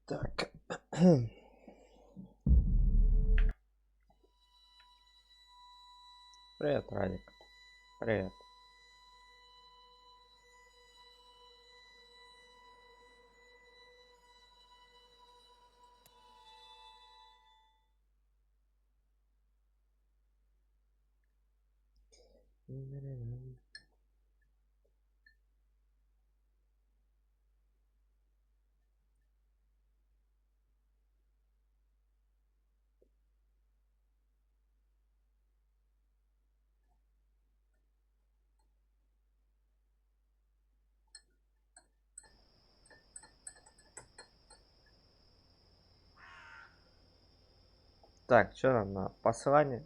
Так. Привет, Радик. Привет. Так, что нам на послание?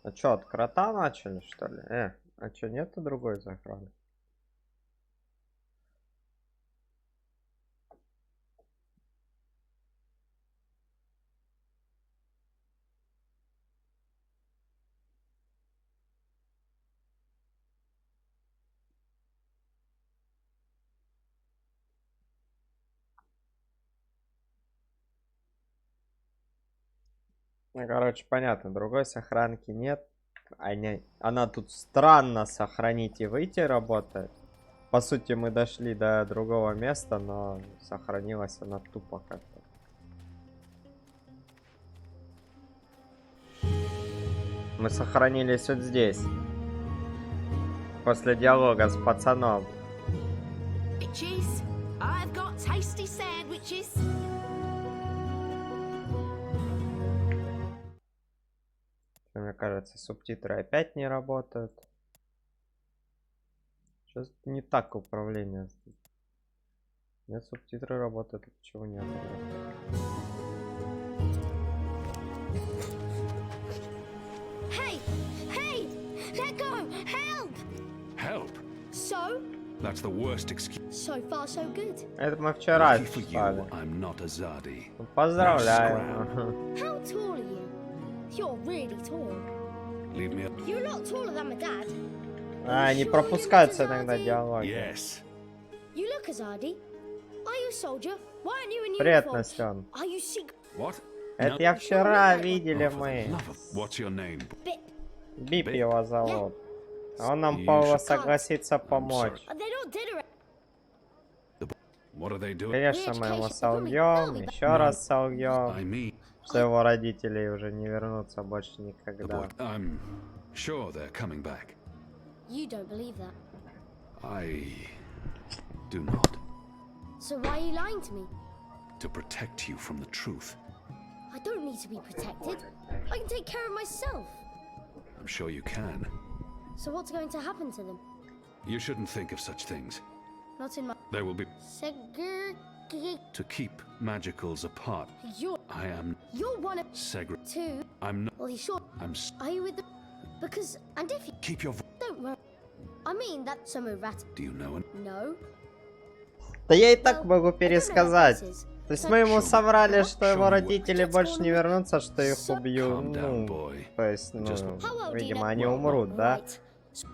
А что, от крота начали, что ли? А что, нету другой захраны? Ну, короче, понятно, другой сохранки нет. Она тут странно сохранить и выйти работает. По сути, мы дошли до другого места, но сохранилась она тупо как-то. Мы сохранились вот здесь. После диалога с пацаном. Мне кажется, субтитры опять не работают. Сейчас не так управление. Нет, субтитры работают, почему нет? Hey! Hey! Let go! Help! Help? So? That's the worst excuse. So far, so good. Это мы вчера Lucky for you, читали. I'm not a Zardi. Поздравляю. How tall are you? You're really tall. Leave me up. You're a lot taller than my dad. Не пропускаются иногда диалоги. Yes. You look Azadi. Are you a soldier? Why aren't you in Привет, uniform? Настен. Are you sick? What? Это No. я вчера видели Oh, for the мы. love of- What's your name? Bit. Бип Бип? его зовут. Он нам You согласится помочь. They're not dead already. What are they doing? Конечно, мы ему солгем, еще раз солгем, I mean, что его родители уже не вернутся больше the никогда. boy. I'm sure they're coming back. You don't believe that. I do not. So why are you lying to me? To protect you from the truth. I don't need to be protected. I can take care of myself. I'm sure you can. So what's going to happen to them? You shouldn't think of such things. Not in my There will be segregate. to keep magicals apart. You're You're one of segre. two. I'm not. Well, you sure? Are you with the? Because and if you Keep your. don't worry. I mean that's some rat. Do you know it? No. Да я и так Well, могу I don't know what пересказать. this is. То есть So- мы ему соврали, Show что me его what- родители больше не вернутся, что их убьют. Calm down, Ну, boy. то есть, ну, Just- How old do you видимо, know? они умрут, да? Right.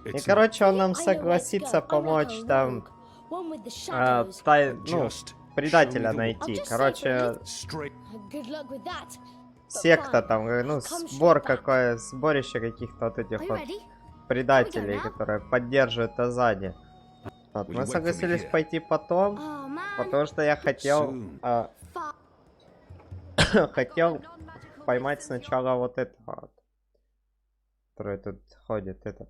И, It's короче, он нам I know where to согласится go. I'm like помочь a там rogue. One with the shadows. ну, Just предателя show me the- найти. I'll just Короче, not straight. Good luck with that. секта fine. там, ну, Come сбор straight back. какое, сборище каких-то вот этих Are you вот ready? предателей, now? которые поддерживают Азади. Вот, Will мы you wait for me согласились here? пойти потом, Oh man. потому что я хотел, Soon. хотел поймать сначала вот этого вот, который тут ходит, этот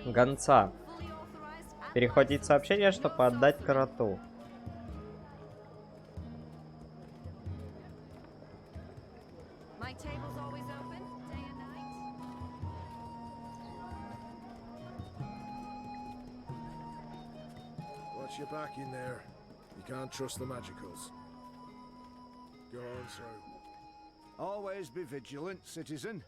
гонца. Перехватить сообщение, чтобы отдать кроту. My table's always open, day and night. Watch your back in there. You can't trust the magicals. Go on through. Always be vigilant, citizen.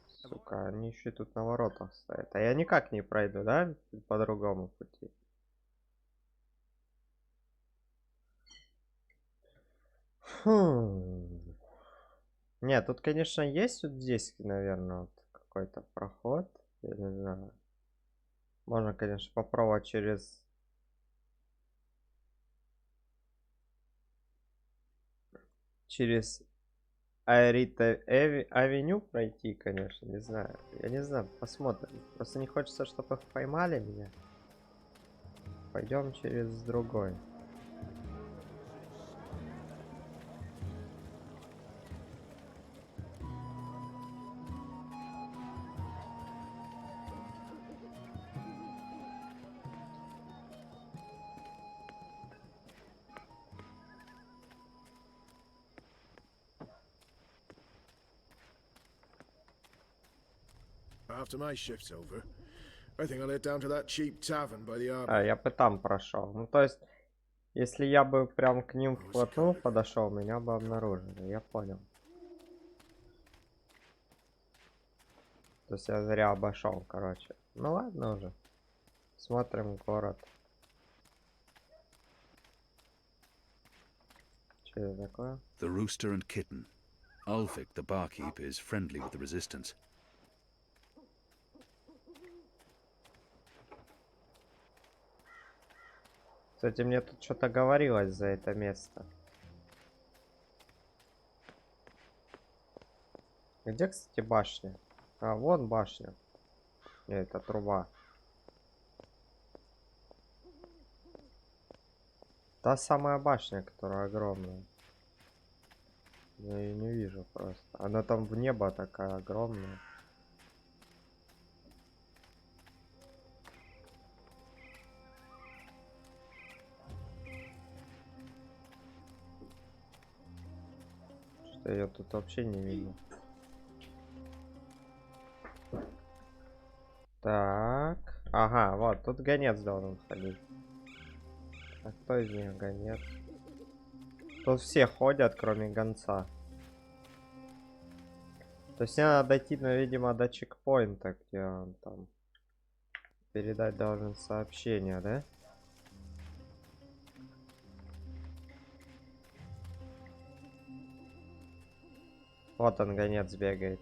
Сука, они еще и тут на воротах стоят. А я никак не пройду, да? По другому пути. Нет, тут, конечно, есть вот здесь, наверное, вот какой-то проход. Я не знаю. Можно, конечно, попробовать через... через Авеню пройти, конечно, не знаю. Я не знаю, посмотрим. Просто не хочется, чтобы их поймали меня. Пойдем через другой. After my shift's over, I think I'll head down to that cheap tavern by the А, harbor. я бы там прошел. Ну, то есть, если я бы прям к ним вплотную подошел, меня бы обнаружили. Я понял. То есть я зря обошел, короче. Ну ладно уже. Смотрим город. Что это такое? The rooster and kitten. Ulfik, the barkeep, is friendly with the resistance. Кстати, мне тут что-то говорилось за это место. Где, кстати, башня? А, вон башня. Это труба. Та самая башня, которая огромная. Я ее не вижу просто. Она там в небо такая огромная. Что ее тут вообще не видно. Так. Ага, вот, тут гонец должен ходить. А кто из них гонец? Тут все ходят, кроме гонца. То есть мне надо дойти, ну, видимо, до чекпоинта, где он там передать должен сообщение, да? Вот он, гонец, бегает.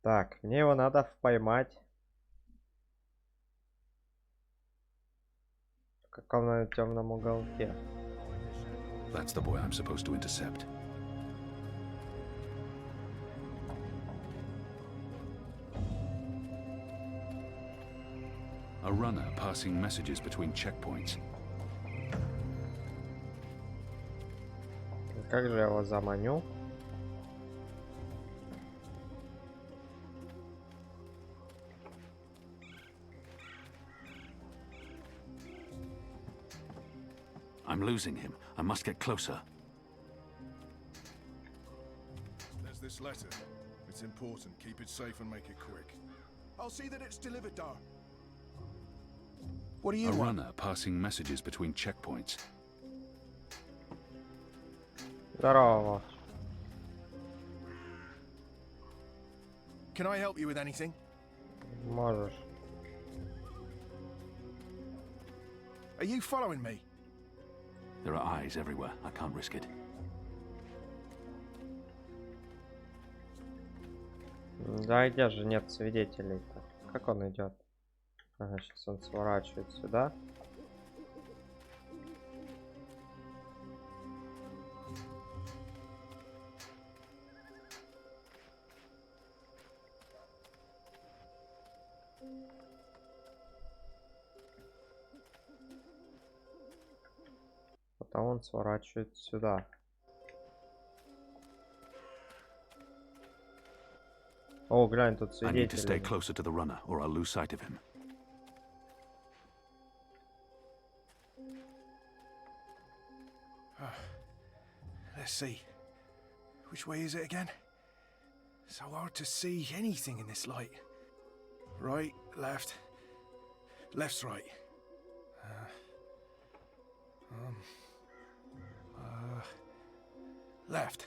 Так, мне его надо поймать. В каком темном уголке. That's the boy I'm supposed to intercept. A runner passing messages between checkpoints. Как же я его заманю? I'm losing him. I must get closer. There's this letter. It's important. Keep it safe and make it quick. I'll see that it's delivered, Dar. What do you A want? runner passing messages between checkpoints. Здорово. Can I help you with anything? Можешь. Are you following me? There are eyes everywhere. I can't risk it. Да где же нет свидетелей-то? Как он идет? Ага, сейчас он сворачивает сюда. Потом он сворачивает сюда. О, глянь, тут I need to stay свидетели. closer to the runner, or I'll lose sight of him. Let's see. Which way is it again? So hard to see anything in this light. Right, left. Left's right. Left.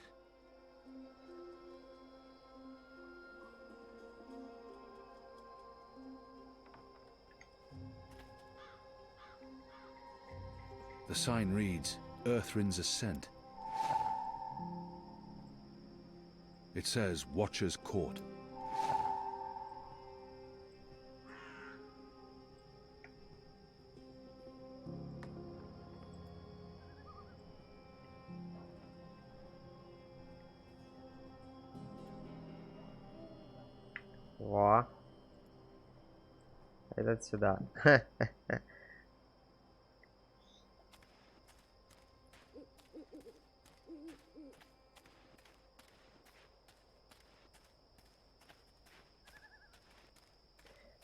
The sign reads, Earthrin's Ascent. It says, Watcher's Court. Во. Этот сюда.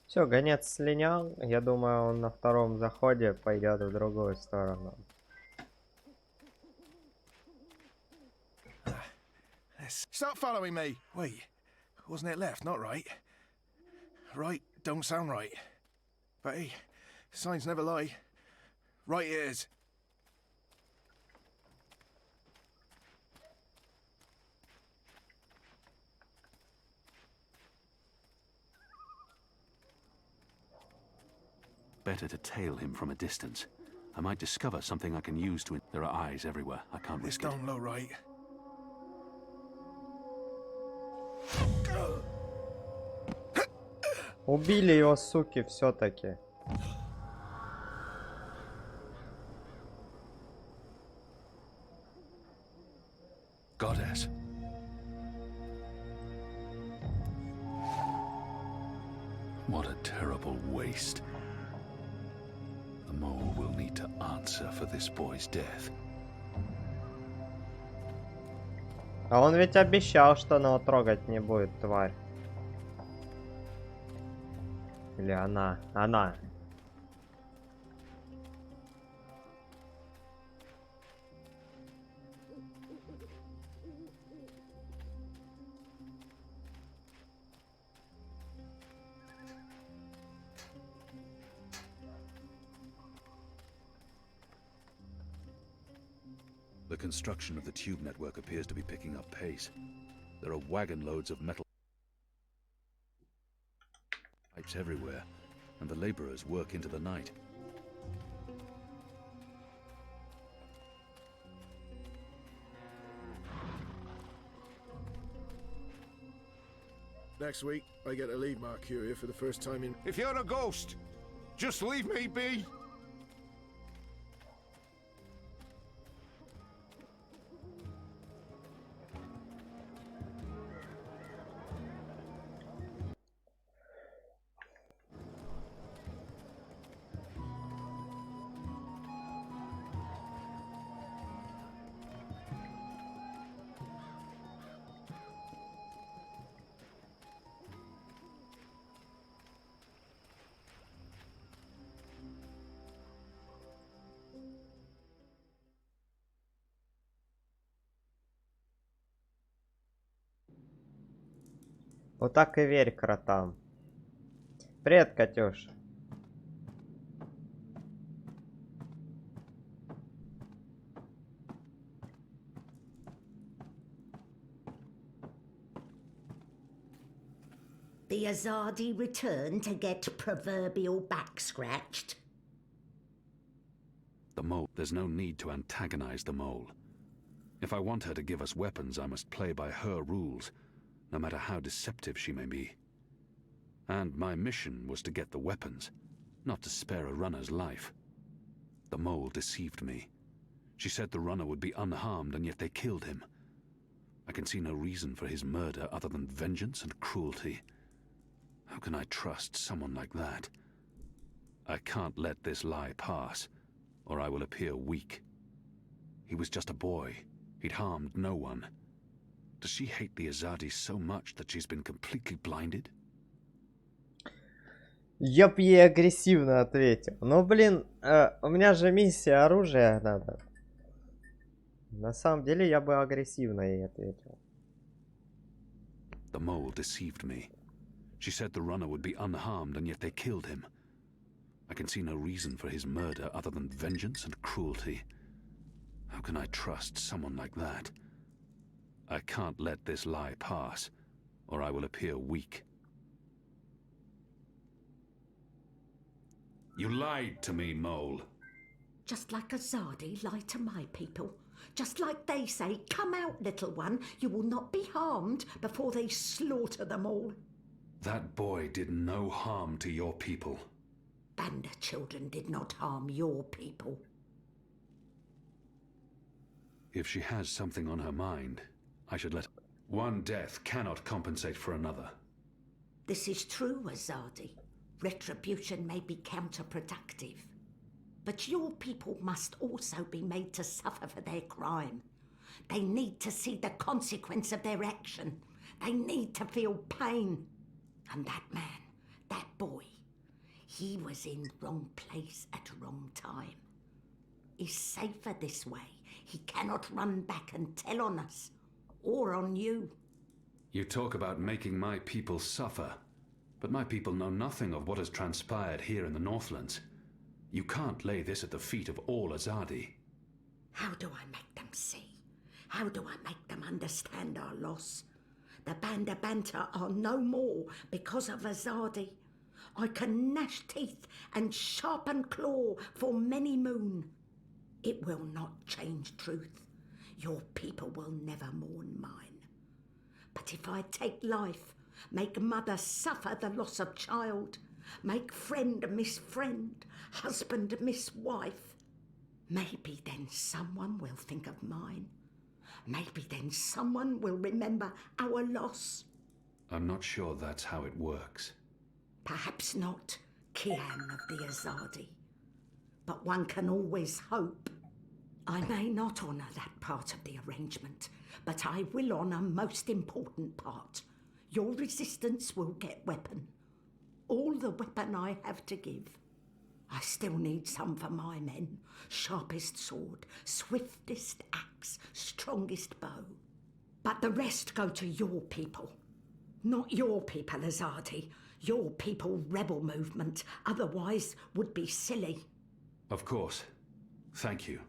Все, гонец слинял. Я думаю, он на втором заходе пойдет в другую сторону. Stop following me. Wait, wasn't it left, not right? Right don't sound right. But hey, signs never lie. Right it is. Better to tail him from a distance. I might discover something I can use to... There are eyes everywhere. I can't This risk it. don't look right. Убили его, суки, все-таки. Goddess. What a terrible waste. The mole will need to answer for this boy's death. А он ведь обещал, что она его трогать не будет, тварь. Или она? Она. The construction of the tube network appears to be picking up pace. There are wagon loads of metal pipes everywhere, and the laborers work into the night. Next week, I get to leave Mercuria for the first time in... If you're a ghost, just leave me be. Вот так и верь кротам. Привет, Катюш. The Azadi return to get proverbial back scratched? The mole. There's no need to antagonize the mole. If I want her to give us weapons, I must play by her rules, no matter how deceptive she may be. And my mission was to get the weapons, not to spare a runner's life. The mole deceived me. She said the runner would be unharmed, and yet they killed him. I can see no reason for his murder other than vengeance and cruelty. How can I trust someone like that? I can't let this lie pass, or I will appear weak. He was just a boy. He'd harmed no one. Does she hate the Azadi so much that she's been completely blinded? Я б ей агрессивно ответил. Ну, блин, у меня же миссия оружия надо. На самом деле, я бы агрессивно ей ответил. The mole deceived me. She said the runner would be unharmed, and yet they killed him. I can see no reason for his murder other than vengeance and cruelty. How can I trust someone like that? I can't let this lie pass, or I will appear weak. You lied to me, Mole. Just like Azadi lied to my people. Just like they say, come out, little one, you will not be harmed before they slaughter them all. That boy did no harm to your people. Banda children did not harm your people. If she has something on her mind, I should let... One death cannot compensate for another. This is true, Azadi. Retribution may be counterproductive. But your people must also be made to suffer for their crime. They need to see the consequence of their action. They need to feel pain. And that man, that boy, he was in wrong place at wrong time. He's safer this way. He cannot run back and tell on us, or on you. You talk about making my people suffer, but my people know nothing of what has transpired here in the Northlands. You can't lay this at the feet of all Azadi. How do I make them see? How do I make them understand our loss? The Banda Banter are no more because of Azadi. I can gnash teeth and sharpen claw for many moon. It will not change truth. Your people will never mourn mine. But if I take life, make mother suffer the loss of child, make friend miss friend, husband miss wife, maybe then someone will think of mine. Maybe then someone will remember our loss. I'm not sure that's how it works. Perhaps not, Kian of the Azadi. But one can always hope. I may not honour that part of the arrangement, but I will honour most important part. Your resistance will get weapon. All the weapon I have to give. I still need some for my men. Sharpest sword, swiftest axe, strongest bow. But the rest go to your people. Not your people, Azadi. Your people rebel movement, otherwise would be silly. Of course. Thank you.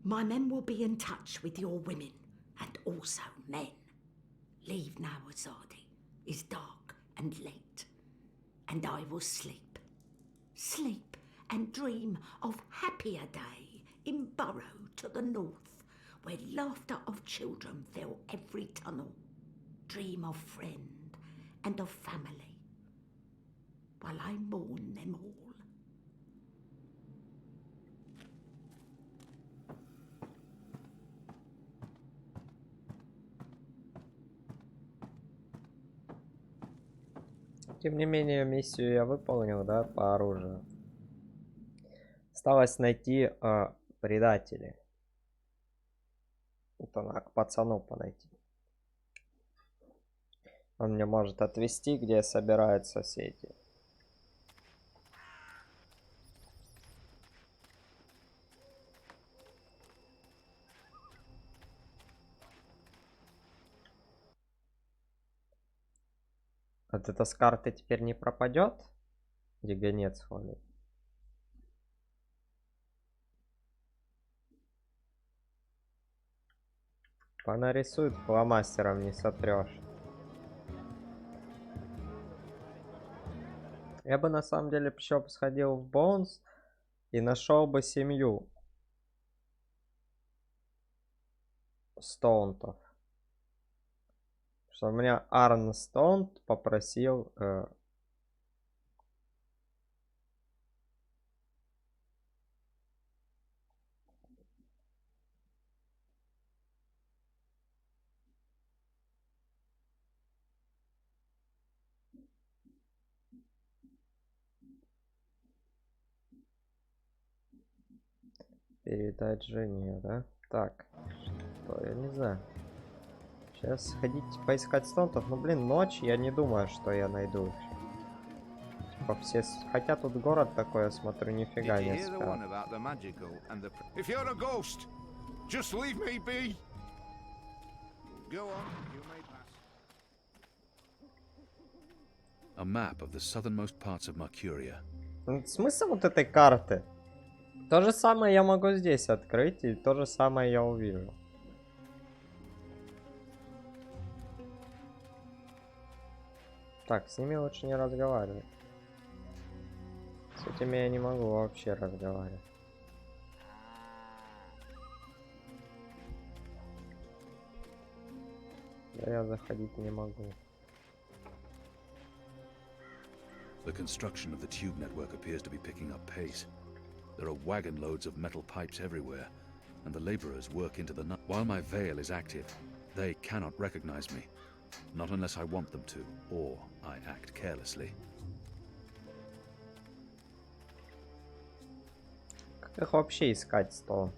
My men will be in touch with your women, and also men. Leave now, Azadi. It's dark and late, and I will sleep. Sleep and dream of happier day in Burrow to the north, where laughter of children fill every tunnel. Dream of friend and of family, while I mourn them all. Тем не менее, миссию я выполнил, да, по оружию. Осталось найти предателей. Это надо к пацану подойти. Он мне может отвести, где собирают соседи. Вот это с карты теперь не пропадет, где гонец ходит. Понарисует, фломастером не сотрешь. Я бы на самом деле еще сходил в Боунс и нашел бы семью Стоунтов. Что у меня Арн Стоунт попросил передать жене, да? Так, что я не знаю. Сейчас сходить поискать Стоунтов. Ну блин, ночь, я не думаю, что я найду их. Типа все... Хотя тут город такой, я смотрю, нифига не спят. If you're a ghost, just leave me be. Go on, you may pass. A map of the southernmost parts of Mercuria. Смысл вот этой карты? То же самое я могу здесь открыть, и то же самое я увижу. Так, с ними лучше не разговаривать. С этими я не могу вообще разговаривать. Да я заходить не могу. The construction of the tube network appears to be picking up pace. There are wagon loads of metal pipes everywhere, and the laborers work into the night. While my veil is active, they cannot recognize me. Not unless I want them to, or I act carelessly. Как их вообще искать с то?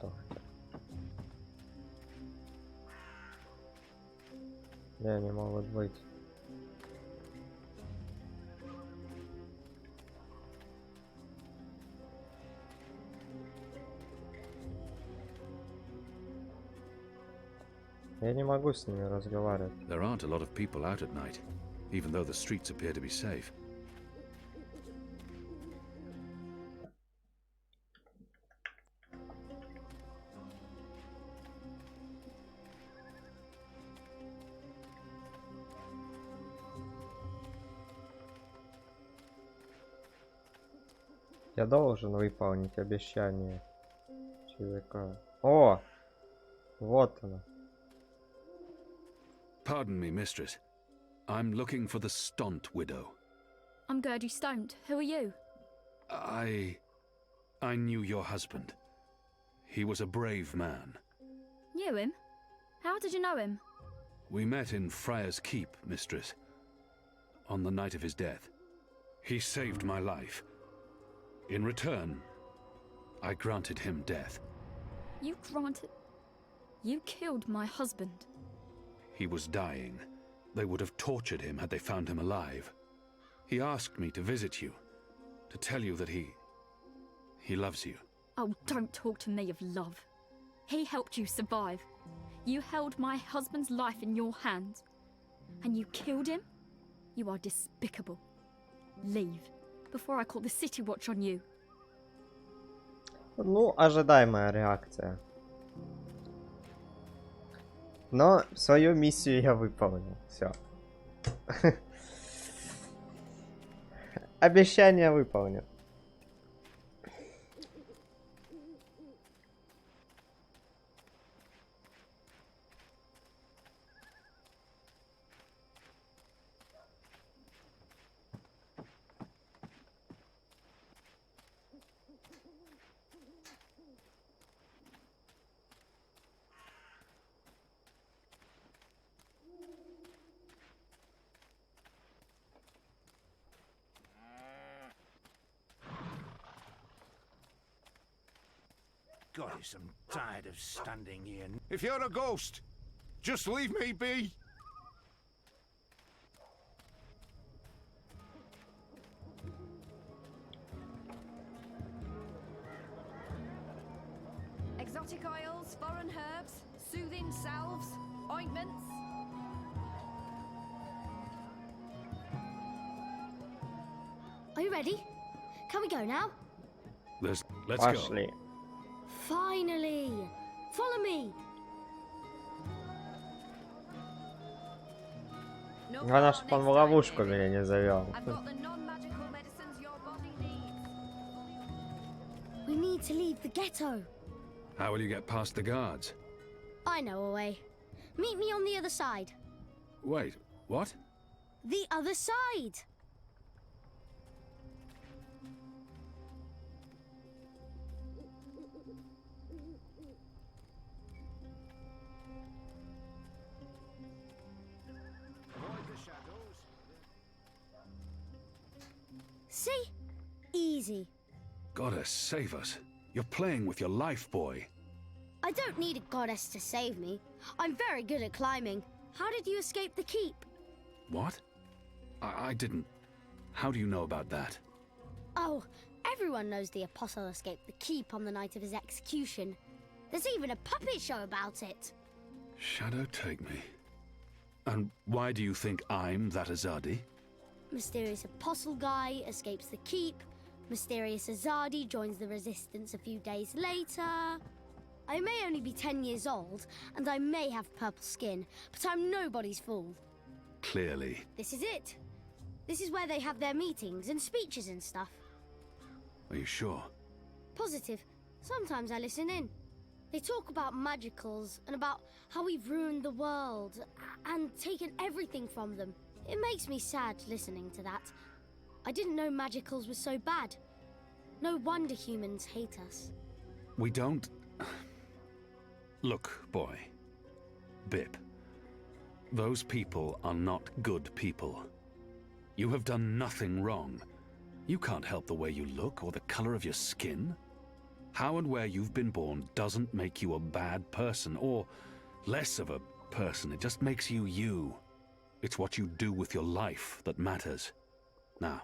Где они могут быть? Я не могу с ними разговаривать. There aren't a lot of people out at night, even though the streets appear to be safe. Я должен выполнить обещание ЧВК. О! Вот оно. Pardon me, mistress. I'm looking for the Stott widow. I'm Gertie Stott. Who are you? I knew your husband. He was a brave man. Knew him? How did you know him? We met in Friar's Keep, mistress, on the night of his death. He saved my life. In return, I granted him death. You granted... You killed my husband. He was dying. They would have tortured him had they found him alive. He asked me to visit you, to tell you that he loves you. Oh, don't talk to me of love. He helped you survive. You held my husband's life in your hands. And you killed him? You are despicable. Leave, before I call the City Watch on you. Ну, ожидаемая реакция. Но свою миссию я выполнил. Все. Обещание выполнил. Goddess, I'm tired of standing here. If you're a ghost, just leave me be. Exotic oils, foreign herbs, soothing salves, ointments. Are you ready? Can we go now? Let's go. Пошли. Finally! Follow me! No Главное, more чтобы он в next time, ловушку baby. меня не завел. I've got the non-magical medicines your body needs. We need to leave the ghetto. How will you get past the guards? I know a way. Meet me on the other side. Wait, what? The other side! Avoid the shadows. See? Easy. Goddess, save us. You're playing with your life, boy. I don't need a goddess to save me. I'm very good at climbing. How did you escape the keep? What? I didn't. How do you know about that? Oh, everyone knows the apostle escaped the keep on the night of his execution. There's even a puppet show about it. Shadow take me. And why do you think I'm that Azadi? Mysterious apostle guy escapes the keep. Mysterious Azadi joins the resistance a few days later. I may only be 10 years old, and I may have purple skin, but I'm nobody's fool. Clearly. This is it. This is where they have their meetings and speeches and stuff. Are you sure? Positive. Sometimes I listen in. They talk about magicals and about how we've ruined the world and taken everything from them. It makes me sad listening to that. I didn't know magicals were so bad. No wonder humans hate us. We don't... Look, boy. Bip. Those people are not good people. You have done nothing wrong. You can't help the way you look or the color of your skin. How and where you've been born doesn't make you a bad person or less of a person. It just makes you you. It's what you do with your life that matters. Now,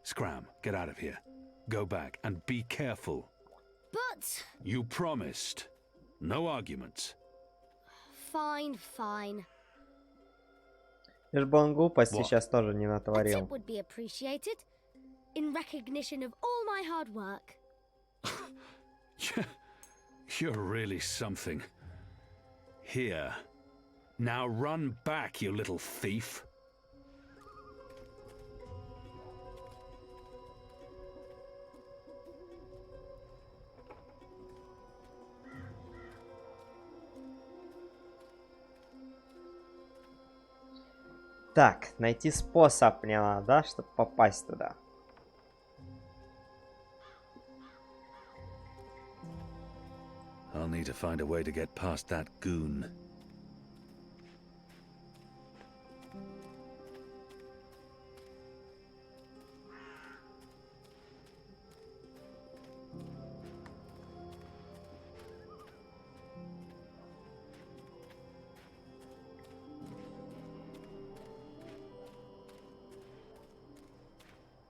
Scram, get out of here. Go back and be careful. But... You promised. No arguments. Fine, fine. Лишь бы он глупости What? сейчас тоже не A натворил. tip would be appreciated. In recognition of all my hard work. You're really something. Here. Now run back, you little thief. Так, найти способ мне надо, да, чтобы попасть туда. I'll need to find a way to get past that goon.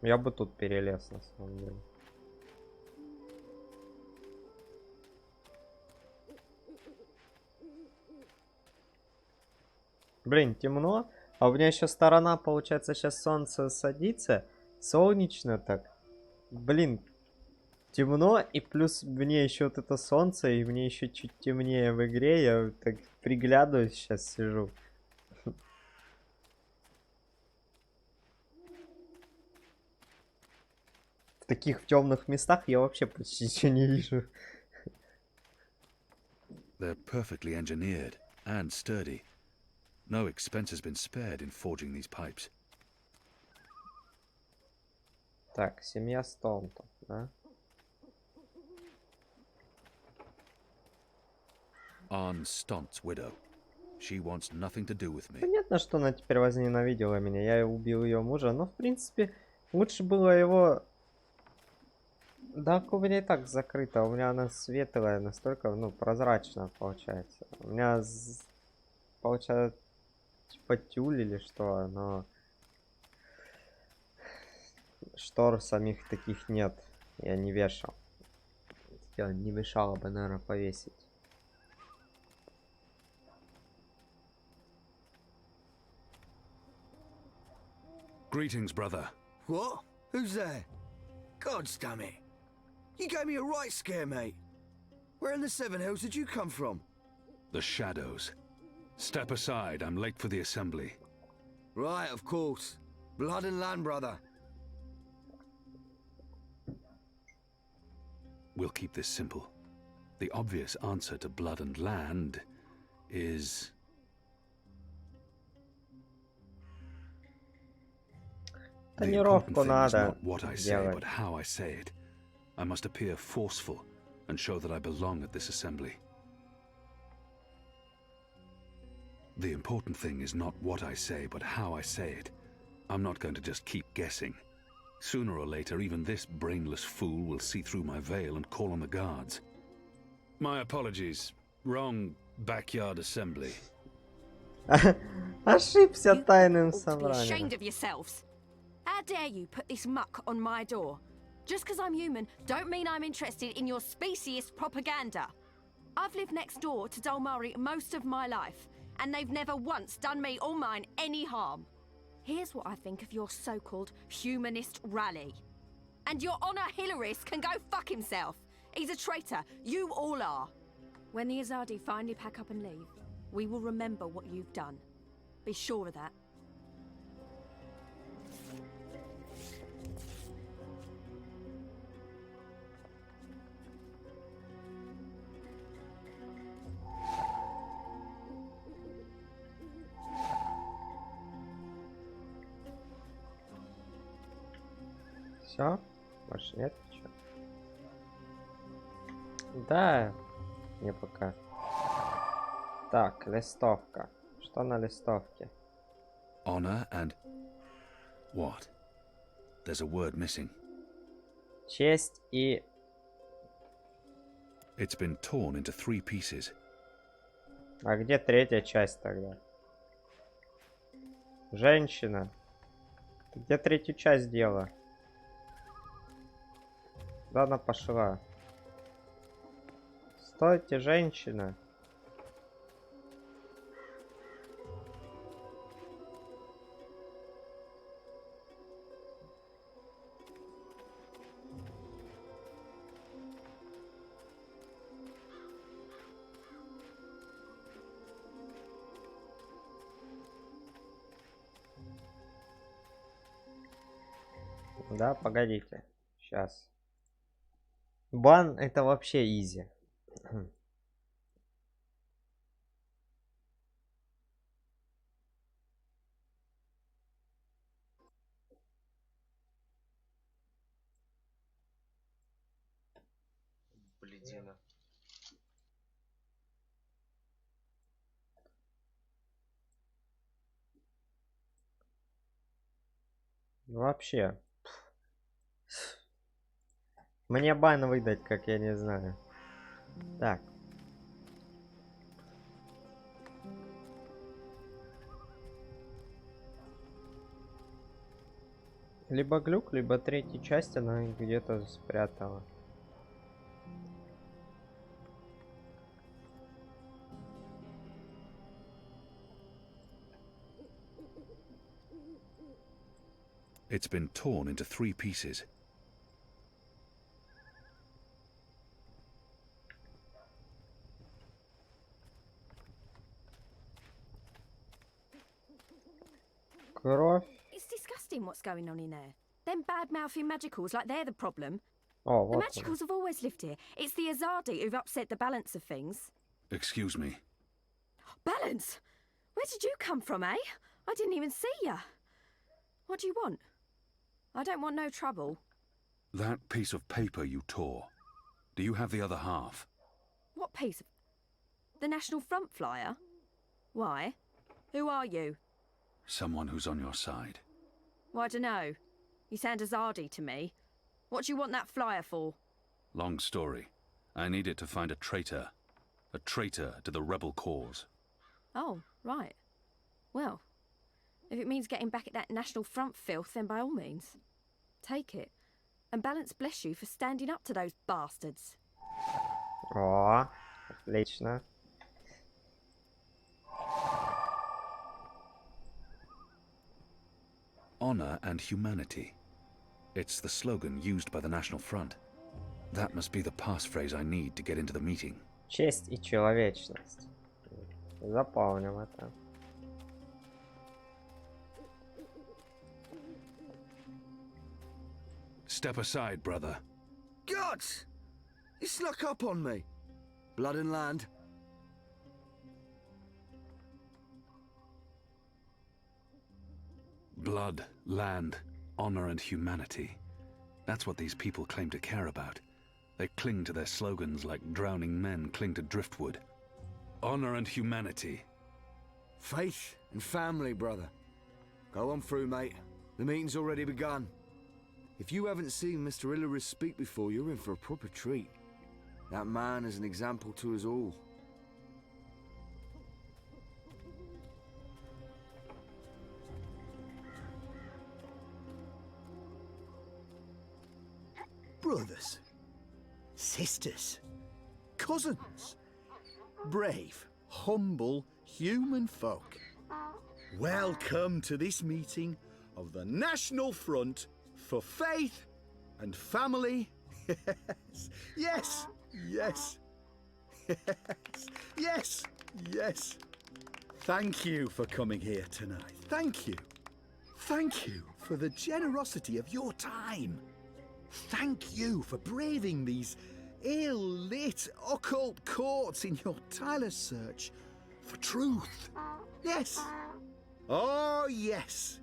Я бы тут перелез, на самом деле. Блин, темно. А у меня еще сторона, получается, сейчас солнце садится. Солнечно так. Блин, темно. И плюс мне еще вот это солнце. И мне еще чуть темнее в игре. Я так приглядываюсь, сейчас сижу. В таких темных местах я вообще почти ничего не вижу. They're perfectly engineered and sturdy. No expense has been spared in forging these pipes. Так, семья Стоунтов, да? Arn Stont's widow. She wants nothing to do with me. Понятно, что она теперь возненавидела меня. Я убил ее мужа. Но, в принципе, лучше было его... Да, у меня и так закрыто. У меня она светлая, настолько, ну, прозрачно получается. У меня, получается, типа тюль или что, но... Штор самих таких нет. Я не вешал. Я не мешало бы, наверное, повесить. Greetings, brother. What? Who's there? God's damn it. You gave me a right scare, mate. Where in the Seven Hills did you come from? The shadows. Step aside, I'm late for the assembly. Right, of course. Blood and land, brother. We'll keep this simple. The obvious answer to blood and land is... The important Тонировку thing is надо not what I say, сделать. but how I say it. I must appear forceful and show that I belong at this assembly. The important thing is not what I say, but how I say it. I'm not going to just keep guessing. Sooner or later, even this brainless fool will see through my veil and call on the guards. My apologies. Wrong backyard assembly. Ошибся тайным ought to be собранием. ashamed of yourselves. How dare you put this muck on my door? Just because I'm human, don't mean I'm interested in your speciesist propaganda. I've lived next door to Dolmari most of my life, and they've never once done me or mine any harm. Here's what I think of your so-called humanist rally. And your Honor Hilarist can go fuck himself. He's a traitor. You all are. When the Azadi finally pack up and leave, we will remember what you've done. Be sure of that. Все? Больше нет ничего. Да, мне пока. Так, листовка. Что на листовке? Honor and... What? There's a word missing. Честь и... It's been torn into 3 pieces. А где третья часть тогда? Женщина. Где третью часть дела? Куда она пошла? Стойте, женщина. Да, погодите. Сейчас. Бан это вообще изи. Блядина. Вообще. Мне бан выдать, как я не знаю. Так. Либо глюк, либо третья часть она где-то спрятала. It's been torn into 3 pieces. Кровь. It's disgusting what's going on in there. Them bad-mouthing magicals like they're the problem. О, The вот он. magicals have always lived here. It's the Azadi who've upset the balance of things. Excuse me. Balance? Where did you come from, eh? I didn't even see ya. What do you want? I don't want no trouble. That piece of paper you tore. Do you have the other half? What piece of... The National Front flyer? Why? Who are you? Someone who's on your side. Well, I dunno. You sound Azadi to me. What do you want that flyer for? Long story. I need it to find a traitor. A traitor to the rebel cause. Oh, right. Well, if it means getting back at that National Front filth, then by all means. Take it. And Balance bless you for standing up to those bastards. О, отлично. Honor and humanity. It's the slogan used by the National Front. That must be the passphrase I need to get into the meeting. Честь и человечность. Запомним это. Step aside, brother. Gods! You snuck up on me. Blood and land. Blood, land, honor and humanity. That's what these people claim to care about. They cling to their slogans like drowning men cling to driftwood. Honor and humanity. Faith and family, brother. Go on through, mate. The meeting's already begun. If you haven't seen Mr. Illyris speak before, you're in for a proper treat. That man is an example to us all. Brothers, sisters, cousins, brave, humble human folk. Welcome to this meeting of the National Front for Faith and Family. Yes, yes, yes, yes, yes. Thank you for coming here tonight. Thank you. Thank you for the generosity of your time. Thank you for braving these ill-lit occult courts in your tireless search for truth. Yes. Oh, yes.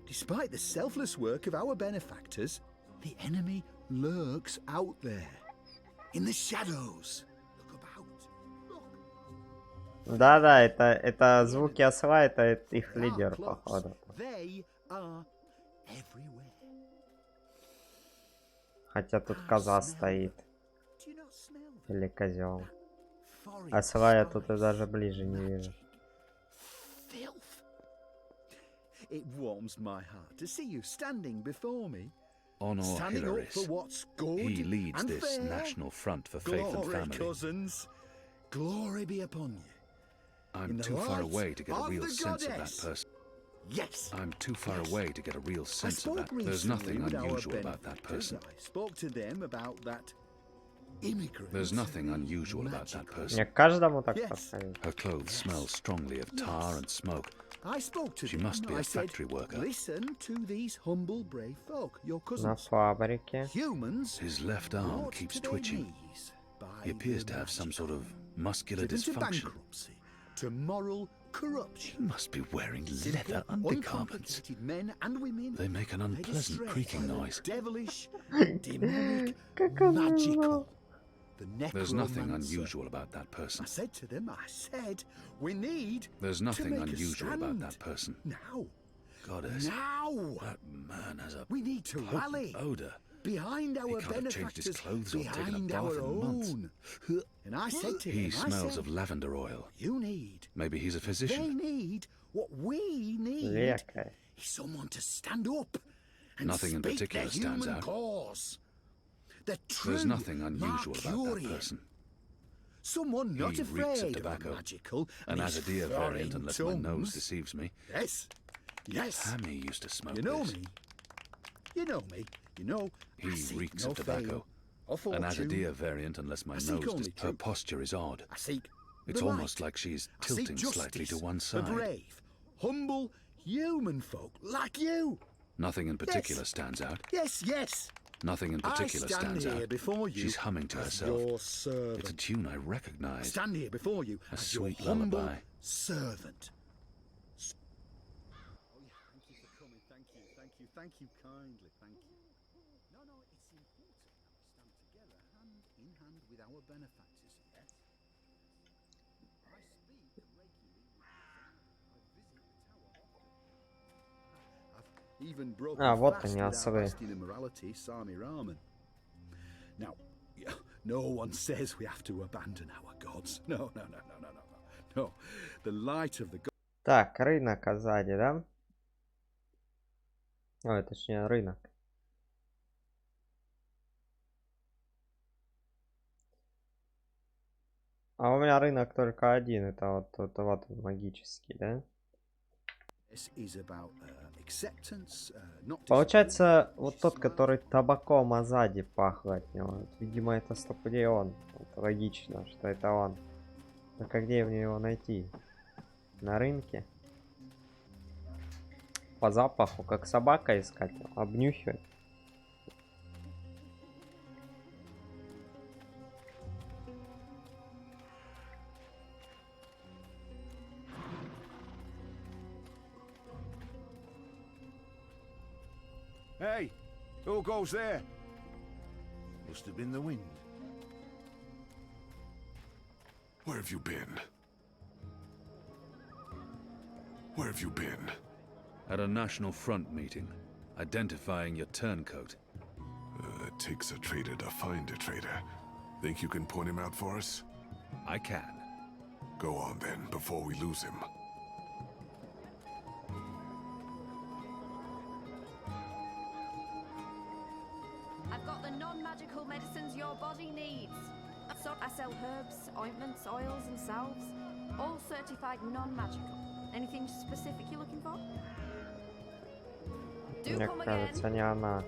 Despite the selfless work of our benefactors, the enemy lurks out there, in the shadows. Look about. Look. Да-да, это звуки осла, это их лидер, походу. They are everywhere. Хотя тут коза стоит. Do you not smell that? Или козел. Foreign Осла я тут и spice, даже ближе не вижу. filth. It warms my heart to see you standing before me. Honor Standing up Hilaris. for what's good He leads and this fair. national front for faith and Glory, family. cousins. Glory be upon you. I'm In the too far light away to get a of real the sense of that goddess. person. Yes. I'm too far Yes. away to get a real I sense of spoke that. There's recently nothing with our unusual about that benefactors. person. I spoke to them about that immigrant. There's nothing unusual about that person. Мне каждому так Yes. подходит. Her clothes smell strongly of tar and smoke. I spoke to She them. must be I a said, factory worker. listen to these humble, brave folk, your На cousins. фабрике. Humans His left arm brought keeps to their twitching. knees by He appears the to have some magic, sort of muscular driven to dysfunction. bankruptcy, to moral He corruption. must be wearing Simple, leather undergarments. uncomplicated men and women. They make an led unpleasant astray creaking by the noise. Devilish, demonic, Как он magical. The There's nothing necromancer. unusual about that person. I said to them, I said, we need There's to nothing make a unusual about stand. that person. Now, Goddess, now, that man has a we need to potent rally odor. behind our can't have changed his benefactors, clothes or taken a behind bath our in months. own. And I said to He him, I smells said, of lavender oil. you need, Maybe he's a they physician. need what we need лекарь. is someone to stand up and Nothing in speak particular the stands human out. cause. The true There's nothing unusual about that Marcurian. person. Someone not He reeks of afraid of tobacco. a magical An and his Azadir variant, foreign unless my nose tongues. deceives me. Yes, yes. Hammy used to smoke You know this. me. You know me. You know. I He seek reeks no of tobacco. fame or An fortune. Azadir variant, unless my I seek nose. only Her truth. posture is odd. I seek It's the almost light. like she's I seek tilting justice slightly to one for side. brave, humble, human folk like you. Nothing in particular stands out. Yes, yes. Nothing in particular I stand stands here out. before you. She's humming to as herself. Your It's a servant. tune I I recognize. stand here before you A as your sweet humble lullaby. servant. Oh yeah, thank you for coming. Thank you, thank you, thank you kindly, thank you. No, it's important that we stand together, hand in hand with our benefactors. Yes. I speak regularly with I visit the tower often. I've even broken вот fast они, without особые. asking immorality, Sami Ramen. Now, no one says we have to abandon our gods. No. No, the light of the god. Так, рынок сзади, да? Ой, точнее, рынок. А у меня рынок только один, это вот он, магический, да? Is about acceptance, not Получается, вот тот, который табаком, а сзади пахло от него. Видимо, это стопудей он. Это логично, что это он. Только где мне его найти? На рынке? По запаху, как собака искать, обнюхивать. Hey, who goes there? Must have been the wind. Where have you been? Where have you been? At a National Front meeting, identifying your turncoat. It takes a traitor to find a traitor. Think you can point him out for us? I can. Go on then, before we lose him. I've got the non-magical medicines your body needs. So I sell herbs, ointments, oils, and salves, all certified non-magical. Anything specific you're looking for? Do Мне come кажется, again. не она.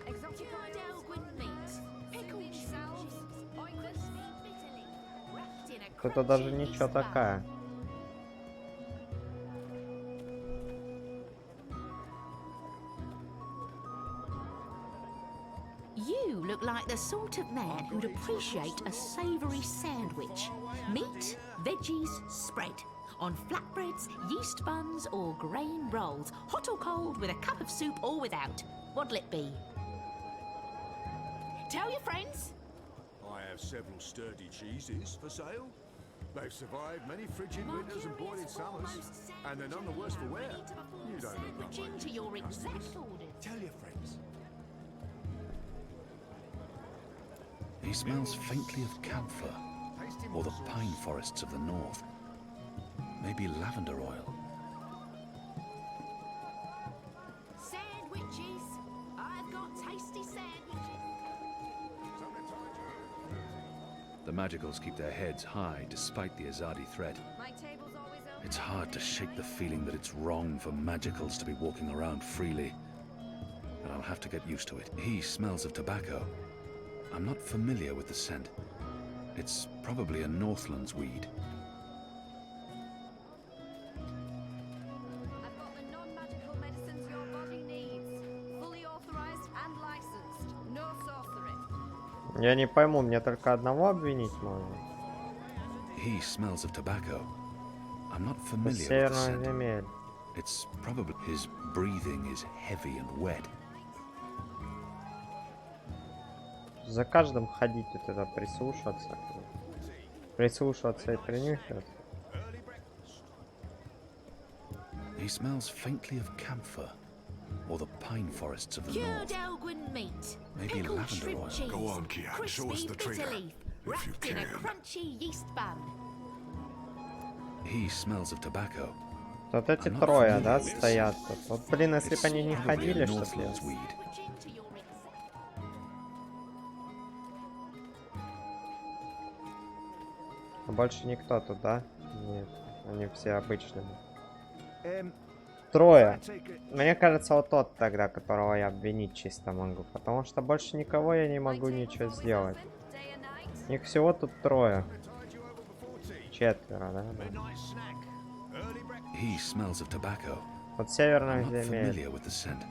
Exotic oils, meats, pickled salves, ointments. Это даже ничего такая. You look like the sort of man who'd appreciate a savoury sandwich. Meat, veggies, spread. On flatbreads, yeast buns, or grain rolls. Hot or cold, with a cup of soup or without. What'll it be? Tell your friends. I have several sturdy cheeses for sale. They've survived many frigid winters and boiling summers, and they're none the worse for wear. You don't look that way. Into your exact orders. Tell your friends. He smells faintly of camphor, or the pine forests of the north. Maybe lavender oil. Sandwiches. I've got tasty sandwiches. The Magicals keep their heads high despite the Azadi threat. My table's always open. It's hard to shake the feeling that it's wrong for Magicals to be walking around freely. But I'll have to get used to it. He smells of tobacco. I'm not familiar with the scent. It's probably a Northlands weed. I've got the non-magical medicines your body needs. Fully authorized and licensed. No sorcery. Я не пойму, мне только одного обвинить можно. He smells of tobacco. I'm not familiar with the Северных scent. земель. It's probably his breathing is heavy and wet. За каждым ходить вот это прислушиваться. Прислушиваться и принюхиваться. He smells faintly of camphor, or the pine forests of the Cured north. Elgin meat. Maybe Pickled lavender shrimp oil. cheese. Go on, Kian, show us Crispy the bitter traitor, leaf. if you Wrapped in a can. crunchy yeast bun. He smells of tobacco. Вот эти I'm not трое, familiar да, with this стоят scent. тут. Вот, блин, если It's бы они не probably a ходили, чтоб Northlands я... weed. Into your exact. А больше никто тут, да? Нет, они все обычные. Трое. Мне кажется, вот тот тогда, которого я обвинить чисто могу. Потому что больше никого я не могу ничего сделать. Их всего тут трое. Четверо, да? He smells of tobacco. Вот I'm северных not земель. familiar with the scent.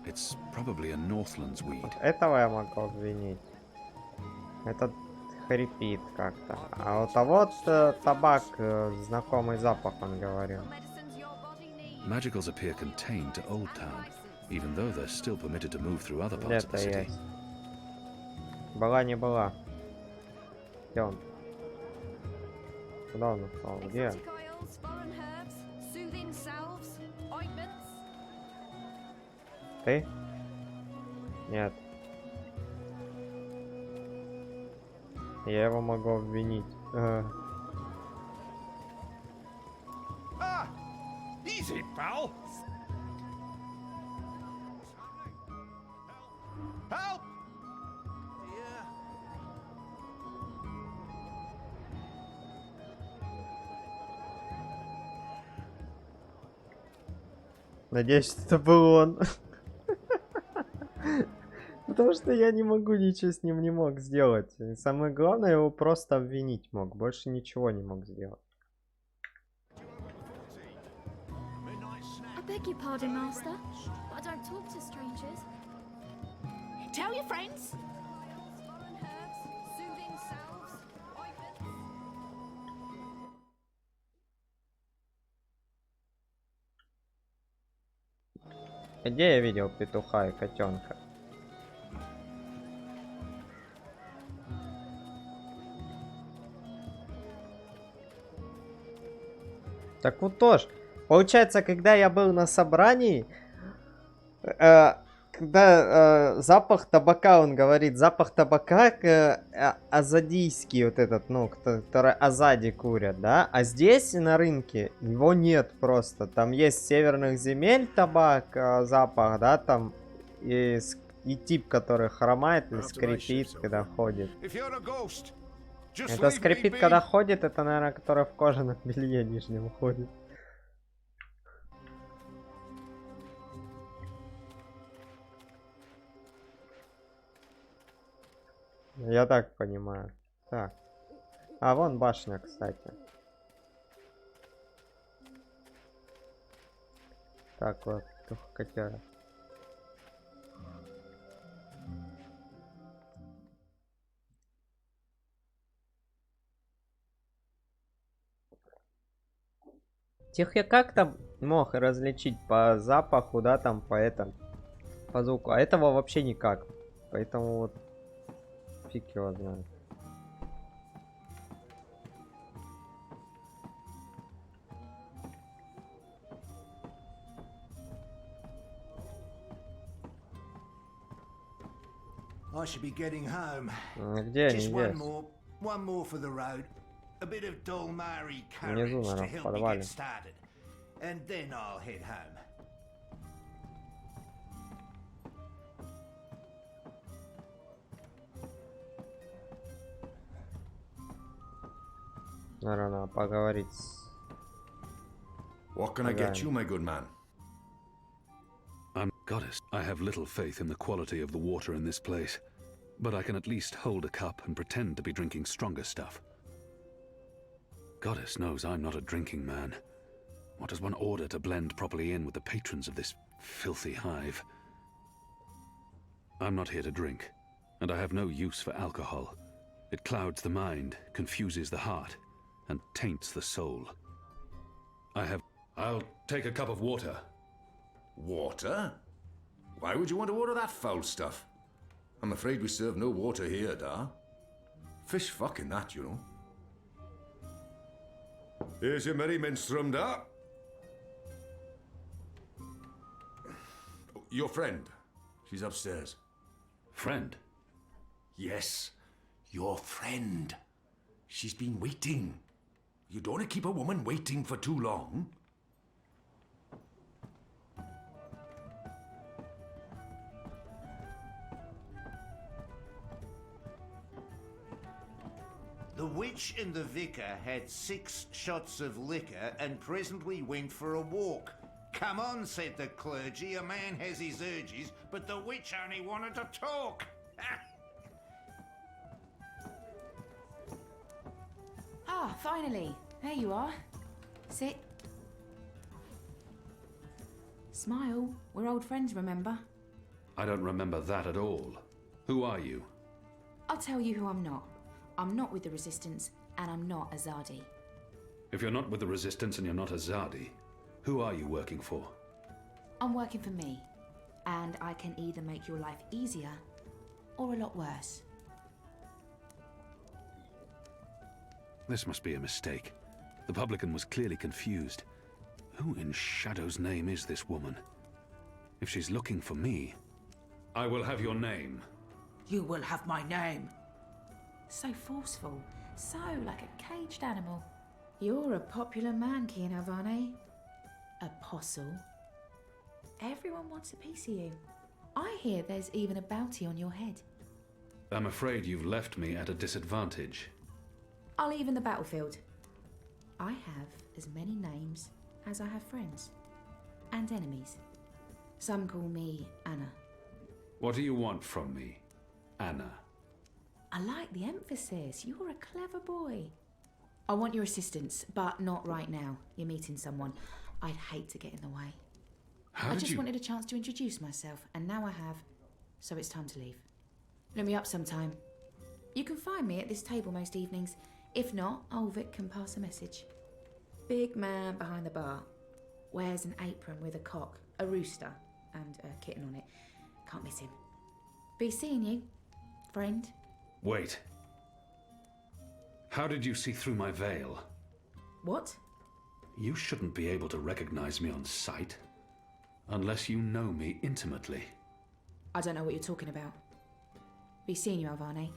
It's probably a Northlands weed. Вот этого я могу обвинить. Этот хрипит как-то. А вот, табак, знакомый запах, он говорил. Magicals appear contained to Old Town, even though they're still permitted to move through other parts of Где-то the city. есть. Была не была. Где он? Куда он ушел? Где? Exotic oils, foreign herbs, soothing salves, ointments. Ты? Нет. Я его могу обвинить. Ah! Easy, pal! Help! Yeah. Надеюсь, это был он. Потому что я не могу ничего с ним не мог сделать. И самое главное, его просто обвинить мог. Больше ничего не мог сделать. I beg your pardon, Master, but I don't talk to strangers. Tell your friends. Foreign herbs, soothing salves, ointments. Где я видел петуха и котенка? Так вот тоже. Получается, когда я был на собрании, когда запах табака, он говорит, запах табака азадийский, вот этот, ну, который азади курят, да? А здесь на рынке его нет просто. Там есть с северных земель табак, запах, да, там и тип, который хромает и скрипит, когда ходит. Это скрипит, когда ходит, это, наверное, который в кожаном белье нижнем ходит. Я так понимаю. Так. А, вон башня, кстати. Так, вот, котера. Тех я как-то мог различить по запаху, да, там, по этому, по звуку. А этого вообще никак. Поэтому вот фиг его знает. I should be getting home. Где они Just есть? one more for the road. A bit of Dolmari Внизу, courage to наверное, в help me подвале. get started. And then I'll head home. Наверное, надо поговорить с... What can I get you, my good man? I'm goddess. I have little faith in the quality of the water in this place, but I can at least hold a cup and pretend to be drinking stronger stuff. Goddess knows I'm not a drinking man. What does one order to blend properly in with the patrons of this filthy hive? I'm not here to drink, and I have no use for alcohol. It clouds the mind, confuses the heart, and taints the soul. I'll take a cup of water. Water? Why would you want to order that foul stuff? I'm afraid we serve no water here, da. Fish fucking that, you know. Here's your merry minstrel, da. Your friend. She's upstairs. Friend? Yes, your friend. She's been waiting. You don't want to keep a woman waiting for too long. The witch and the vicar had 6 shots of liquor and presently went for a walk. Come on, said the clergy, a man has his urges, but the witch only wanted to talk. Ah, finally. There you are. Sit. Smile. We're old friends, remember? I don't remember that at all. Who are you? I'll tell you who I'm not. I'm not with the Resistance, and I'm not Azadi. If you're not with the Resistance and you're not Azadi, who are you working for? I'm working for me, and I can either make your life easier or a lot worse. This must be a mistake. The publican was clearly confused. Who in Shadow's name is this woman? If she's looking for me, I will have your name. You will have my name. So forceful, so like a caged animal. You're a popular man, Kian Alvane. Apostle. Everyone wants a piece of you. I hear there's even a bounty on your head. I'm afraid you've left me at a disadvantage. I'll even the battlefield. I have as many names as I have friends. And enemies. Some call me Anna. What do you want from me, Anna? I like the emphasis. You're a clever boy. I want your assistance, but not right now. You're meeting someone. I'd hate to get in the way. I just wanted a chance to introduce myself, and now I have. So it's time to leave. Look me up sometime. You can find me at this table most evenings. If not, Ulvik can pass a message. Big man behind the bar. Wears an apron with a cock, a rooster, and a kitten on it. Can't miss him. Be seeing you, friend. Wait. How did you see through my veil? What? You shouldn't be able to recognize me on sight. Unless you know me intimately. I don't know what you're talking about. Be seeing you, Alvane.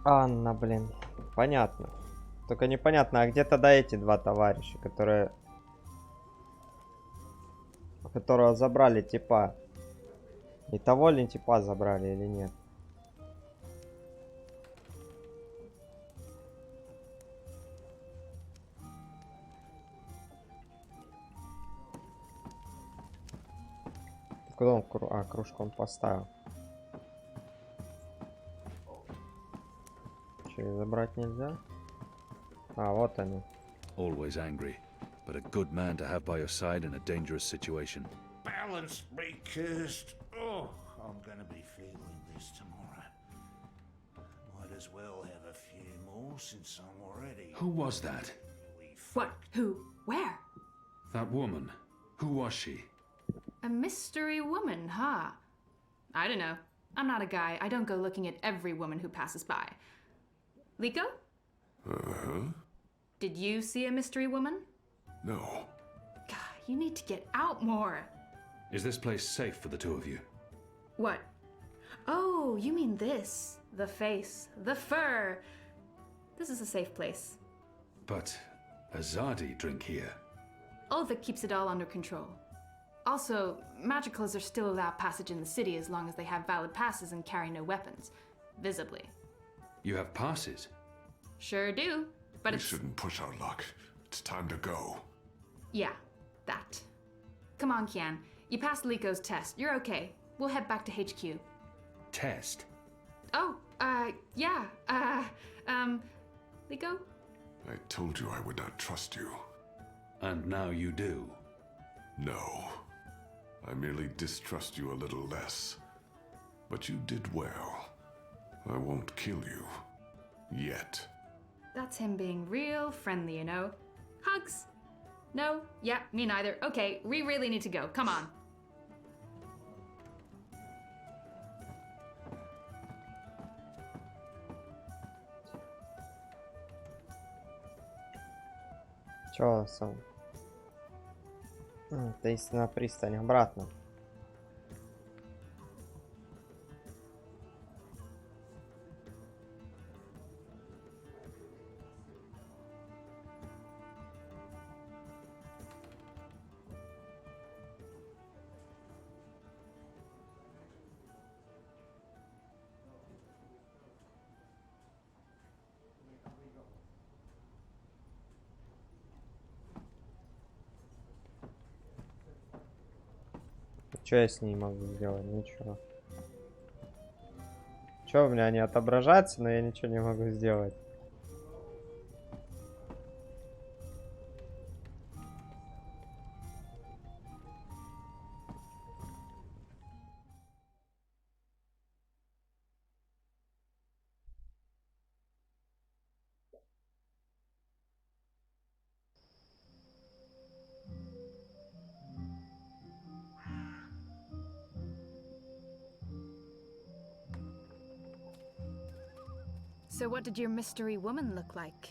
Анна, блин. Понятно. Только непонятно, а где тогда эти два товарища, которого забрали типа? И того ли типа забрали или нет? Куда он кружку он поставил? Че, забрать нельзя? А, вот они. Always angry, but a good man to have by your side in a dangerous situation. Balance be cursed. Oh, I'm gonna be feeling this tomorrow. Might as well have a few more since I'm already... Who was that? What? Who? Where? That woman. Who was she? A mystery woman, huh? I don't know. I'm not a guy. I don't go looking at every woman who passes by. Liko? Uh-huh. Did you see a mystery woman? No. God, you need to get out more. Is this place safe for the two of you? What? Oh, you mean this. The face, the fur. This is a safe place. But Azadi drink here. Ulvik keeps it all under control. Also, magicals are still allowed passage in the city as long as they have valid passes and carry no weapons. Visibly. You have passes? Sure do, but We it's... shouldn't push our luck. It's time to go. Yeah, that. Come on, Kian. You passed Liko's test. You're okay. We'll head back to HQ. Test? Oh, yeah, Liko? I told you I would not trust you. And now you do. No. I merely distrust you a little less. But you did well. I won't kill you. Yet. That's him being real friendly, you know. Hugs? No? Yeah, me neither. Okay, we really need to go. Come on. Чё сам? Ты на пристань обратно. Что я с ней могу сделать? Ничего. Что у меня не отображается, но я ничего не могу сделать. So what did your mystery woman look like?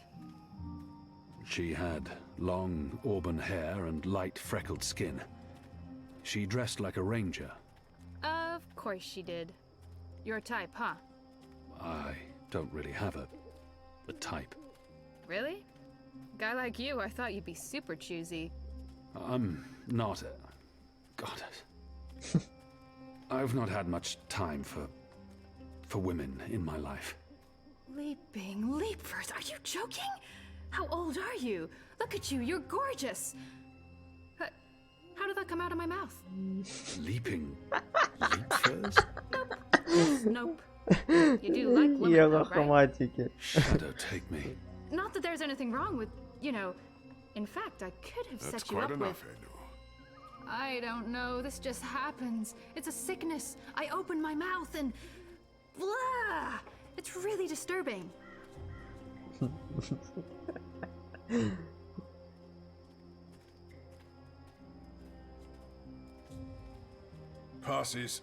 She had long auburn hair and light freckled skin. She dressed like a ranger. Of course she did. Your type, huh? I don't really have a type. Really? Guy like you, I thought you'd be super choosy. I'm not a... God. I've not had much time for women in my life. Leaping leapers, are you joking? How old are you? Look at you, you're gorgeous. How did that come out of my mouth? Leaping leapers? Nope. You do like women, though, right? Shadow take me. Not that there's anything wrong with, you know. In fact, I could have That's set you quite up enough, with... Enu. I don't know, this just happens. It's a sickness. I open my mouth and... blah! It's really disturbing. Passes.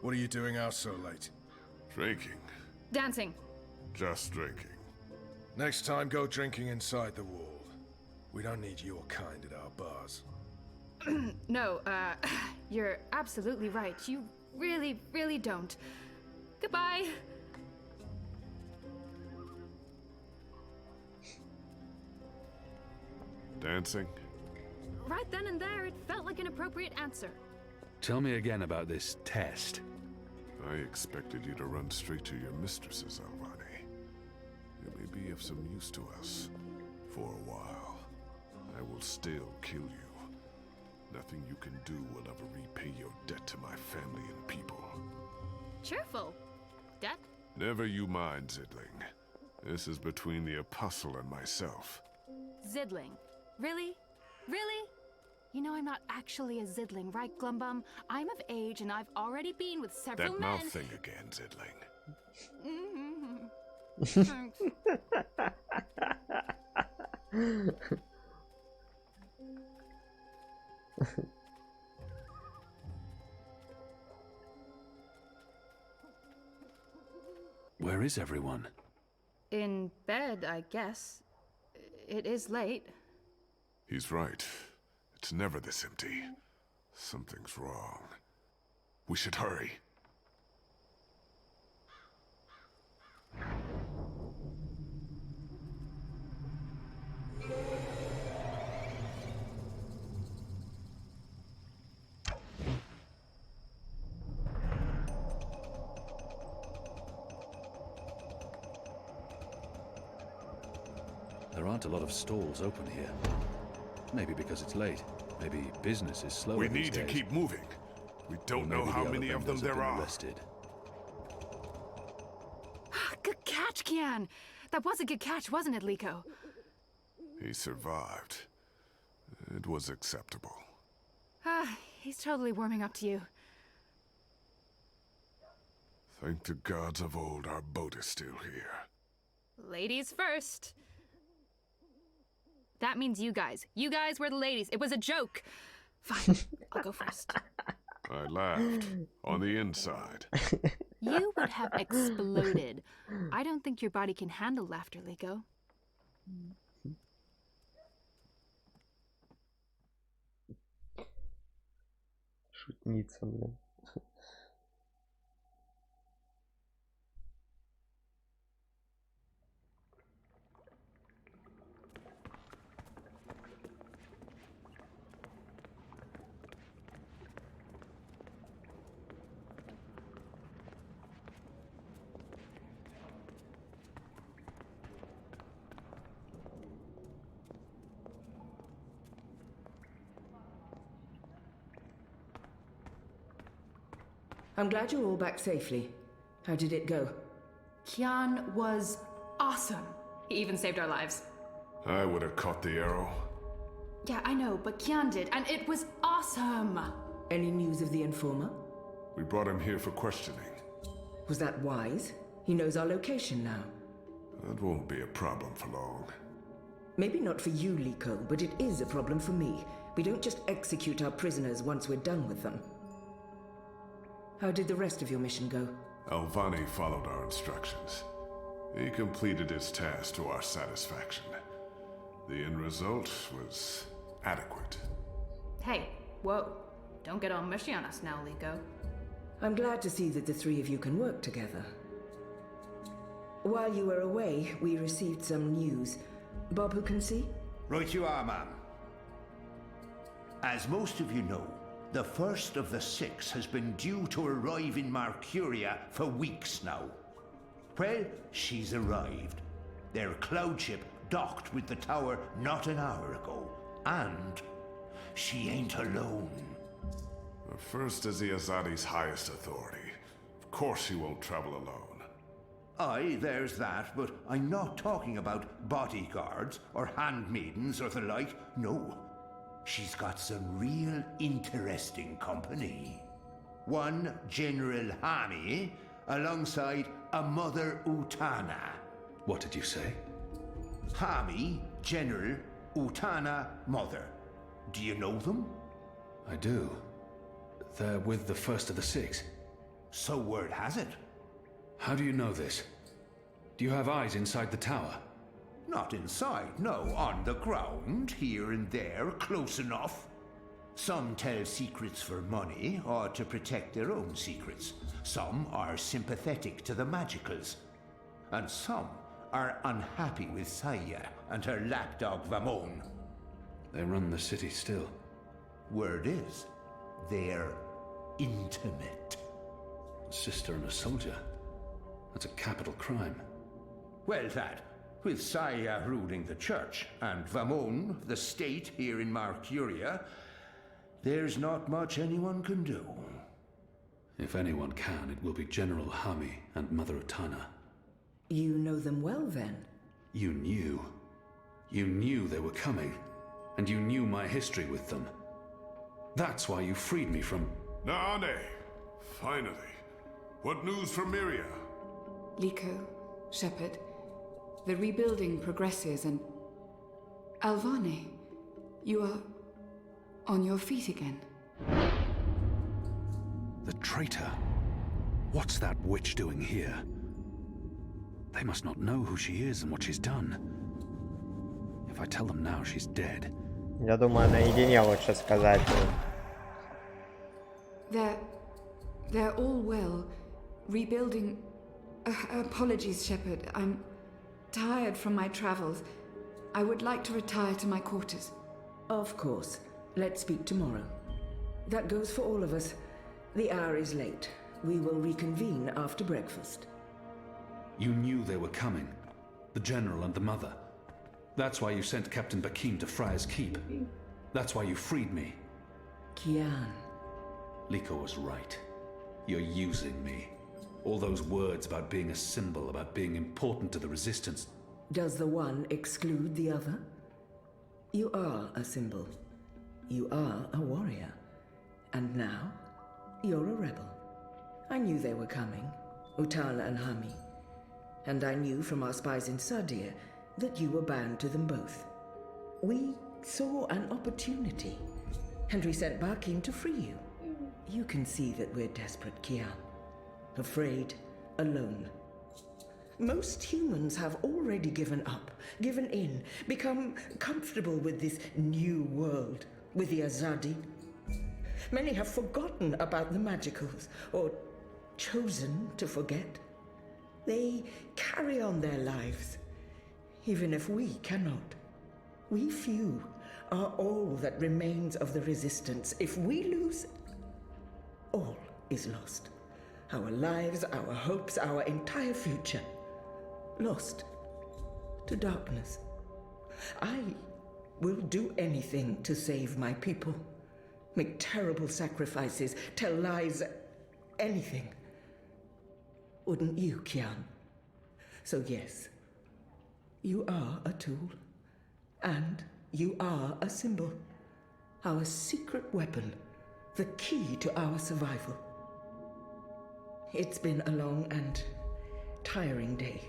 What are you doing out so late? Drinking. Dancing. Just drinking. Next time, go drinking inside the wall. We don't need your kind at our bars. No, you're absolutely right. You really, really don't. Goodbye. Dancing? Right then and there, it felt like an appropriate answer. Tell me again about this test. I expected you to run straight to your mistresses, Alvani. You may be of some use to us. For a while. I will still kill you. Nothing you can do will ever repay your debt to my family and people. Cheerful. Death? Never you mind, Zidling. This is between the Apostle and myself. Zidling. Really? Really? You know I'm not actually a Zidling, right, Glumbum? I'm of age and I've already been with several That men. mouth thing again, Zidling. Thanks. Where is everyone? In bed, I guess. It is late. He's right. It's never this empty. Something's wrong. We should hurry. There aren't a lot of stalls open here. Maybe because it's late. Maybe business is slower We these need to days. keep moving. We don't know Maybe how the other many of them vendors have there been are. arrested. Good catch, Kian. That was a good catch, wasn't it, Liko? He survived. It was acceptable. He's totally warming up to you. Thank the gods of old our boat is still here. Ladies first. That means you guys. You guys were the ladies. It was a joke. Fine, I'll go first. I laughed. On the inside. You would have exploded. I don't think your body can handle laughter, Liko. Шутница, блин. I'm glad you're all back safely. How did it go? Kian was awesome. He even saved our lives. I would have caught the arrow. Yeah, I know, but Kian did, and it was awesome. Any news of the informer? We brought him here for questioning. Was that wise? He knows our location now. That won't be a problem for long. Maybe not for you, Liko, but it is a problem for me. We don't just execute our prisoners once we're done with them. How did the rest of your mission go? Alvani followed our instructions. He completed his task to our satisfaction. The end result was adequate. Hey, whoa. Don't get all mushy on us now, Liko. I'm glad to see that the three of you can work together. While you were away, we received some news. Bob, who can see? Right you are, ma'am. As most of you know, the first of the 6 has been due to arrive in Mercuria for weeks now. Well, she's arrived. Their cloud ship docked with the tower not an hour ago. And she ain't alone. The first is the Azadi's highest authority. Of course she won't travel alone. Aye, there's that, but I'm not talking about bodyguards or handmaidens or the like. No. She's got some real interesting company. One General Hami, alongside a Mother Utana. What did you say? Hami, General, Utana, Mother. Do you know them? I do. They're with the first of the 6. So word has it. How do you know this? Do you have eyes inside the tower? Not inside, no. On the ground, here and there, close enough. Some tell secrets for money, or to protect their own secrets. Some are sympathetic to the magicals. And some are unhappy with Saya and her lapdog Vamon. They run the city still. Word is, they're intimate. Sister and a soldier? That's a capital crime. Well, that, with Saya ruling the church and Vamon, the state here in Mercuria, there's not much anyone can do. If anyone can, it will be General Hami and Mother Utana. You know them well, then? You knew. You knew they were coming, and you knew my history with them. That's why you freed me from... Naane! Finally. What news from Myria? Liko, Shepard, the rebuilding progresses and... Alvani, you are on your feet again. The traitor? What's that witch doing here? They must not know who she is and what she's done. If I tell them now she's dead. Я думаю, наедине лучше сказать. They're all well. Rebuilding. Apologies, Shepard. I'm tired from my travels. I would like to retire to my quarters. Of course. Let's speak tomorrow. That goes for all of us. The hour is late. We will reconvene after breakfast. You knew they were coming. The General and the Mother. That's why you sent Captain Bakim to Friar's Keep. That's why you freed me. Kian. Liko was right. You're using me. All those words about being a symbol, about being important to the Resistance. Does the one exclude the other? You are a symbol. You are a warrior. And now, you're a rebel. I knew they were coming, Utala and Hami. And I knew from our spies in Sardia that you were bound to them both. We saw an opportunity, and we sent Bakim to free you. You can see that we're desperate, Kian. Afraid, alone. Most humans have already given up, given in, become comfortable with this new world, with the Azadi. Many have forgotten about the magicals, or chosen to forget. They carry on their lives, even if we cannot. We few are all that remains of the Resistance. If we lose, all is lost. Our lives, our hopes, our entire future. Lost to darkness. I will do anything to save my people. Make terrible sacrifices, tell lies, anything. Wouldn't you, Kian? So yes, you are a tool. And you are a symbol. Our secret weapon. The key to our survival. It's been a long and tiring day.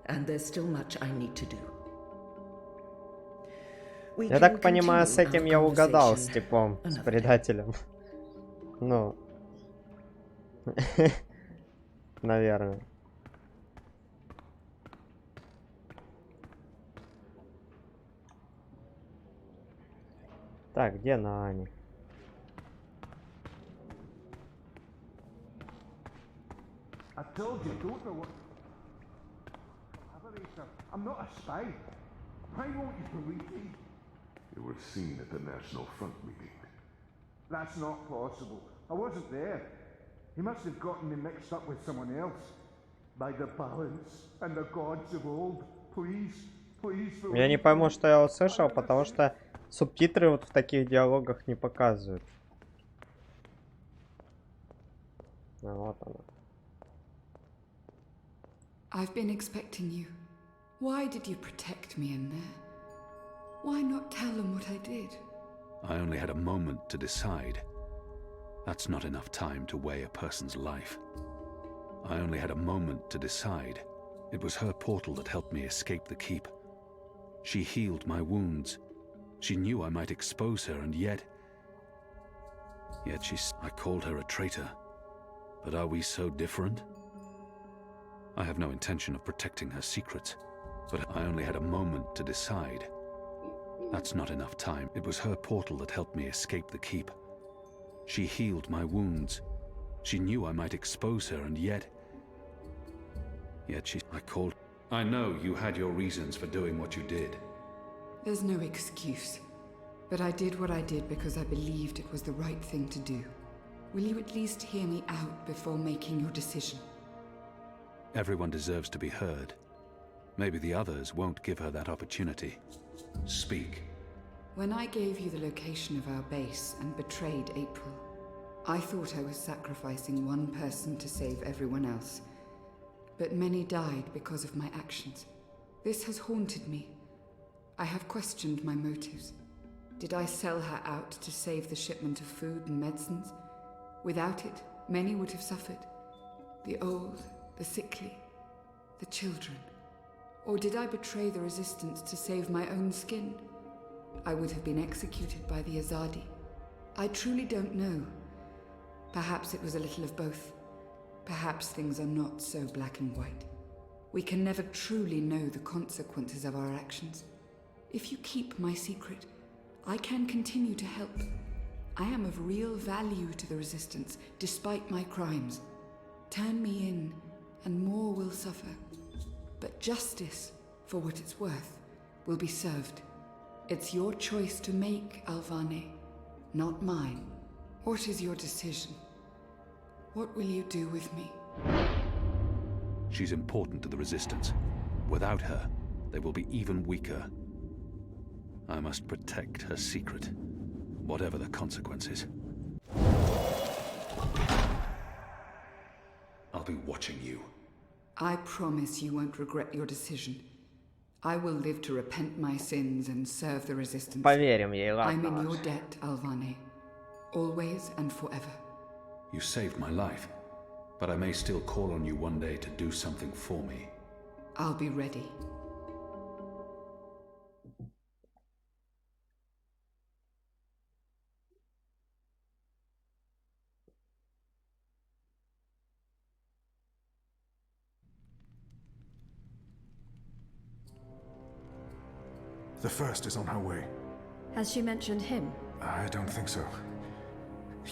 And there's still much I need to do. Я так понимаю, с этим я угадал, с типом, с предателем. Ну. Наверное. Так, где Наани? I told you, don't know what... I'm not a spy. Why won't you believe me? You were seen at the National Front meeting. That's not possible. I wasn't there. He must have gotten me mixed up with someone else. By the balance and the gods of old. Please, please... Я не пойму, что я услышал, потому что субтитры вот в таких диалогах не показывают. А вот оно. I've been expecting you. Why did you protect me in there? Why not tell them what I did? I only had a moment to decide. That's not enough time to weigh a person's life. I only had a moment to decide. It was her portal that helped me escape the keep. She healed my wounds. She knew I might expose her, and yet I called her a traitor. But are we so different? I have no intention of protecting her secrets, but I only had a moment to decide. That's not enough time. It was her portal that helped me escape the keep. She healed my wounds. She knew I might expose her, and yet I called... I know you had your reasons for doing what you did. There's no excuse. But I did what I did because I believed it was the right thing to do. Will you at least hear me out before making your decision? Everyone deserves to be heard. Maybe the others won't give her that opportunity. Speak. When I gave you the location of our base and betrayed April, I thought I was sacrificing one person to save everyone else. But many died because of my actions. This has haunted me. I have questioned my motives. Did I sell her out to save the shipment of food and medicines? Without it, many would have suffered. The old, the sickly, the children. Or did I betray the Resistance to save my own skin? I would have been executed by the Azadi. I truly don't know. Perhaps it was a little of both. Perhaps things are not so black and white. We can never truly know the consequences of our actions. If you keep my secret, I can continue to help. I am of real value to the Resistance, despite my crimes. Turn me in, and more will suffer. But justice, for what it's worth, will be served. It's your choice to make, Alvane, not mine. What is your decision? What will you do with me? She's important to the Resistance. Without her, they will be even weaker. I must protect her secret, whatever the consequences. I'll be watching you. I promise you won't regret your decision. I will live to repent my sins and serve the Resistance. Поверим ей, I'm ладно. in your debt, Alvane. Always and forever. You saved my life, but I may still call on you one day to do something for me. I'll be ready. The first is on her way. Has she mentioned him? I don't think so.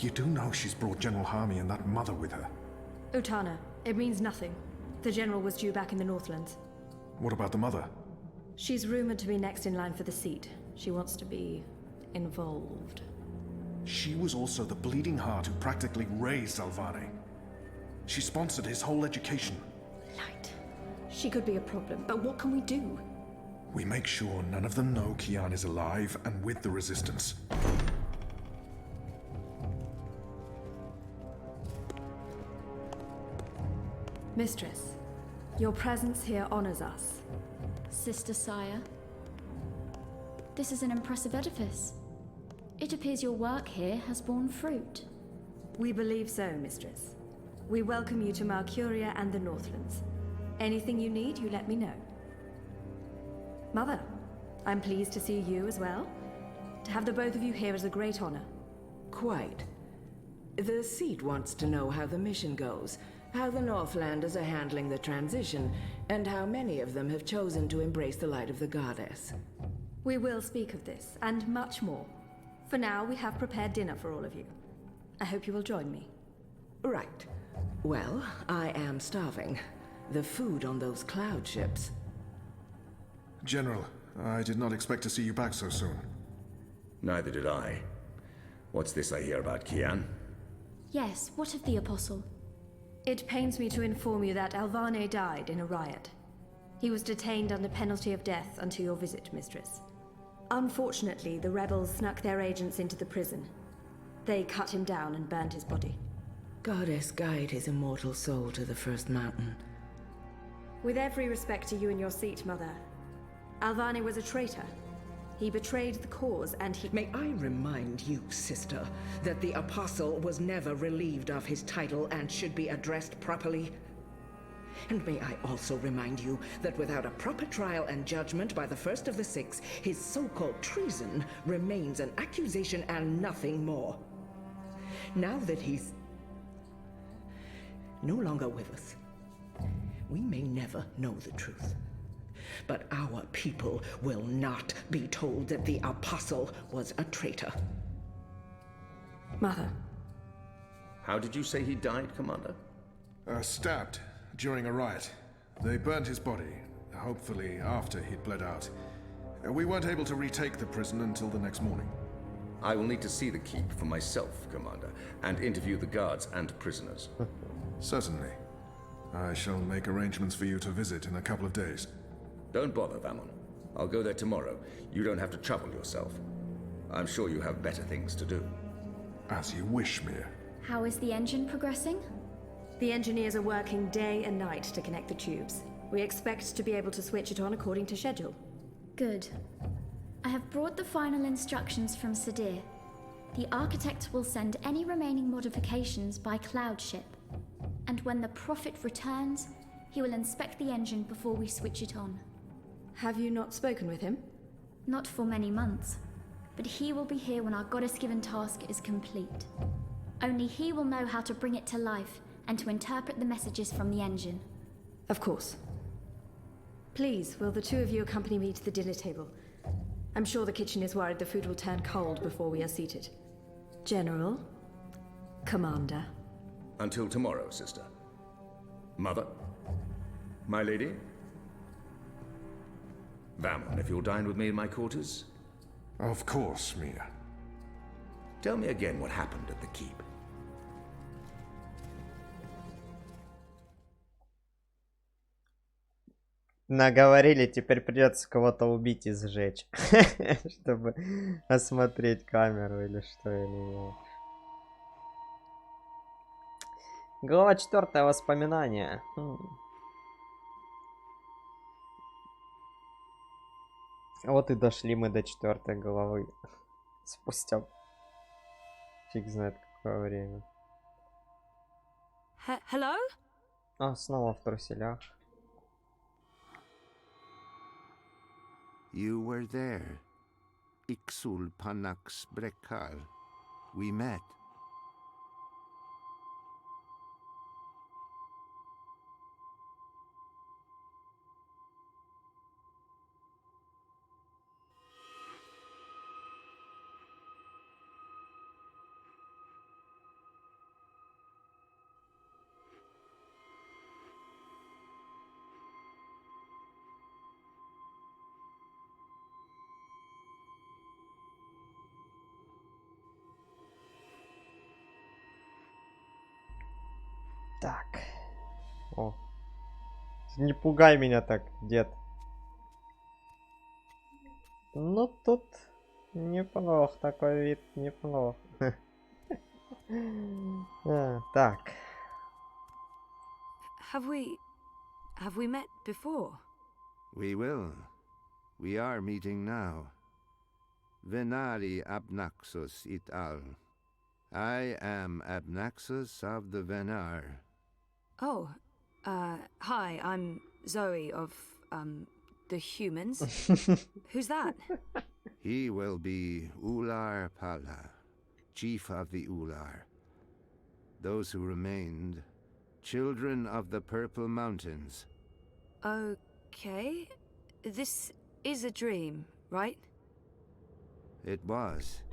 You do know she's brought General Harmy and that mother with her. Utana, it means nothing. The general was due back in the Northlands. What about the mother? She's rumored to be next in line for the seat. She wants to be involved. She was also the bleeding heart who practically raised Alvane. She sponsored his whole education. Light. She could be a problem, but what can we do? We make sure none of them know Kian is alive and with the Resistance. Mistress, your presence here honors us. Sister Sire, this is an impressive edifice. It appears your work here has borne fruit. We believe so, Mistress. We welcome you to Malcuria and the Northlands. Anything you need, you let me know. Mother, I'm pleased to see you as well. To have the both of you here is a great honor. Quite. The seat wants to know how the mission goes, how the Northlanders are handling the transition, and how many of them have chosen to embrace the light of the goddess. We will speak of this, and much more. For now, we have prepared dinner for all of you. I hope you will join me. Right. Well, I am starving. The food on those cloud ships. General, I did not expect to see you back so soon. Neither did I. What's this I hear about Kian? Yes, what of the Apostle? It pains me to inform you that Alvane died in a riot. He was detained under penalty of death until your visit, Mistress. Unfortunately, the rebels snuck their agents into the prison. They cut him down and burned his body. Goddess guide his immortal soul to the first mountain. With every respect to you and your seat, Mother, Alvane was a traitor. He betrayed the cause and he— May I remind you, sister, that the Apostle was never relieved of his title and should be addressed properly? And may I also remind you that without a proper trial and judgment by the first of the six, his so-called treason remains an accusation and nothing more. Now that he's no longer with us, we may never know the truth. But our people will not be told that the Apostle was a traitor. Mother. How did you say he died, Commander? Stabbed during a riot. They burned his body, hopefully after he'd bled out. We weren't able to retake the prison until the next morning. I will need to see the keep for myself, Commander, and interview the guards and prisoners. Certainly. I shall make arrangements for you to visit in a couple of days. Don't bother, Vamon. I'll go there tomorrow. You don't have to trouble yourself. I'm sure you have better things to do. As you wish, Mir. How is the engine progressing? The engineers are working day and night to connect the tubes. We expect to be able to switch it on according to schedule. Good. I have brought the final instructions from Sadir. The architect will send any remaining modifications by cloud ship. And when the Prophet returns, he will inspect the engine before we switch it on. Have you not spoken with him? Not for many months, but he will be here when our goddess-given task is complete. Only he will know how to bring it to life and to interpret the messages from the engine. Of course. Please, will the two of you accompany me to the dinner table? I'm sure the kitchen is worried the food will turn cold before we are seated. General, Commander. Until tomorrow, sister. Mother? My lady? Vamon, if you'll dine with me in my quarters? Of course, Mia. Tell me again what happened at the keep. Наговорили, теперь придется кого-то убить и сжечь, чтобы осмотреть камеру или что, я не знаю. Глава 4. Воспоминания. Вот и дошли мы до 4 главы. Спустя фиг знает какое время. Hello? А, снова в труселях. You were there. Ixul Panax Brekal. We met. Так. О. Не пугай меня так, дед. Ну, тут неплох такой вид, неплох. Так. Have we met before? We will. We are meeting now. Venari Abnaxus it al. I am Abnaxus of the Venar. Oh, hi, I'm Zoe of, the humans. Who's that? He will be Ular Pala, chief of the Ular. Those who remained, children of the Purple Mountains. Okay. This is a dream, right? It was.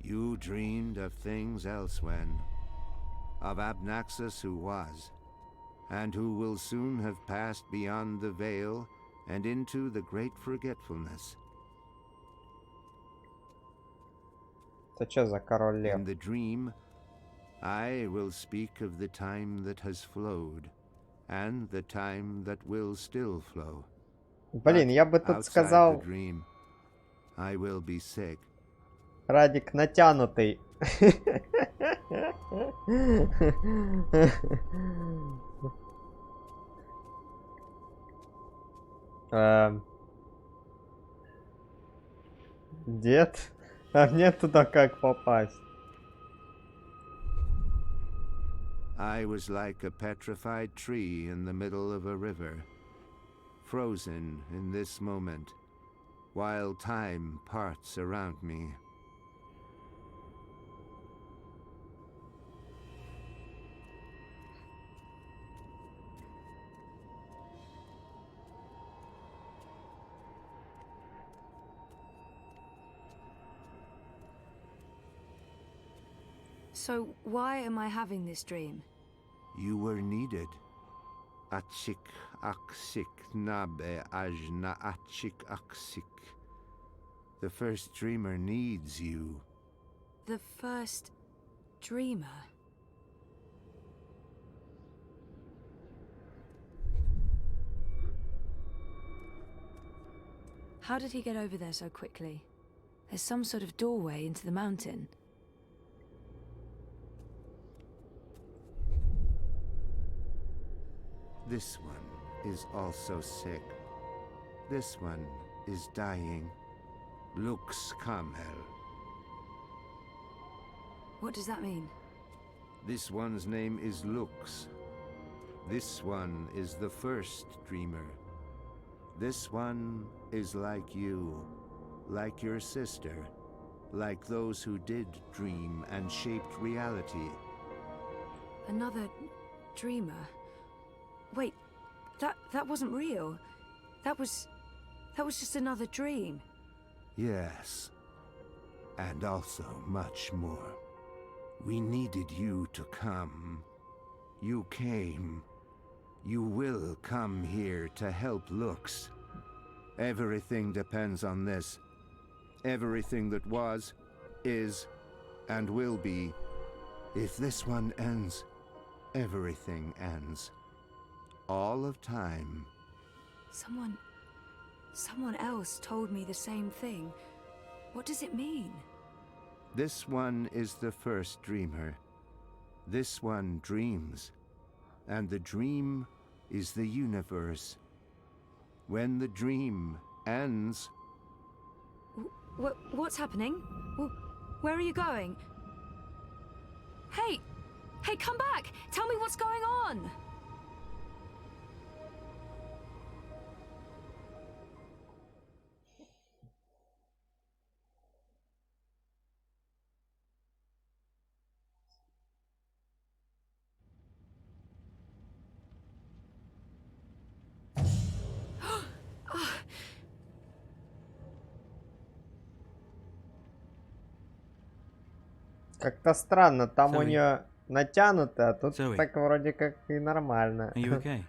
You dreamed of things elsewhen. Of Abnaxus who was, and who will soon have passed beyond the veil and into the great forgetfulness. In the dream, I will speak of the time that has flowed, and the time that will still flow. Блин, я бы тут сказал... Dream, I will be sick. Радик натянутый. Дед? А мне туда как попасть? I was like a petrified tree in the middle of a river, frozen in this moment, while time parts around me. So, why am I having this dream? You were needed. Achik aksik nabe ajna achik aksik. The first dreamer needs you. The first dreamer? How did he get over there so quickly? There's some sort of doorway into the mountain. This one is also sick. This one is dying. Lux Kamel. What does that mean? This one's name is Lux. This one is the first dreamer. This one is like you, like your sister, like those who did dream and shaped reality. Another dreamer? Wait, that wasn't real. That was just another dream. Yes. And also much more. We needed you to come. You came. You will come here to help Lux. Everything depends on this. Everything that was, is, and will be. If this one ends, everything ends. All of time. Someone else told me the same thing. What does it mean? This one is the first dreamer. This one dreams. And the dream is the universe. When the dream ends... What's happening? Where are you going? Hey! Hey, come back! Tell me what's going on! Как-то странно, там у Zoe. нее натянуто, а тут Zoe. так вроде как и нормально. Are you okay?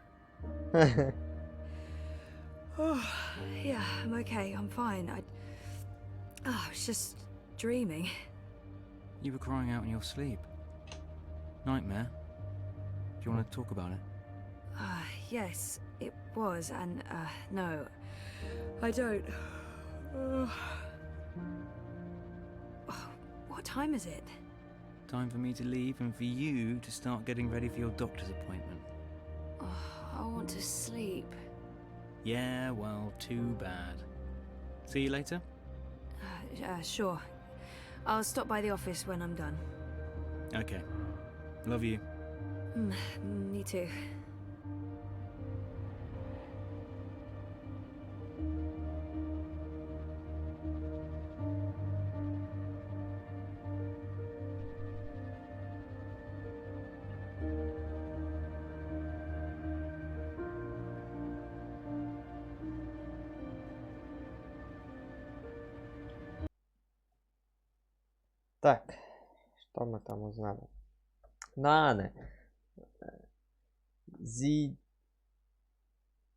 Oh, yeah, I'm okay. I'm fine. I was just dreaming. You were crying out in your sleep. Nightmare? Do you want to talk about it? Yes, it was, and, no. I don't. What time is it? Time for me to leave and for you to start getting ready for your doctor's appointment. I want to sleep. Yeah, well, too bad. See you later? Sure. I'll stop by the office when I'm done. Okay. Love you. Me too. Так, что мы там узнали? Нааны.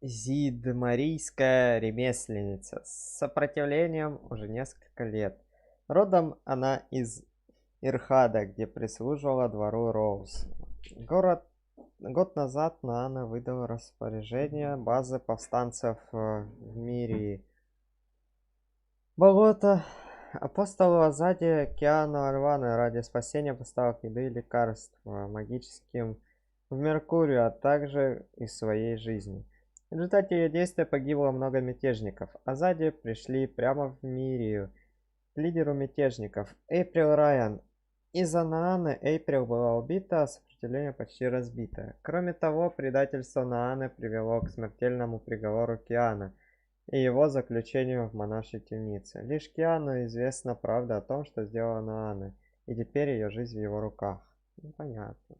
Зидмарийская ремесленница с сопротивлением уже несколько лет. Родом она из Ирхада, где прислуживала двору Роуз. Год назад Наана выдала распоряжение базы повстанцев в мире болота апостолу Азаде Киану Альвана ради спасения поставок еды и лекарств магическим в Меркурию, а также и своей жизни. В результате ее действия погибло много мятежников. Азаде пришли прямо в Мирию к лидеру мятежников Эйприл Райан. Из-за Нааны Эйприл была убита, а сопротивление почти разбито. Кроме того, предательство Нааны привело к смертельному приговору Киана и его заключению в монашьей темнице. Лишь Киану известна правда о том, что сделала Наана, и теперь ее жизнь в его руках. Понятно.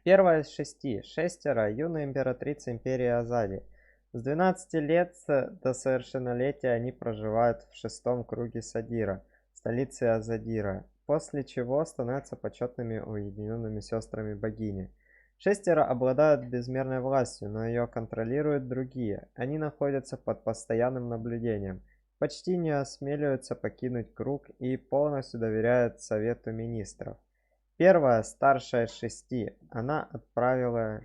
Первая из 6. Шестеро. Юная императрица империи Азади. С 12 лет до совершеннолетия они проживают в 6-м круге Садира, столице Азадира, после чего становятся почетными уединенными сестрами богини. Шестеро обладают безмерной властью, но ее контролируют другие. Они находятся под постоянным наблюдением, почти не осмеливаются покинуть круг и полностью доверяют Совету Министров. Первая, старшая из 6, она отправила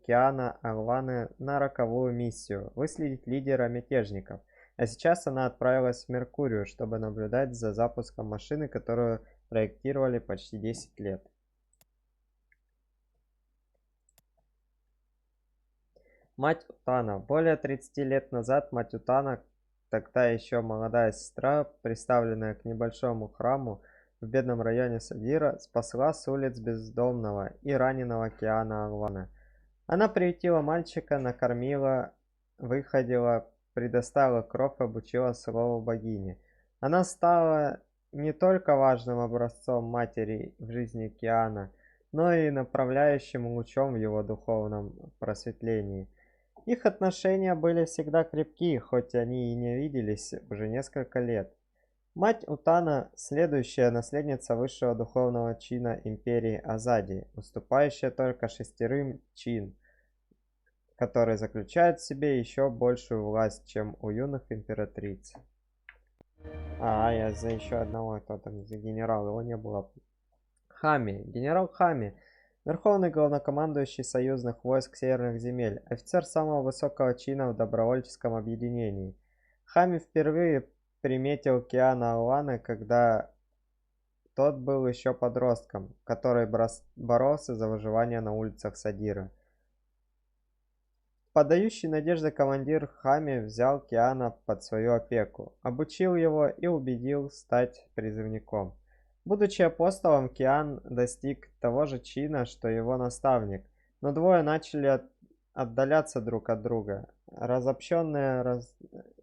Киана Алваны на роковую миссию – выследить лидера мятежников. А сейчас она отправилась в Меркурию, чтобы наблюдать за запуском машины, которую проектировали почти 10 лет. Мать Утана. Более 30 лет назад мать Утана, тогда еще молодая сестра, приставленная к небольшому храму в бедном районе Садира, спасла с улиц бездомного и раненого Киана Алвана. Она приютила мальчика, накормила, выходила, предоставила кров и обучила слову богини. Она стала не только важным образцом матери в жизни Киана, но и направляющим лучом в его духовном просветлении. Их отношения были всегда крепки, хоть они и не виделись уже несколько лет. Мать Утана – следующая наследница высшего духовного чина империи Азади, уступающая только 6 чин, который заключает в себе еще большую власть, чем у юных императриц. Я за еще одного, кто там, за генерала, его не было. Хами, генерал Хами, верховный главнокомандующий союзных войск северных земель, офицер самого высокого чина в добровольческом объединении. Хами впервые приметил Киана Алана, когда тот был еще подростком, который боролся за выживание на улицах Садира. Подающий надежды командир Хами взял Киана под свою опеку, обучил его и убедил стать призывником. Будучи апостолом, Киан достиг того же чина, что его наставник, но двое начали отдаляться друг от друга, разобщенные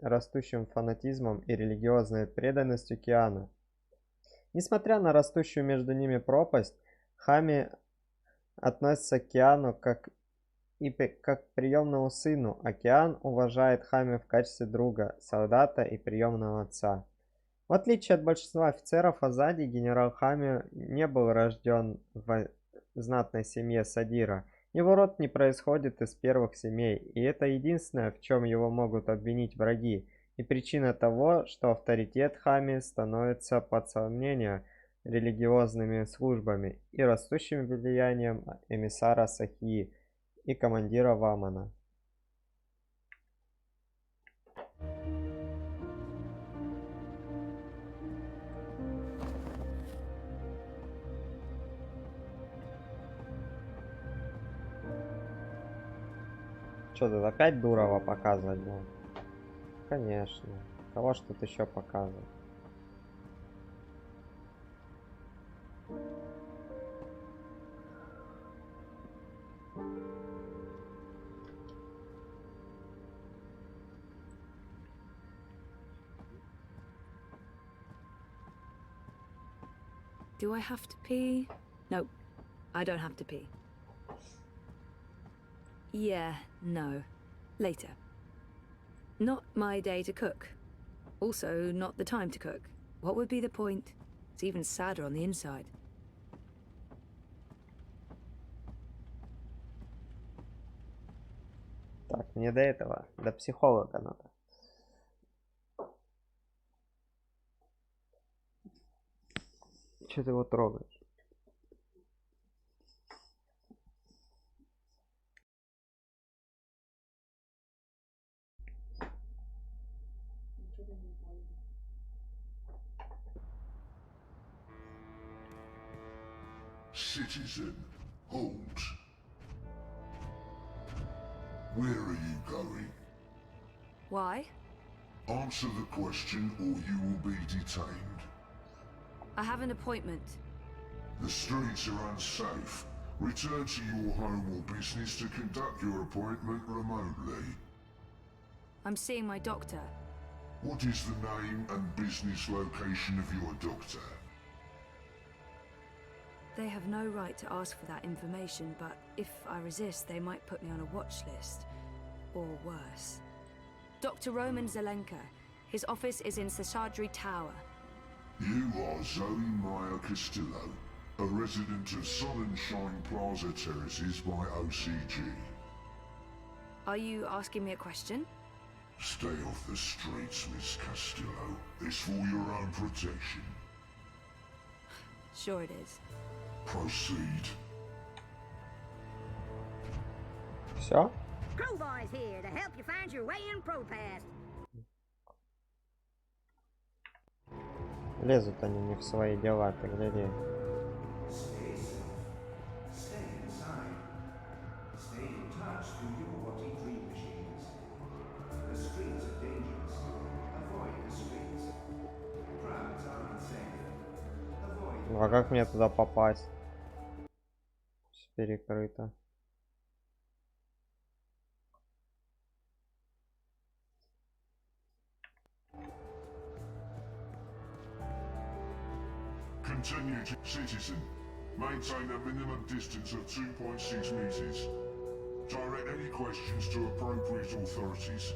растущим фанатизмом и религиозной преданностью Киану. Несмотря на растущую между ними пропасть, Хами относится к Киану как к приемному сыну, а Киан уважает Хами в качестве друга, солдата и приемного отца. В отличие от большинства офицеров Азади, генерал Хами не был рожден в знатной семье Садира. Его род не происходит из первых семей, и это единственное, в чем его могут обвинить враги, и причина того, что авторитет Хами становится под сомнение религиозными службами и растущим влиянием эмиссара Сахи и командира Вамана. Что тут опять Дурова показывать был? Конечно. Кого ж тут еще показывать? Do I have to pee? No, I don't have to pee. Yeah, no. Later. Not my day to cook. Also, not the time to cook. What would be the point? It's even sadder on the inside. Так, мне до этого, до психолога надо. Че ты его трогаешь? Citizen, hold. Where are you going? Why? Answer the question or you will be detained. I have an appointment. The streets are unsafe. Return to your home or business to conduct your appointment remotely. I'm seeing my doctor. What is the name and business location of your doctor? They have no right to ask for that information, but if I resist, they might put me on a watch list. Or worse. Dr. Roman Zelenka. His office is in Seshadri Tower. You are Zoe Meyer Castillo, a resident of Sonnenschein Plaza Terraces by OCG. Are you asking me a question? Stay off the streets, Miss Castillo. It's for your own protection. Sure it is. Proceed. Все? Crowbar's here to help you find your way in ProPass. Лезут они не в свои дела, ты гляди. Stay inside. Stay in touch through your Watty dream machines. The streets are dangerous. Avoid the streets. Crowds are unsafe. Avoid. Ну а как мне туда попасть? Все перекрыто. Continue to citizen. Maintain a minimum distance of 2.6 meters. Direct any questions to appropriate authorities.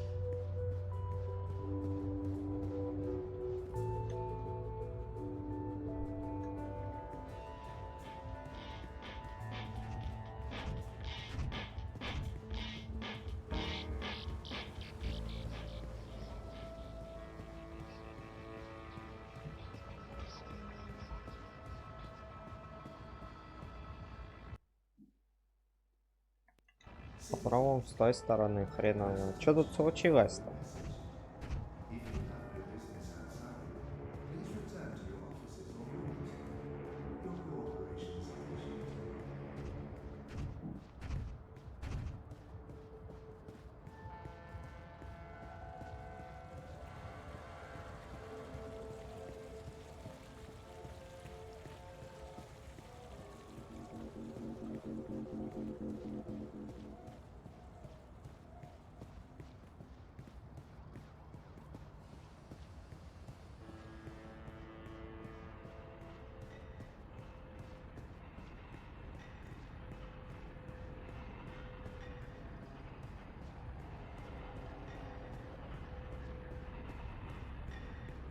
Попробуем с той стороны, хреново. Что тут случилось-то?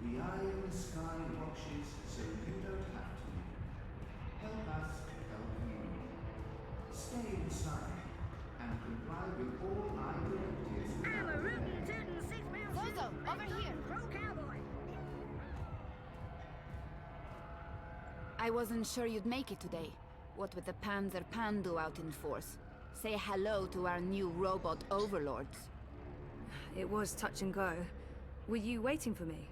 The eye in the sky watches, so you don't have to. Help us help you. Stay inside and comply with all my directives. I'm a rootin' tootin' 6-pound Zozo, over here. pro cowboy. I wasn't sure you'd make it today. What with the Panzer Pandu out in force. Say hello to our new robot overlords. It was touch and go. Were you waiting for me?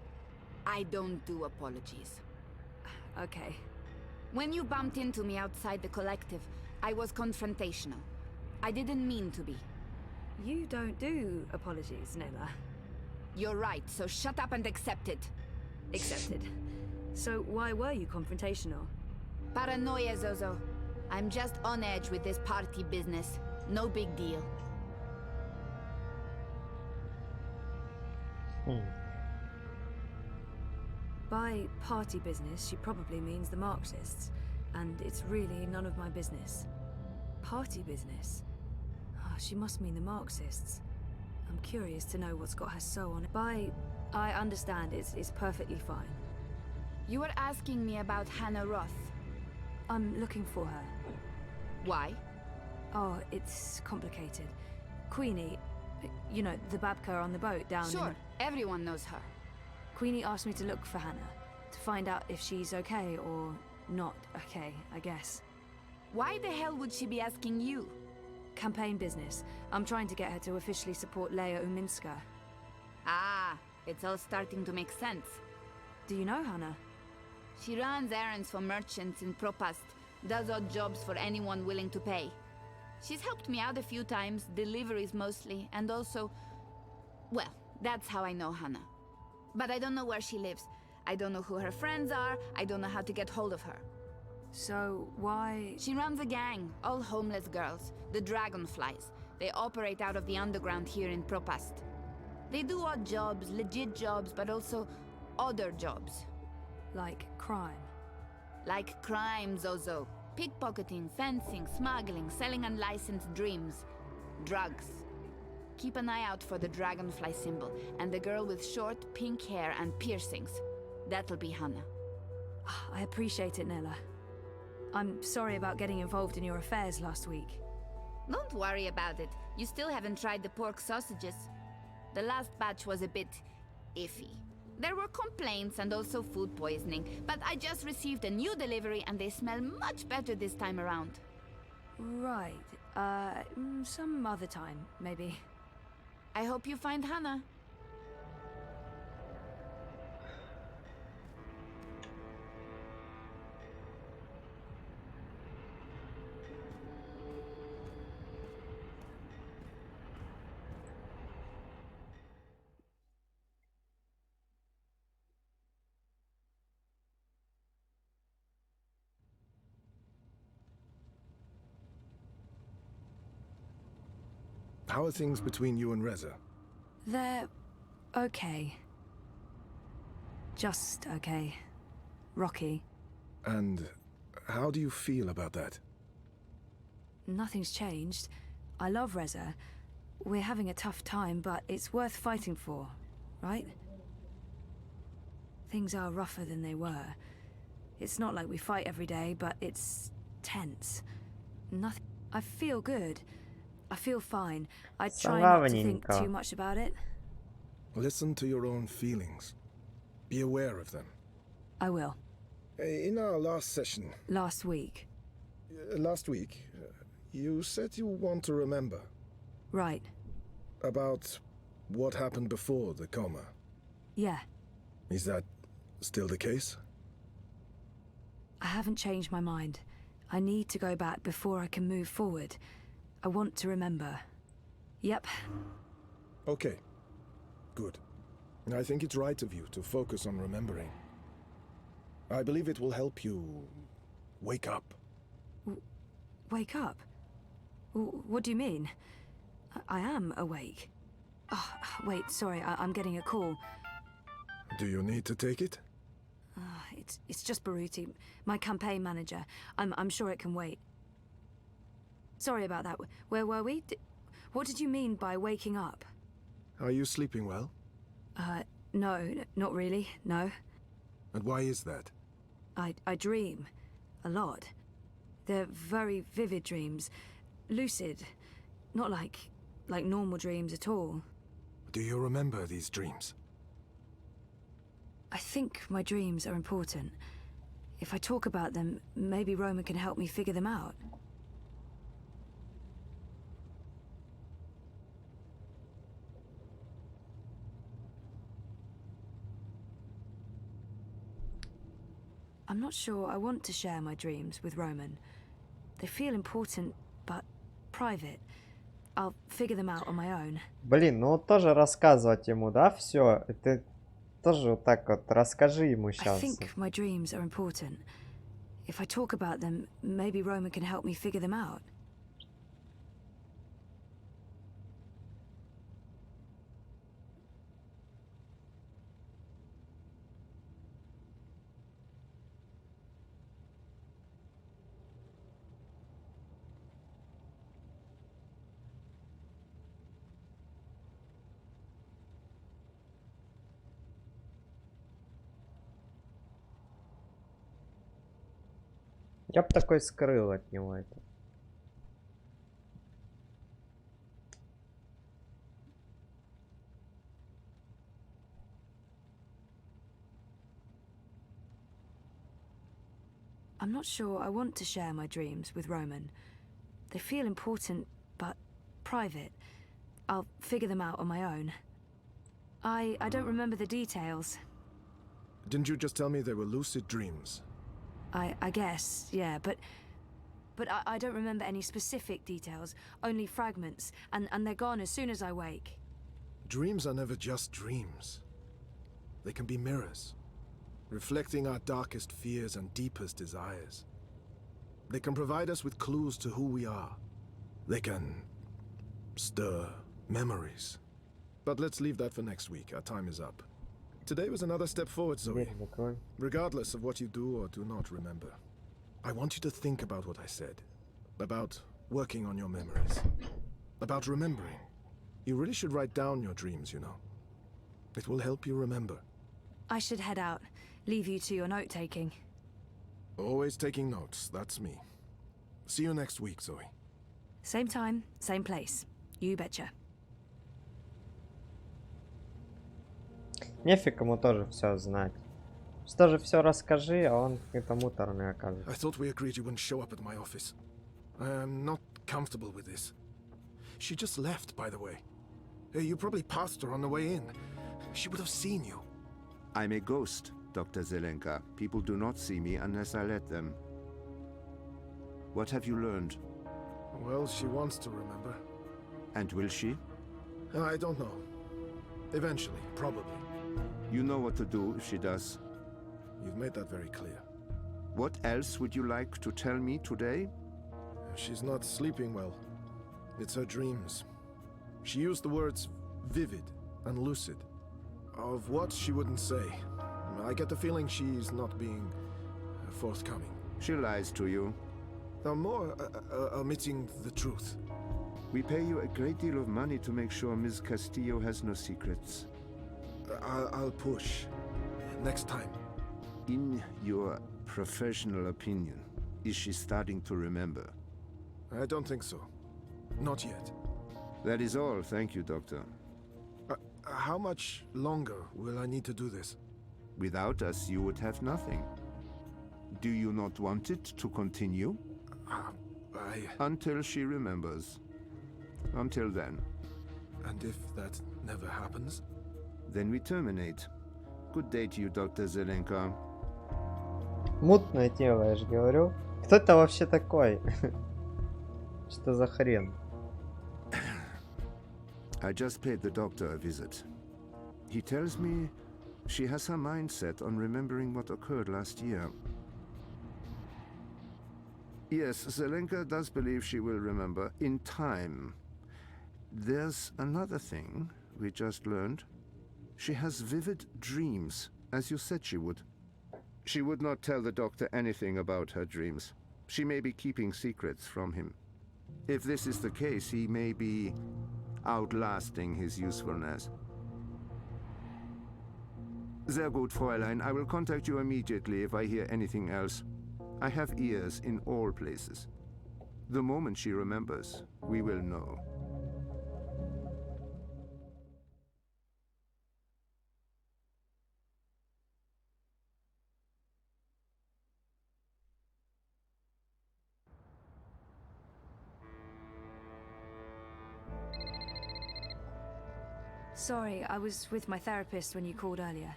I don't do apologies. Okay. When you bumped into me outside the collective, I was confrontational. I didn't mean to be. You don't do apologies, Nayla. You're right, so shut up and accept it. Accepted. So why were you confrontational? Paranoia, Zozo. I'm just on edge with this party business. No big deal. By party business, she probably means the Marxists. And it's really none of my business. Party business? Oh, she must mean the Marxists. I'm curious to know what's got her so on it. I understand, it's perfectly fine. You were asking me about Hannah Roth. I'm looking for her. Why? Oh, it's complicated. Queenie, you know, the Babka on the boat down Sure, everyone knows her. Queenie asked me to look for Hannah, to find out if she's okay or not okay, I guess. Why the hell would she be asking you? Campaign business. I'm trying to get her to officially support Leia Uminska. Ah, it's all starting to make sense. Do you know Hannah? She runs errands for merchants in Propast, does odd jobs for anyone willing to pay. She's helped me out a few times, deliveries mostly, and also... Well, that's how I know Hannah. But I don't know where she lives. I don't know who her friends are. I don't know how to get hold of her. So, why... She runs a gang, all homeless girls, the Dragonflies. They operate out of the underground here in Propast. They do odd jobs, legit jobs, but also other jobs. Like crime? Like crime, Zozo. Pickpocketing, fencing, smuggling, selling unlicensed dreams. Drugs. Keep an eye out for the dragonfly symbol, and the girl with short, pink hair and piercings. That'll be Hannah. I appreciate it, Nella. I'm sorry about getting involved in your affairs last week. Don't worry about it. You still haven't tried the pork sausages. The last batch was a bit iffy. There were complaints and also food poisoning, but I just received a new delivery and they smell much better this time around. Right. Some other time, maybe. I hope you find Hannah. How are things between you and Reza? They're okay. Just okay. Rocky. And How do you feel about that? Nothing's changed. I love Reza. We're having a tough time, but it's worth fighting for, right? Things are rougher than they were. It's not like we fight every day, but it's tense. Nothing. I feel good. I feel fine. I try not to think too much about it. Listen to your own feelings. Be aware of them. I will. In our last session... Last week. Last week, you said you want to remember. Right. About what happened before the coma. Yeah. Is that still the case? I haven't changed my mind. I need to go back before I can move forward. I want to remember. Yep. Okay. Good. I think it's right of you to focus on remembering. I believe it will help you wake up. Wake up? What do you mean? I am awake. Oh, wait, sorry, I'm getting a call. Do you need to take it? It's just Baruti, my campaign manager. I'm sure it can wait. Sorry about that. Where were we? What did you mean by waking up? Are you sleeping well? No, not really, no. And why is that? I dream. A lot. They're very vivid dreams. Lucid. Not like normal dreams at all. Do you remember these dreams? I think my dreams are important. If I talk about them, maybe Roman can help me figure them out. I'm not sure I want to share my dreams with Roman. They feel important, but private. I'll figure them out on my own. Блин, ну вот тоже рассказывать ему, да, все. Ты тоже вот так вот расскажи ему сейчас. I think my dreams are important. If I talk about them, maybe Roman can help me figure them out. Я бы такой скрыл от него это. I'm not sure I want to share my dreams with Roman. They feel important, but private. I'll figure them out on my own. I don't remember the details. Didn't you just tell me they were lucid dreams? I guess, yeah, but I don't remember any specific details, only fragments, and they're gone as soon as I wake. Dreams are never just dreams. They can be mirrors, reflecting our darkest fears and deepest desires. They can provide us with clues to who we are. They can stir memories. But let's leave that for next week. Our time is up. Today was another step forward, Zoe. Regardless of what you do or do not remember. I want you to think about what I said. About working on your memories. About remembering. You really should write down your dreams, you know. It will help you remember. I should head out. Leave you to your note-taking. Always taking notes, that's me. See you next week, Zoe. Same time, same place. You betcha. Нефиг ему тоже все знать. Тоже все расскажи, а он какой-то муторный оказывается. I thought we agreed you wouldn't show up at my office. I am not comfortable with this. She just left, by the way. You probably passed her on the way in. She would have seen you. I'm a ghost, Dr. Zelenka. People do not see me unless I let them. What have you learned? Well, she wants to remember. And will she? I don't know. Eventually, probably. You know what to do if she does. You've made that very clear. What else would you like to tell me today? She's not sleeping well. It's her dreams. She used the words vivid and lucid. Of what she wouldn't say. I get the feeling she's not being forthcoming. She lies to you. They're more omitting the truth. We pay you a great deal of money to make sure Ms. Castillo has no secrets. I'll push. Next time. In your professional opinion, is she starting to remember? I don't think so. Not yet. That is all. Thank you, Doctor. How much longer will I need to do this? Without us, you would have nothing. Do you not want it to continue? Until she remembers. Until then. And if that never happens? Then we terminate. Good day to you, Dr. Zelenka. Мутное тело, я же говорю. Кто это вообще такой? Что за хрен? I just paid the doctor a visit. He tells me she has her mind set on remembering what occurred last year. Yes, Zelenka does believe she will remember in time. There's another thing we just learned. She has vivid dreams, as you said she would. She would not tell the doctor anything about her dreams. She may be keeping secrets from him. If this is the case, he may be outlasting his usefulness. Sehr gut, Fräulein. I will contact you immediately if I hear anything else. I have ears in all places. The moment she remembers, we will know. Sorry, I was with my therapist when you called earlier.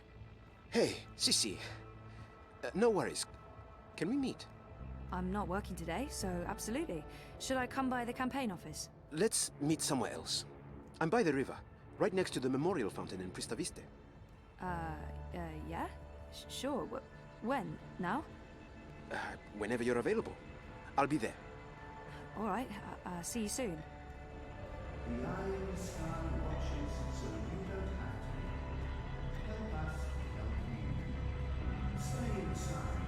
Hey, Sissy. No worries. Can we meet? I'm not working today, so absolutely. Should I come by the campaign office? Let's meet somewhere else. I'm by the river, right next to the memorial fountain in Pristaviste. Yeah? Sure. When? Now? Whenever you're available. I'll be there. All right. See you soon. The Iron Sky watches, so you don't have to. Help us help you. Stay inside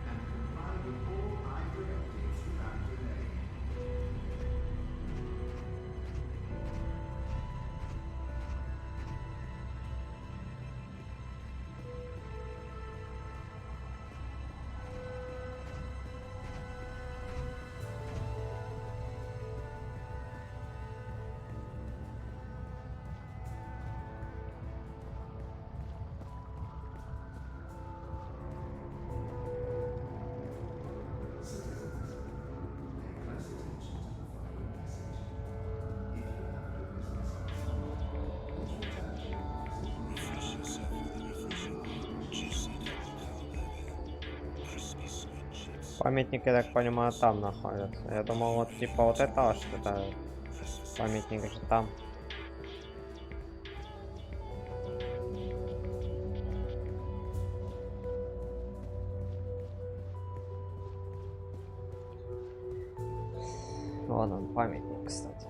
and comply with all our directives without delay. Памятник, я так понимаю, там находится. Я думал, вот типа вот это что-то. Памятник же там. Вон он, памятник, кстати.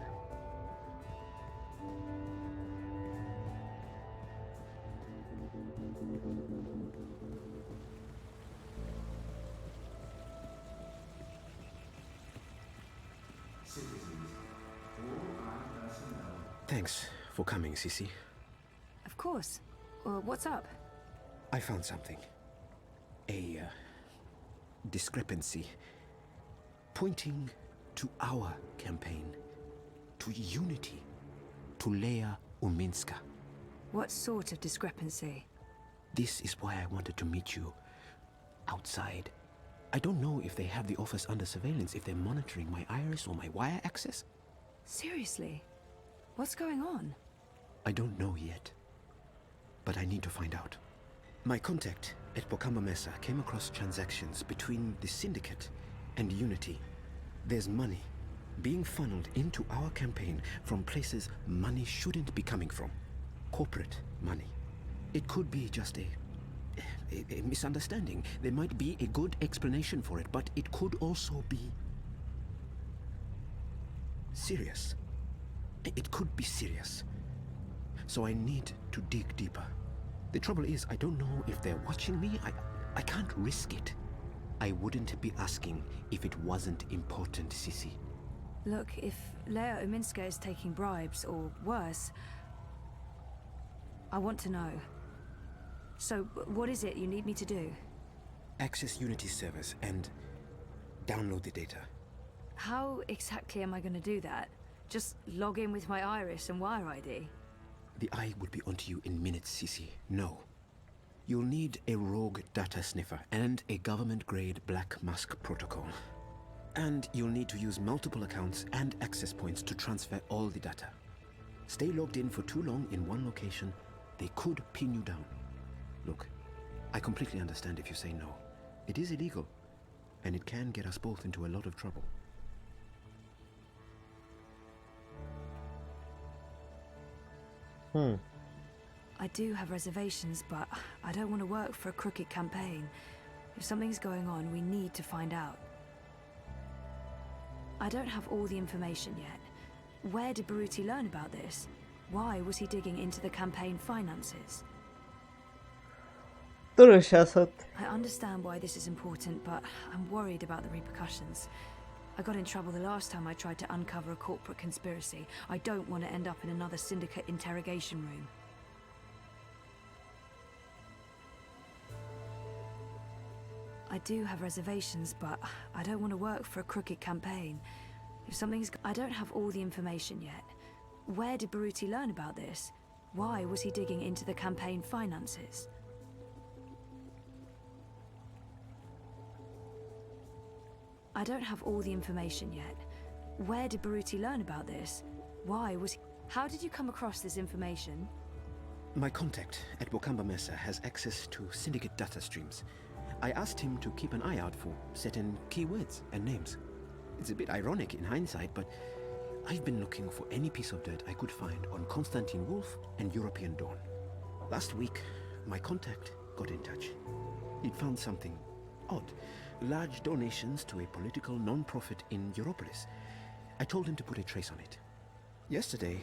Thanks for coming, Sissy. Of course. What's up? I found something. A discrepancy pointing to our campaign, to unity, to Leia Uminska. What sort of discrepancy? This is why I wanted to meet you outside. I don't know if they have the office under surveillance, if they're monitoring my iris or my wire access. Seriously? What's going on? I don't know yet, but I need to find out. My contact at Bokamba Mesa came across transactions between the Syndicate and Unity. There's money being funneled into our campaign from places money shouldn't be coming from. Corporate money. It could be just a misunderstanding. There might be a good explanation for it, but it could also be serious. It could be serious. So I need to dig deeper. The trouble is, I don't know if they're watching me. I can't risk it. I wouldn't be asking if it wasn't important, Sissy. Look, if Leia Uminska is taking bribes, or worse, I want to know. So, what is it you need me to do? Access Unity servers and download the data. How exactly am I going to do that? Just log in with my iris and wire ID? The eye will be onto you in minutes, Sissy. No. You'll need a rogue data sniffer and a government-grade Black Mask protocol. And you'll need to use multiple accounts and access points to transfer all the data. Stay logged in for too long in one location, they could pin you down. Look, I completely understand if you say no. It is illegal, and it can get us both into a lot of trouble. I do have reservations, but I don't want to work for a crooked campaign. If something's going on, we need to find out. I don't have all the information yet. Where did Baruti learn about this? Why was he digging into the campaign finances? I understand why this is important, but I'm worried about the repercussions. I got in trouble the last time I tried to uncover a corporate conspiracy. I don't want to end up in another syndicate interrogation room. I do have reservations, but I don't want to work for a crooked campaign. If something's... I don't have all the information yet. Where did Baruti learn about this? Why was he digging into the campaign finances? I don't have all the information yet. Where did Baruti learn about this? Why was he... How did you come across this information? My contact at Bokamba Mesa has access to syndicate data streams. I asked him to keep an eye out for certain keywords and names. It's a bit ironic in hindsight, but I've been looking for any piece of dirt I could find on Constantine Wolf and European Dawn. Last week, my contact got in touch. He'd found something odd. Large donations to a political non-profit in Europolis. I told him to put a trace on it. Yesterday,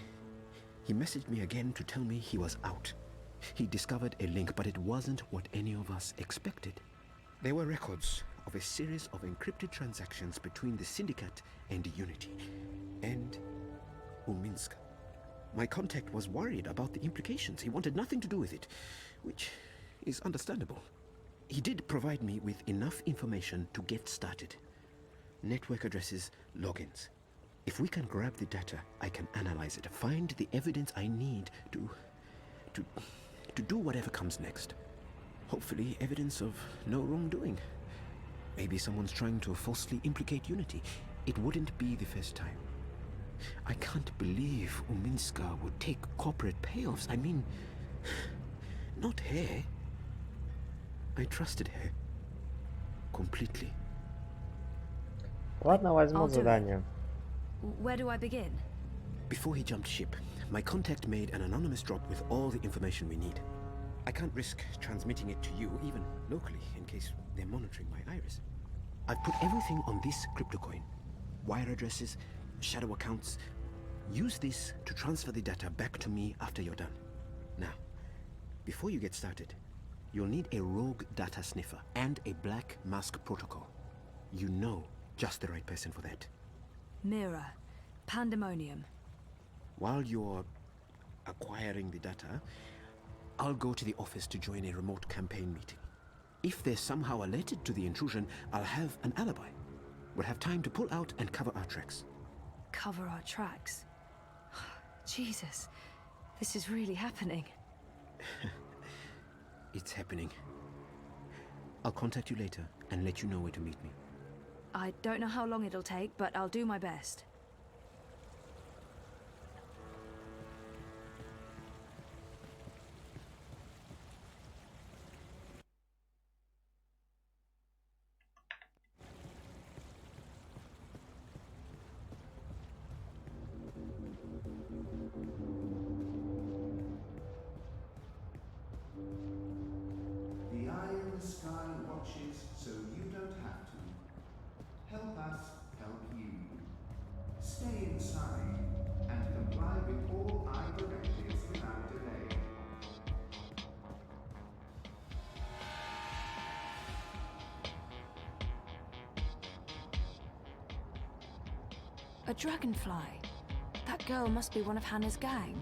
he messaged me again to tell me he was out. He discovered a link, but it wasn't what any of us expected. There were records of a series of encrypted transactions between the Syndicate and Unity, and Uminska. My contact was worried about the implications. He wanted nothing to do with it, which is understandable. He did provide me with enough information to get started. Network addresses, logins. If we can grab the data, I can analyze it, find the evidence I need to do whatever comes next. Hopefully evidence of no wrongdoing. Maybe someone's trying to falsely implicate Unity. It wouldn't be the first time. I can't believe Uminska would take corporate payoffs. I mean, not her. I trusted her. Completely. Ладно, возьму I'll do it. задание. Where do I begin? Before he jumped ship, my contact made an anonymous drop with all the information we need. I can't risk transmitting it to you, even locally, in case they're monitoring my iris. I've put everything on this crypto coin. Wire addresses, shadow accounts. Use this to transfer the data back to me after you're done. Now, before you get started, you'll need a rogue data sniffer and a Black Mask protocol. You know just the right person for that. Mira. Pandemonium. While you're acquiring the data, I'll go to the office to join a remote campaign meeting. If they're somehow alerted to the intrusion, I'll have an alibi. We'll have time to pull out and cover our tracks. Cover our tracks? Jesus. This is really happening. It's happening. I'll contact you later and let you know where to meet me. I don't know how long it'll take, but I'll do my best. The eye in the sky watches so you don't have to. Help us help you. A dragonfly. That girl must be one of Hannah's gang.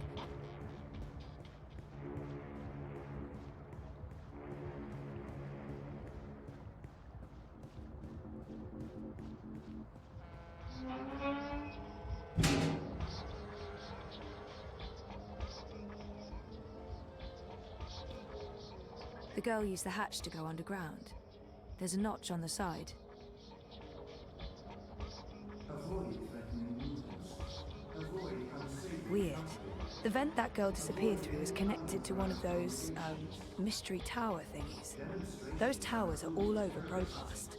The girl used the hatch to go underground. There's a notch on the side. Weird. The vent that girl disappeared through is connected to one of those, mystery tower thingies. Those towers are all over Propast.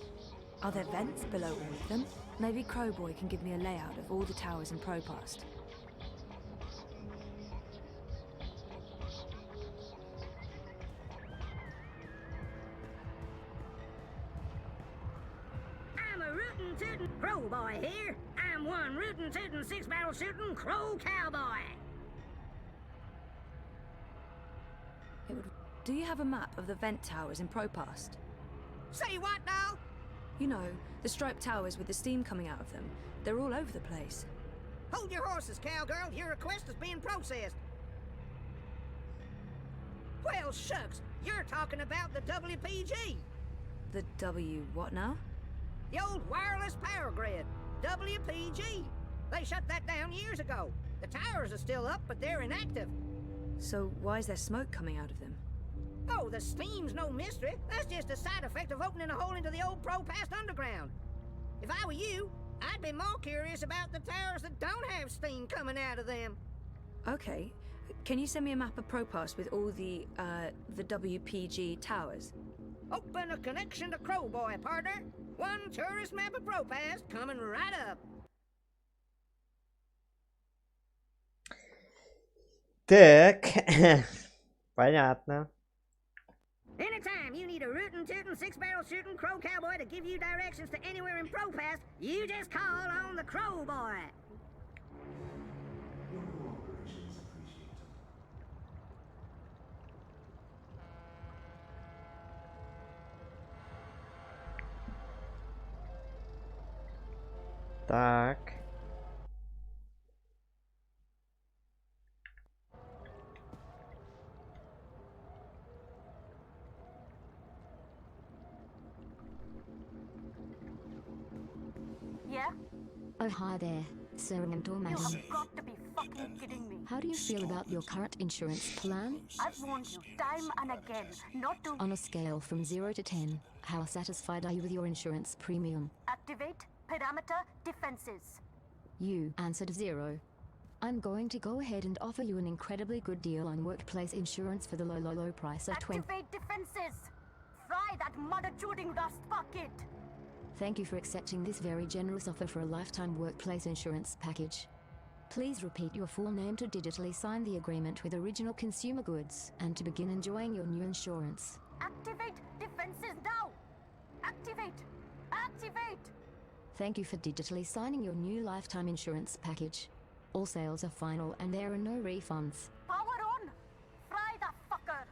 Are there vents below all of them? Maybe Crowboy can give me a layout of all the towers in Propast. I'm a rootin' tootin' crowboy here. I'm one rootin' tootin' six-barrel shootin' crow cowboy. Do you have a map of the vent towers in Propast? Say what now? You know, the striped towers with the steam coming out of them. They're all over the place. Hold your horses, cowgirl. Your request is being processed. Well, shucks. You're talking about the WPG. The W what now? The old wireless power grid. WPG. They shut that down years ago. The towers are still up, but they're inactive. So why is there smoke coming out of them? Oh, the steam's no mystery. That's just a side effect of opening a hole into the old Propast underground. If I were you, I'd be more curious about the towers that don't have steam coming out of them. Okay. Can you send me a map of Propast with all the WPG towers? Open a connection to Crowboy, partner. One tourist map of Propast coming right up. Так, понятно. Anytime you need a rootin' tootin' six-barrel shootin' crow cowboy to give you directions to anywhere in Propast, you just call on the Crowboy. Так. Yeah? Oh, hi there, Sir and You Madam. have got to be fucking kidding me. How do you feel about your current insurance plan? I've warned you time and again not to On a scale from 0 to 10, how satisfied are you with your insurance premium? activate parameter defenses. You answered 0. I'm going to go ahead and offer you an incredibly good deal on workplace insurance for the low price of 20. Activate defenses. Fry that mother-chewing rust bucket. Thank you for accepting this very generous offer for a lifetime workplace insurance package. Please repeat your full name to digitally sign the agreement with Original Consumer Goods and to begin enjoying your new insurance. Activate defenses now. Activate. Activate. Thank you for digitally signing your new lifetime insurance package. All sales are final and there are no refunds. Power on. Fry the fucker.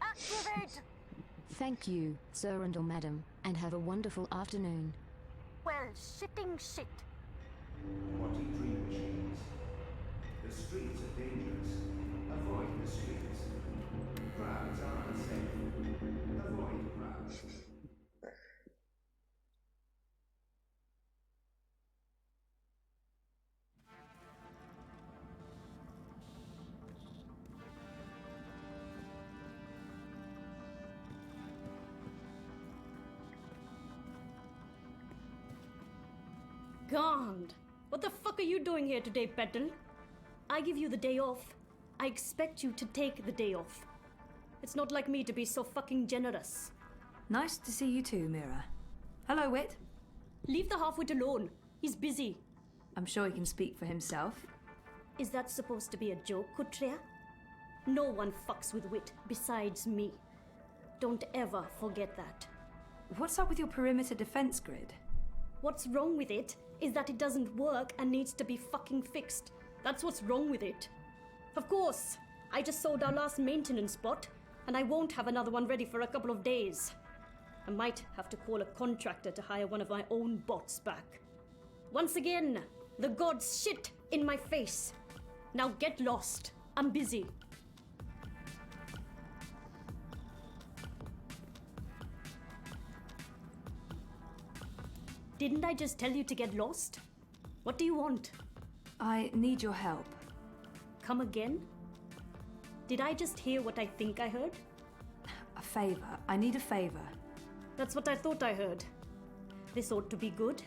Activate. Thank you, sir and or madam, and have a wonderful afternoon. Well, shitting shit. What do dream machines? The streets are dangerous. Avoid the streets. Crowds are unsafe. Avoid crowds. God, what the fuck are you doing here today, Petal? I give you the day off. I expect you to take the day off. It's not like me to be so fucking generous. Nice to see you too, Mira. Hello, Wit. Leave the half-wit alone. He's busy. I'm sure he can speak for himself. Is that supposed to be a joke, Kutria? No one fucks with wit besides me. Don't ever forget that. What's up with your perimeter defense grid? What's wrong with it is that it doesn't work and needs to be fucking fixed. That's what's wrong with it. Of course, I just sold our last maintenance bot, and I won't have another one ready for a couple of days. I might have to call a contractor to hire one of my own bots back. Once again, The gods shit in my face. Now get lost. I'm busy. Didn't I just tell you to get lost? What do you want? I need your help. Come again? Did I just hear what I think I heard? A favor. I need a favor. That's what I thought I heard. This ought to be good.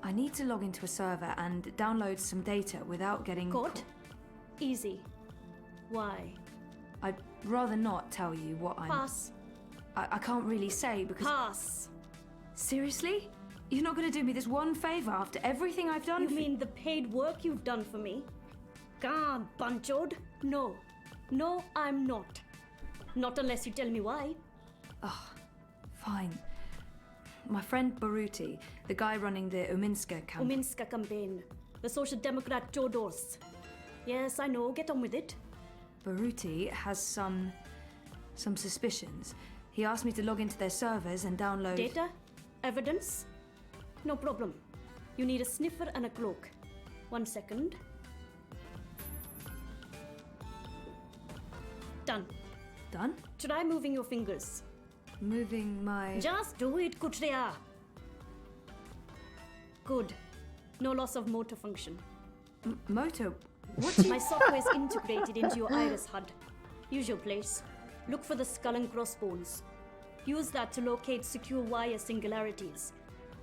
I need to log into a server and download some data without getting caught. Easy. Why? I'd rather not tell you what I'm... Pass. I can't really say because... Pass. Seriously? You're not going to do me this one favor after everything I've done? You mean the paid work you've done for me? God, Bunchod. No. No, I'm not. Not unless you tell me why. Oh, fine. My friend Baruti, the guy running the Uminska campaign. Uminska campaign. The Social Democrat Chodors. Yes, I know. Get on with it. Baruti has some suspicions. He asked me to log into their servers and download... Data? Evidence? No problem. You need a sniffer and a cloak. 1 second. Done. Done? Try moving your fingers. Moving my... Just do it, Kutria. Good. No loss of motor function. Motor? What? My software is integrated into your iris HUD. Use your place. Look for the skull and crossbones. Use that to locate secure wire singularities.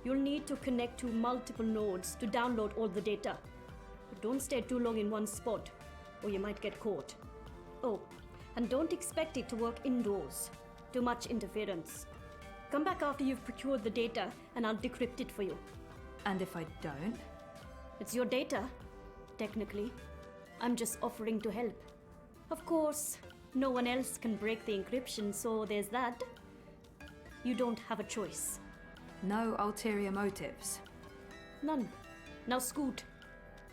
You'll need to connect to multiple nodes to download all the data. But don't stay too long in one spot, or you might get caught. Oh, and don't expect it to work indoors. Too much interference. Come back after you've procured the data, and I'll decrypt it for you. And if I don't? It's your data, technically. I'm just offering to help. Of course, no one else can break the encryption, so there's that. You don't have a choice. No ulterior motives? None. Now scoot.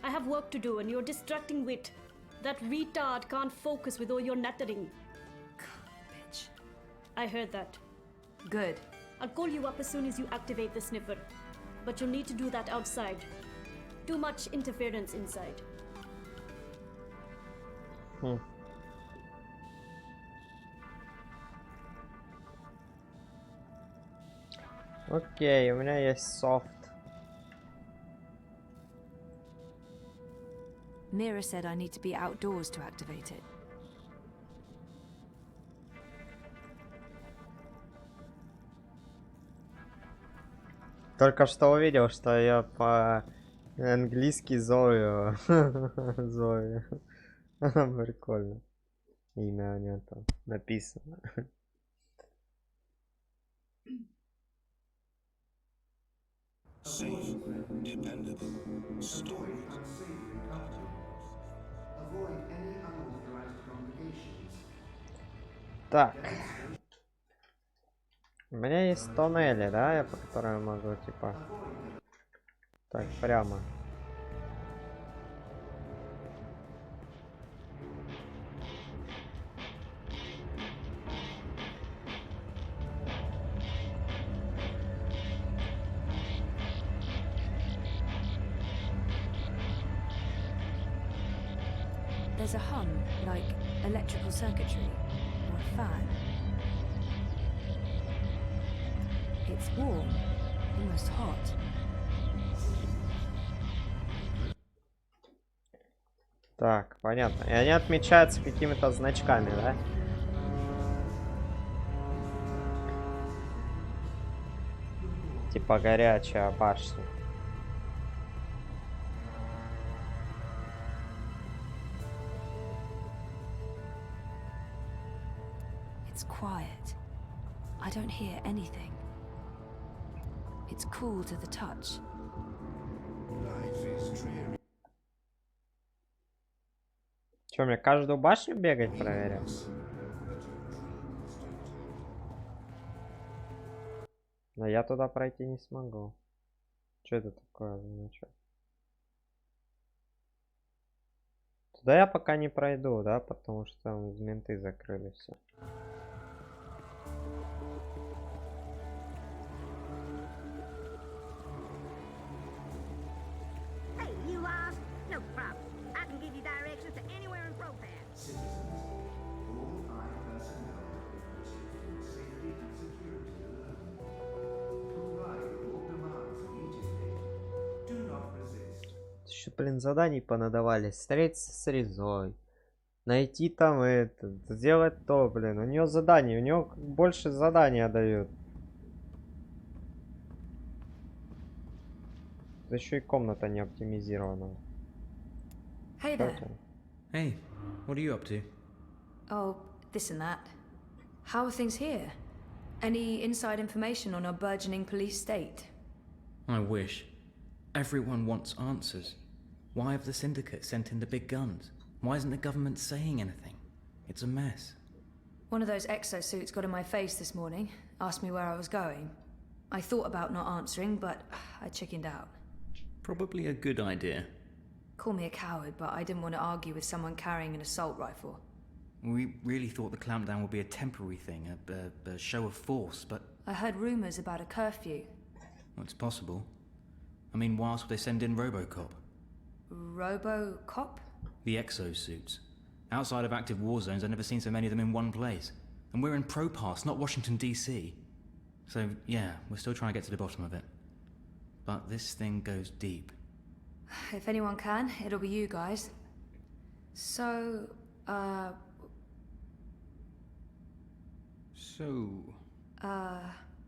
I have work to do and you're distracting wit. That retard can't focus with all your nattering. Bitch. I heard that. Good. I'll call you up as soon as you activate the sniffer. But you'll need to do that outside. Too much interference inside. Окей, у меня есть софт. Mira said I need to be outdoors to activate it. Только что увидел, что я по-английски Зою. Зою. Прикольно. Имя у нее там написано. Safe, dependable, storage. Так. У меня есть тоннели, да, я по которым могу, типа... Так, прямо. There's a hum, like electrical circuitry, or a fan. It's warm, almost hot. Так, понятно. И они отмечаются какими-то значками, да? Типа горячая башня. It's quiet. I don't hear anything. It's cool to the touch. Че, мне каждую башню бегать проверять? Но я туда пройти не смогу. Что это такое? Значит? Туда я пока не пройду, да? Потому что там менты закрыли все. Hey, you кучу, блин, заданий понадавали. Встретиться с Резой. Найти там это. Сделать то, блин. У нее задание. У нее больше задания дают. Да еще и комната не оптимизирована. Hey Что there. это? Hey, what are you up to? Oh, this and that. How are things here? Any inside information on our burgeoning police state? I wish. Everyone wants answers. Why have the syndicate sent in the big guns? Why isn't the government saying anything? It's a mess. One of those exosuits got in my face this morning, asked me where I was going. I thought about not answering, but I chickened out. Probably a good idea. Call me a coward, but I didn't want to argue with someone carrying an assault rifle. We really thought the clampdown would be a temporary thing, a show of force, but... I heard rumours about a curfew. Well, it's possible. I mean, why else would they send in Robocop? Robocop? The exosuits. Outside of active war zones, I've never seen so many of them in one place. And we're in Propass, not Washington, D.C. So, yeah, we're still trying to get to the bottom of it. But this thing goes deep. If anyone can, it'll be you guys. So,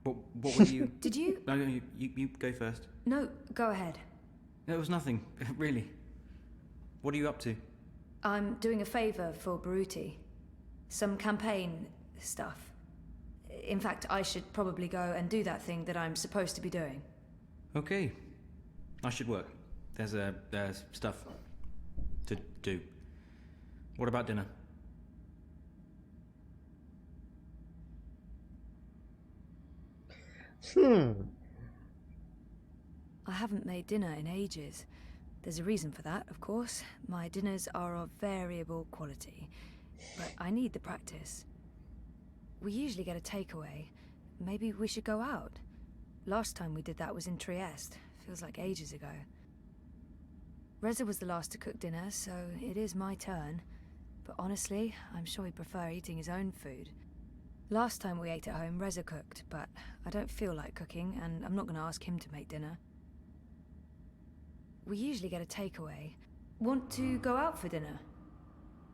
What were you... Did you? No, you go first. No, go ahead. It was nothing, really. What are you up to? I'm doing a favour for Baruti. Some campaign stuff. In fact, I should probably go and do that thing that I'm supposed to be doing. Okay. I should work. There's stuff to do. What about dinner? I haven't made dinner in ages. There's a reason for that, of course. My dinners are of variable quality, but I need the practice. We usually get a takeaway. Maybe we should go out. Last time we did that was in Trieste. Feels like ages ago. Reza was the last to cook dinner, so it is my turn. But honestly, I'm sure he'd prefer eating his own food. Last time we ate at home, Reza cooked, but I don't feel like cooking, and I'm not going to ask him to make dinner. We usually get a takeaway. Want to go out for dinner?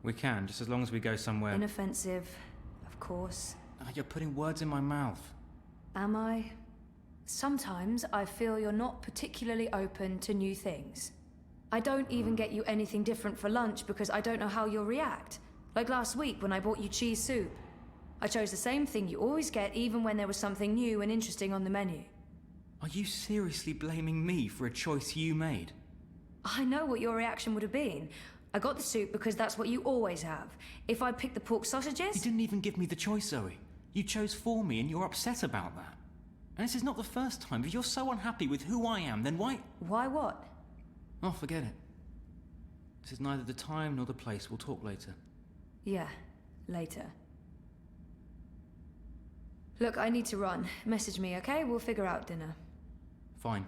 We can, just as long as we go somewhere... Inoffensive, of course. You're putting words in my mouth. Am I? Sometimes I feel you're not particularly open to new things. I don't even get you anything different for lunch because I don't know how you'll react. Like last week when I bought you cheese soup. I chose the same thing you always get even when there was something new and interesting on the menu. Are you seriously blaming me for a choice you made? I know what your reaction would have been. I got the soup because that's what you always have. If I'd picked the pork sausages... You didn't even give me the choice, Zoe. You chose for me and you're upset about that. And this is not the first time. If you're so unhappy with who I am, then why... Why what? Oh, forget it. This is neither the time nor the place. We'll talk later. Yeah, later. Look, I need to run. Message me, okay? We'll figure out dinner. Fine.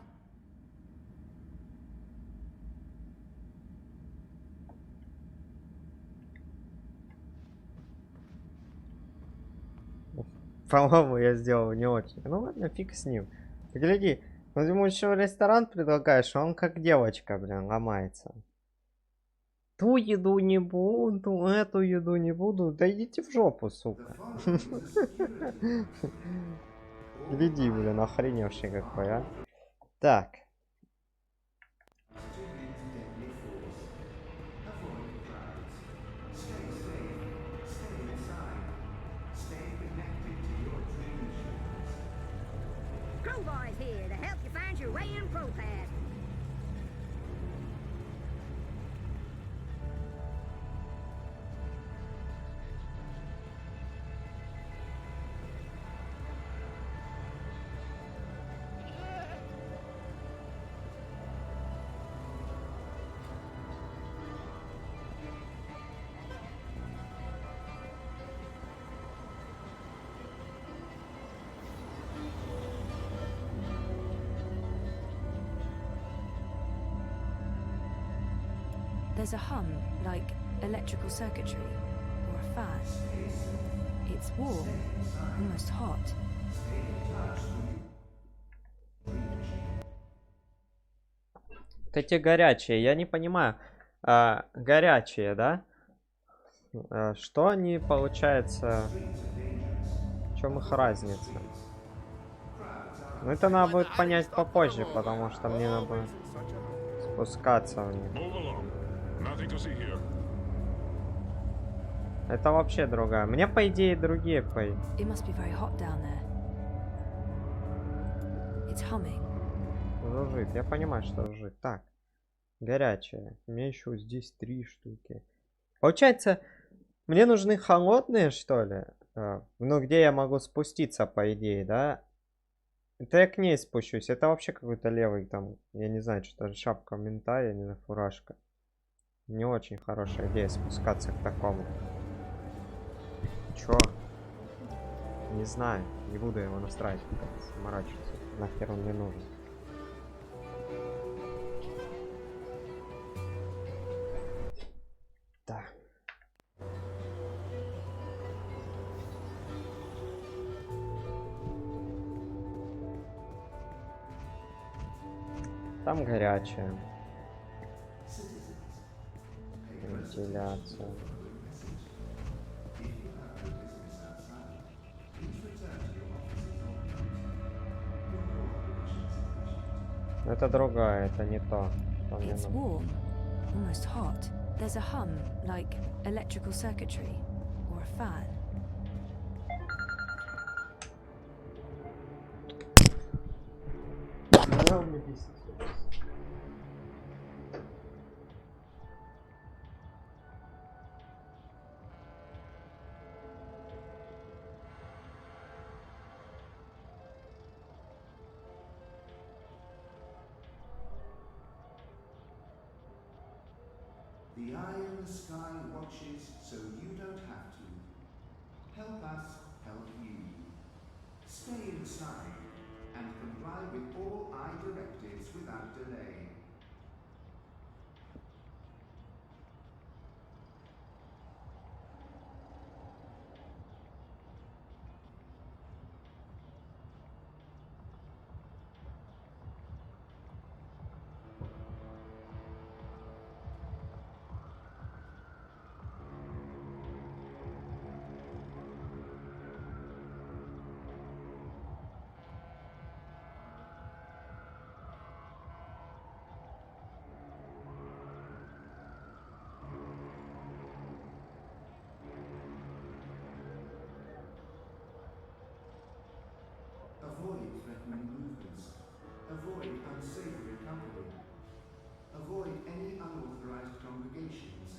По-моему, я сделал не очень. Ну ладно, фиг с ним. Ты гляди, вот ему еще ресторан предлагаешь, а он как девочка, блин, ломается. Ту еду не буду, эту еду не буду. Да идите в жопу, сука. Гляди, блин, охреневший какой, а. Так. Crowbar's here to help you find your way in Propass. There's a hum, like electrical circuitry, or a fan. It's warm, almost hot. эти горячие, я не понимаю. Горячие, да? Что они, получается... В чем их разница? Ну, это надо будет понять попозже, потому что мне надо будет спускаться в них. Это вообще другая. Мне, по идее, другие жужжит. Я понимаю, что жужжит. Так. Горячая. У меня еще здесь 3 штуки. Получается, мне нужны холодные, что ли? Ну, где я могу спуститься, по идее, да? Это я к ней спущусь. Это вообще какой-то левый там, я не знаю, что-то шапка мента, я не знаю, фуражка. Не очень хорошая идея спускаться к такому. Чё? Не знаю. Не буду его настраивать. Заморачиваться. Нахер он мне нужен. Да. Там горячая. Вентиляция. Это другая, это не то. It's warm, almost hot. There's a hum, like electrical circuitry or a fan. The eye in the sky watches so you don't have to. Help us help you. Stay inside and comply with all eye directives without delay. Avoid threatening movements. Avoid unsavory company. Avoid any unauthorized congregations.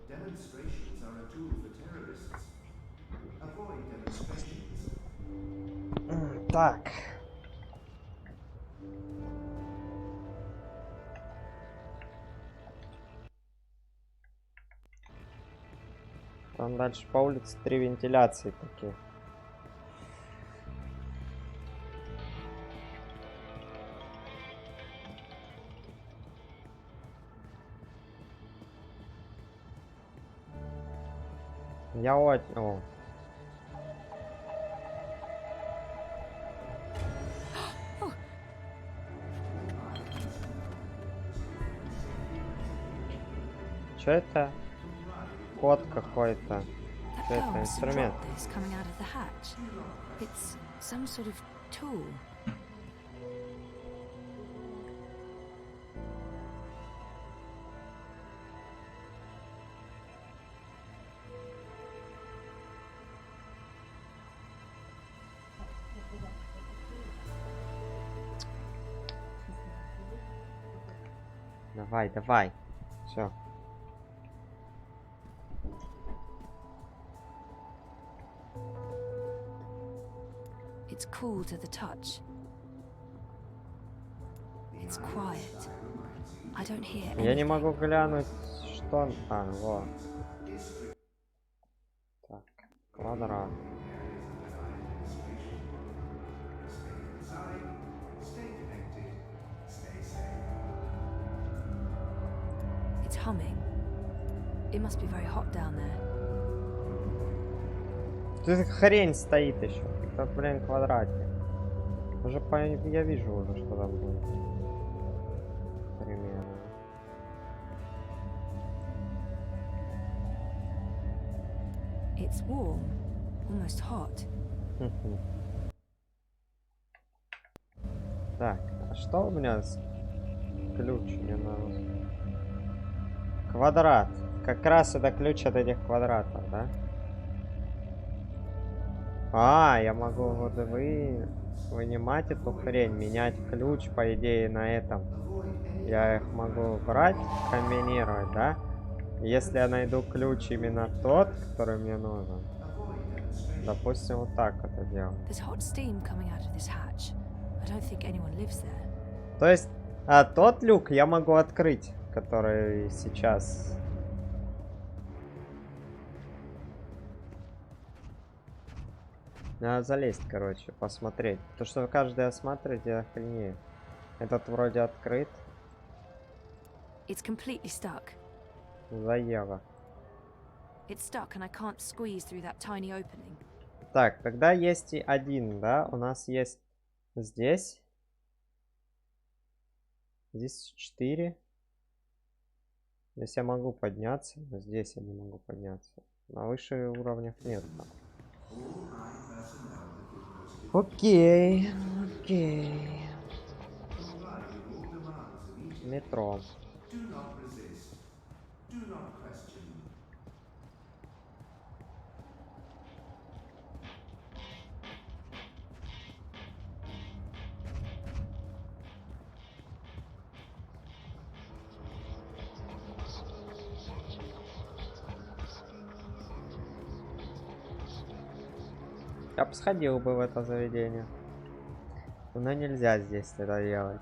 Demonstrations are a tool for terrorists. Avoid demonstrations. Так. Там дальше по улице 3 вентиляции такие. Я О. Что это? Код какой-то. Что это? Инструмент. Давай, давай. Все. It's cool to the touch. It's quiet. I don't hear anything. Я не могу глянуть, что... во. Так, квадрат. It's humming. It must be very hot down there. Тут хрень стоит еще. Это, блин, квадратик. Уже я вижу уже, что там будет. It's warm, almost hot. Так, а что у меня с ключ мне надо? Квадрат. Как раз это ключ от этих квадратов, да? А, я могу вот вынимать эту хрень, менять ключ, по идее, на этом. Я их могу брать, комбинировать, да? Если я найду ключ именно тот, который мне нужен, допустим, вот так это делать. То есть, тот люк я могу открыть, который сейчас... Надо залезть, короче, посмотреть. То, что каждый осматривает, я охренею. Этот вроде открыт. It's completely stuck. Заело. It's stuck and I can't squeeze through that tiny opening. Так, тогда есть и один, да? У нас есть здесь. Здесь 4. Здесь я могу подняться, но здесь я не могу подняться. На выше уровнях нет. Окей, окей. Метро. Я бы сходил бы в это заведение. Но нельзя здесь это делать.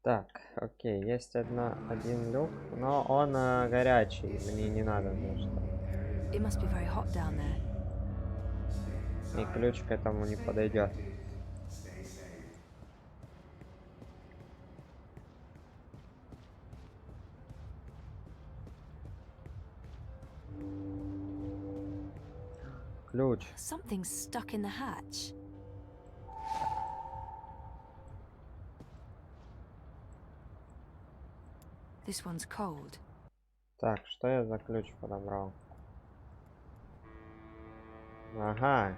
Так, окей, есть один люк, но он горячий, мне не надо что. И ключ к этому не подойдет. Ключ. Something's stuck in the hatch. This one's cold. Так, что я за ключ подобрал? Ага,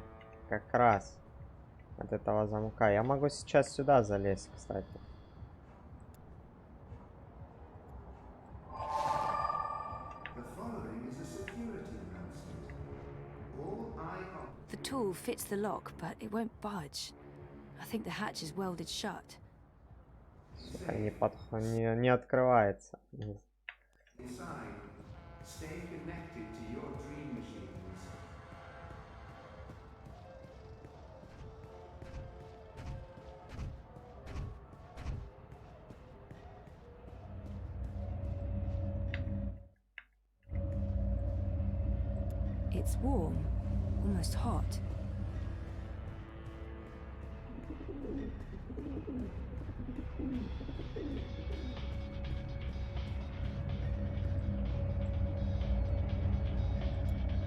как раз от этого замка. Я могу сейчас сюда залезть, кстати. The tool fits the lock, but it won't budge. I think the hatch is welded shut. Сука, не открывается. It's warm, almost hot.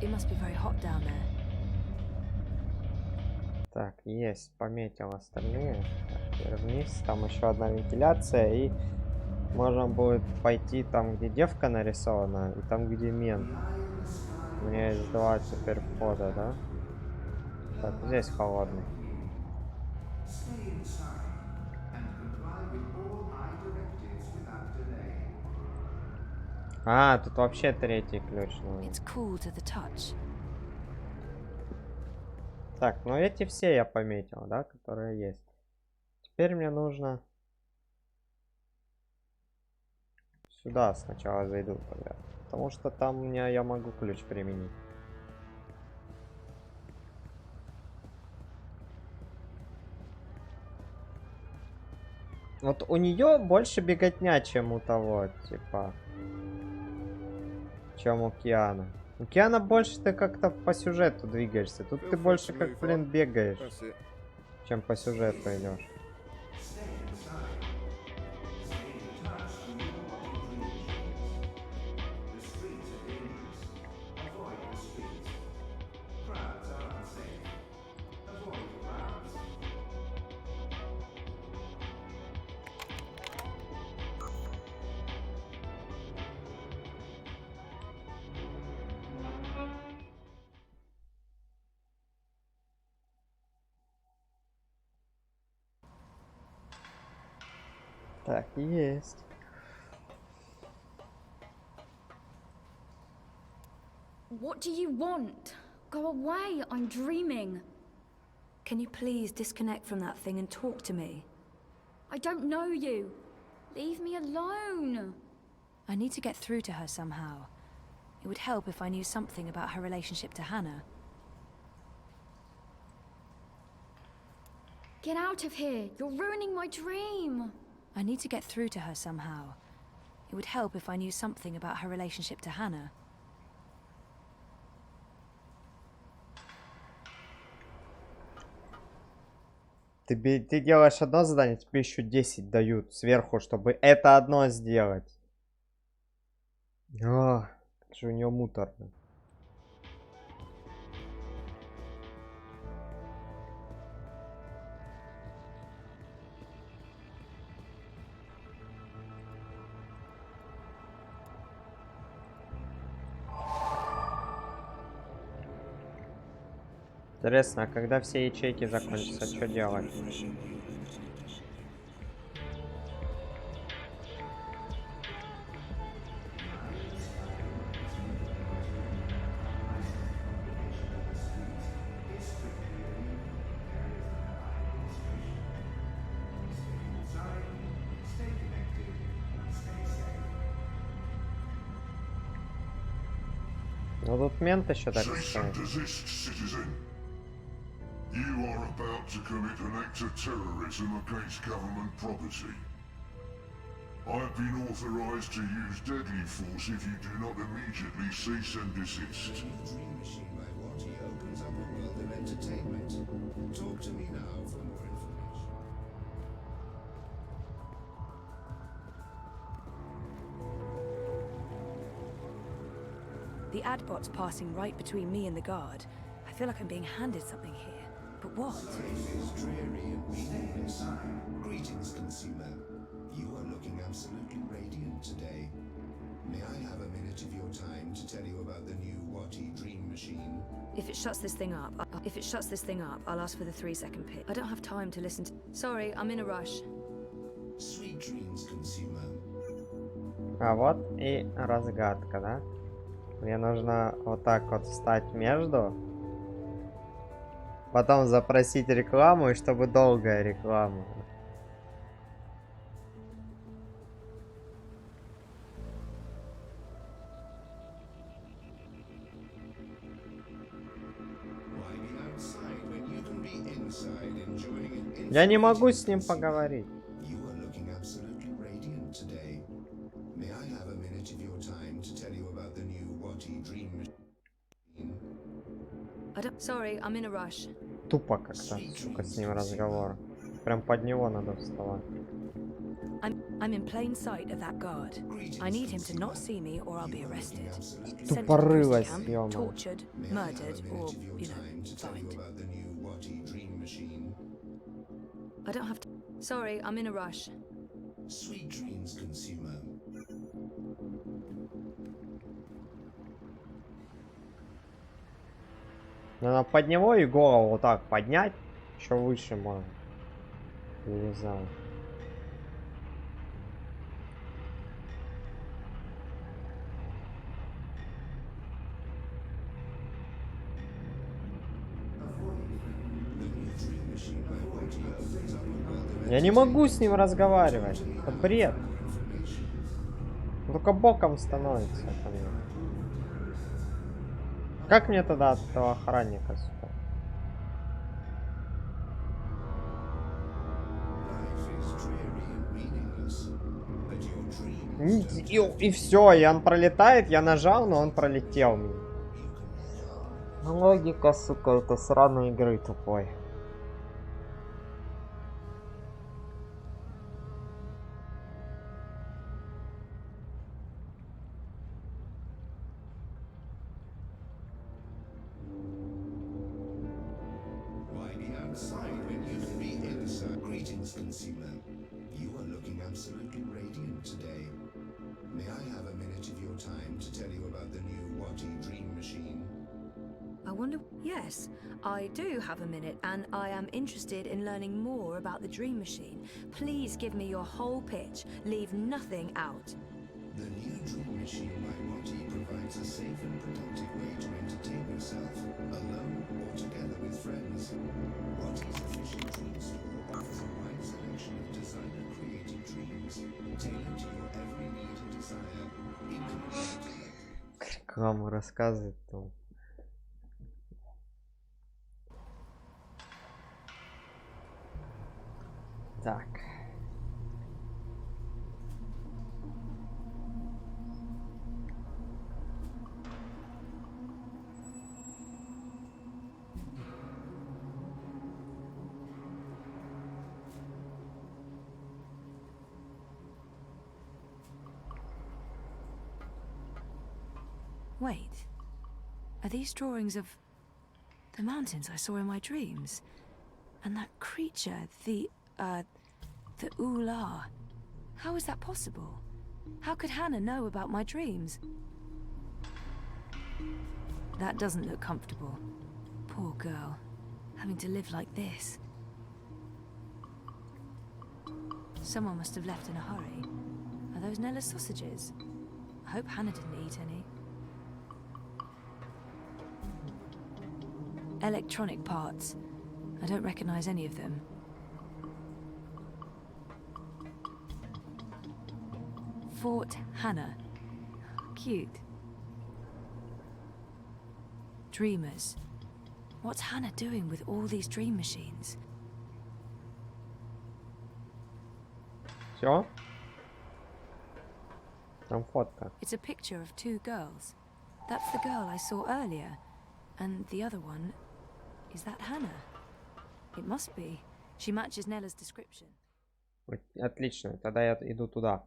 It must be very hot down there. Так, есть, пометил остальные. Так, теперь вниз, там еще одна вентиляция, и можно будет пойти там, где девка нарисована, и там, где мент. У меня есть два теперь входа, да? Так, здесь холодный. А, тут вообще третий ключ нужен. Так, ну эти все я пометил, да, которые есть. Теперь мне нужно... Сюда сначала зайду тогда. Потому что там у меня я могу ключ применить. Вот у нее больше беготня, чем у того, типа. Чем у Киана. У Киана больше ты как-то по сюжету двигаешься. Тут ты больше как, блин, бегаешь, чем по сюжету идешь. Так и есть. What do you want? Go away, I'm dreaming. Can you please disconnect from that thing and talk to me? I don't know you. Leave me alone. I need to get through to her somehow. It would help if I knew something about her relationship to Hannah. Get out of here. You're ruining my dream. I need to get through to her somehow. It would help if I knew something about her relationship to Hannah. Ты делаешь одно задание, тебе еще 10 дают сверху, чтобы это одно сделать. А, это же у него муторно. Интересно, а когда все ячейки закончатся, что делать? Ну тут мент еще так стоит. You are about to commit an act of terrorism against government property. I have been authorized to use deadly force if you do not immediately cease and desist. Dream Machine by Watty opens up a world of entertainment. Talk to me now for more information. The Adbot's passing right between me and the guard. I feel like I'm being handed something here. But what? Life is dreary and meaningless. Greetings, consumer. You are looking absolutely radiant today. May I have a minute of your time to tell you about the new Watty Dream Machine? If it shuts this thing up, I'll ask for the 3-second pit. I don't have time to listen to... Sorry, I'm in a rush. Sweet dreams, consumer. А вот и разгадка, да? Мне нужно вот так вот встать между. Потом запросить рекламу, и чтобы долгая реклама. Я не могу с ним поговорить. Sorry, I'm in a rush. Тупо как-то, сука, с ним разговор. Прям под него надо вставать. I'm in plain sight of that guard. I need him to not see me or I'll be arrested. Тупорылась, Sent to prison camp, tortured, murdered, or, you know, fined. I don't have to... Sorry, I'm in a rush. Sweet dreams, consumer. Надо под него и голову вот так поднять. Еще выше можно. Я не знаю. Я не могу с ним разговаривать. Это бред. Только боком становится ко мне. Как мне тогда от этого охранника сюда? И все, и он пролетает, я нажал, но он пролетел мне. Логика, сука, это сраной игры тупой. I wonder... Yes, I do have a minute, and I am interested in learning more about the Dream Machine. Please give me your whole pitch. Leave nothing out. The new Dream Machine by Watty provides a safe and productive way to entertain yourself, alone or together with friends. Watty's efficient dream store offers a wide selection of designer-created dreams, tailored to your every need and desire, including... Как вам рассказывать-то? Так. Wait. Are these drawings of the mountains I saw in my dreams? And that creature, the Ula. How is that possible? How could Hannah know about my dreams? That doesn't look comfortable. Poor girl, having to live like this. Someone must have left in a hurry. Are those Nella's sausages? I hope Hannah didn't eat any. Electronic parts. I don't recognize any of them. Fort Hannah. Cute. Dreamers. What's Hannah doing with all these dream machines? Всё? Там фотка. It's a picture of two girls. That's the girl I saw earlier. And the other one... Is that Hannah? It must be. She matches Nella's description. Отлично, тогда я иду туда.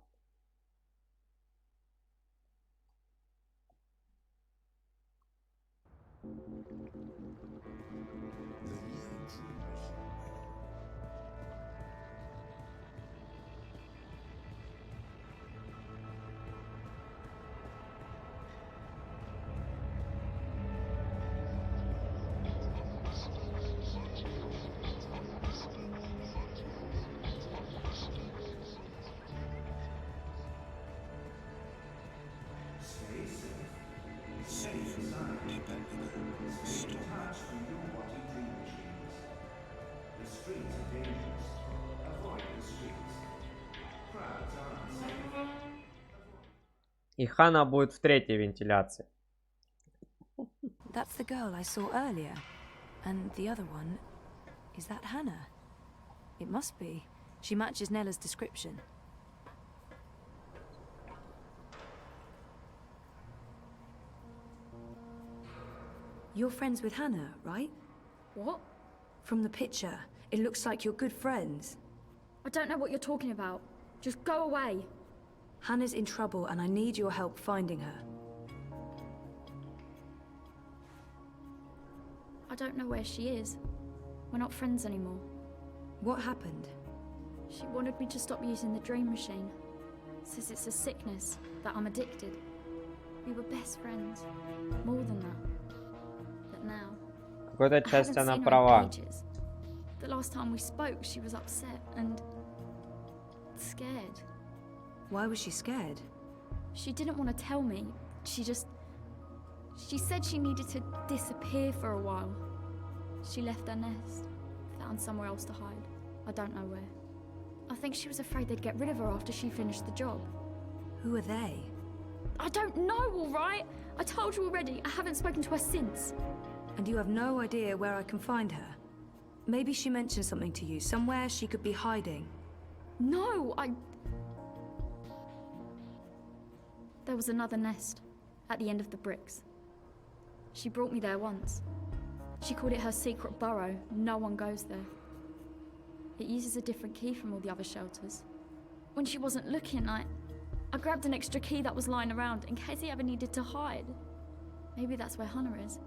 И Хана будет в третьей вентиляции. That's the girl I saw earlier. And the other one... Is that Hannah? It must be. She matches Nella's description. You're friends with Hannah, right? What? From the picture, it looks like you're good friends. I don't know what you're talking about. Just go away. Hannah's in trouble and I need your help finding her. I don't know where she is. We're not friends anymore. What happened? She wanted me to stop using the dream machine. Says it's a sickness, that I'm addicted. We were best friends. More than that. But now... В какой-то части она I haven't seen her in права. ages. The last time we spoke, she was upset and... scared. Why was she scared? She didn't want to tell me. She said she needed to disappear for a while. She left her nest, found somewhere else to hide. I don't know where. I think she was afraid they'd get rid of her after she finished the job. Who are they? I don't know, all right? I told you already, I haven't spoken to her since. And you have no idea where I can find her? Maybe she mentioned something to you, somewhere she could be hiding. No, There was another nest, at the end of the bricks. She brought me there once. She called it her secret burrow. No one goes there. It uses a different key from all the other shelters. When she wasn't looking, I grabbed an extra key that was lying around in case he ever needed to hide. Maybe that's where Hannah is.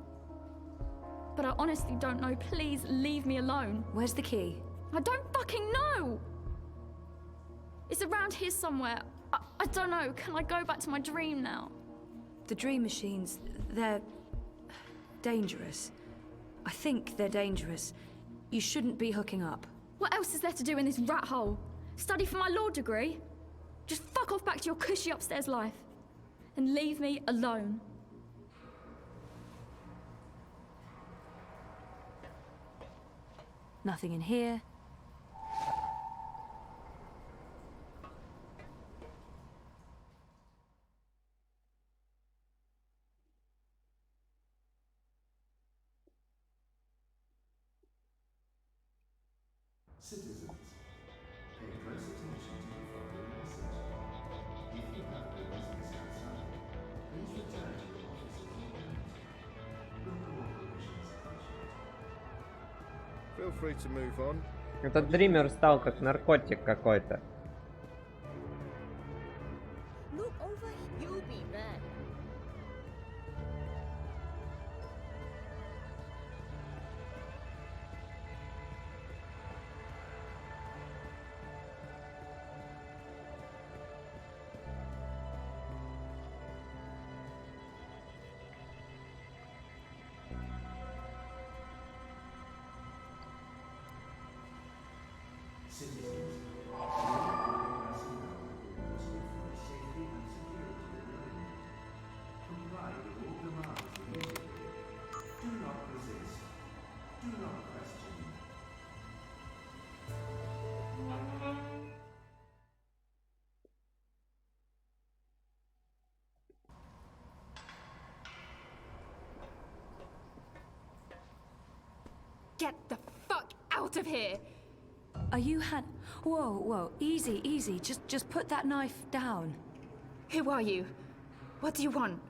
But I honestly don't know. Please leave me alone. Where's the key? I don't fucking know! It's around here somewhere. I don't know. Can I go back to my dream now? The dream machines, they're dangerous. I think they're dangerous. You shouldn't be hooking up. What else is there to do in this rat hole? Study for my law degree? Just fuck off back to your cushy upstairs life. And leave me alone. Nothing in here. Citizens, pay close attention to the following message. If you have no business outside, please return to your offices and homes. Your cooperation is appreciated. Feel free to move on. Этот дример стал как наркотик какой-то. Look over, you be bad. Citizens, personnel must wait for the safety and security of the building. Comply with all demands immediately. Do not resist. Do not question. Get the fuck out of here! Are you Whoa, easy, easy. Just put that knife down. Who are you? What do you want?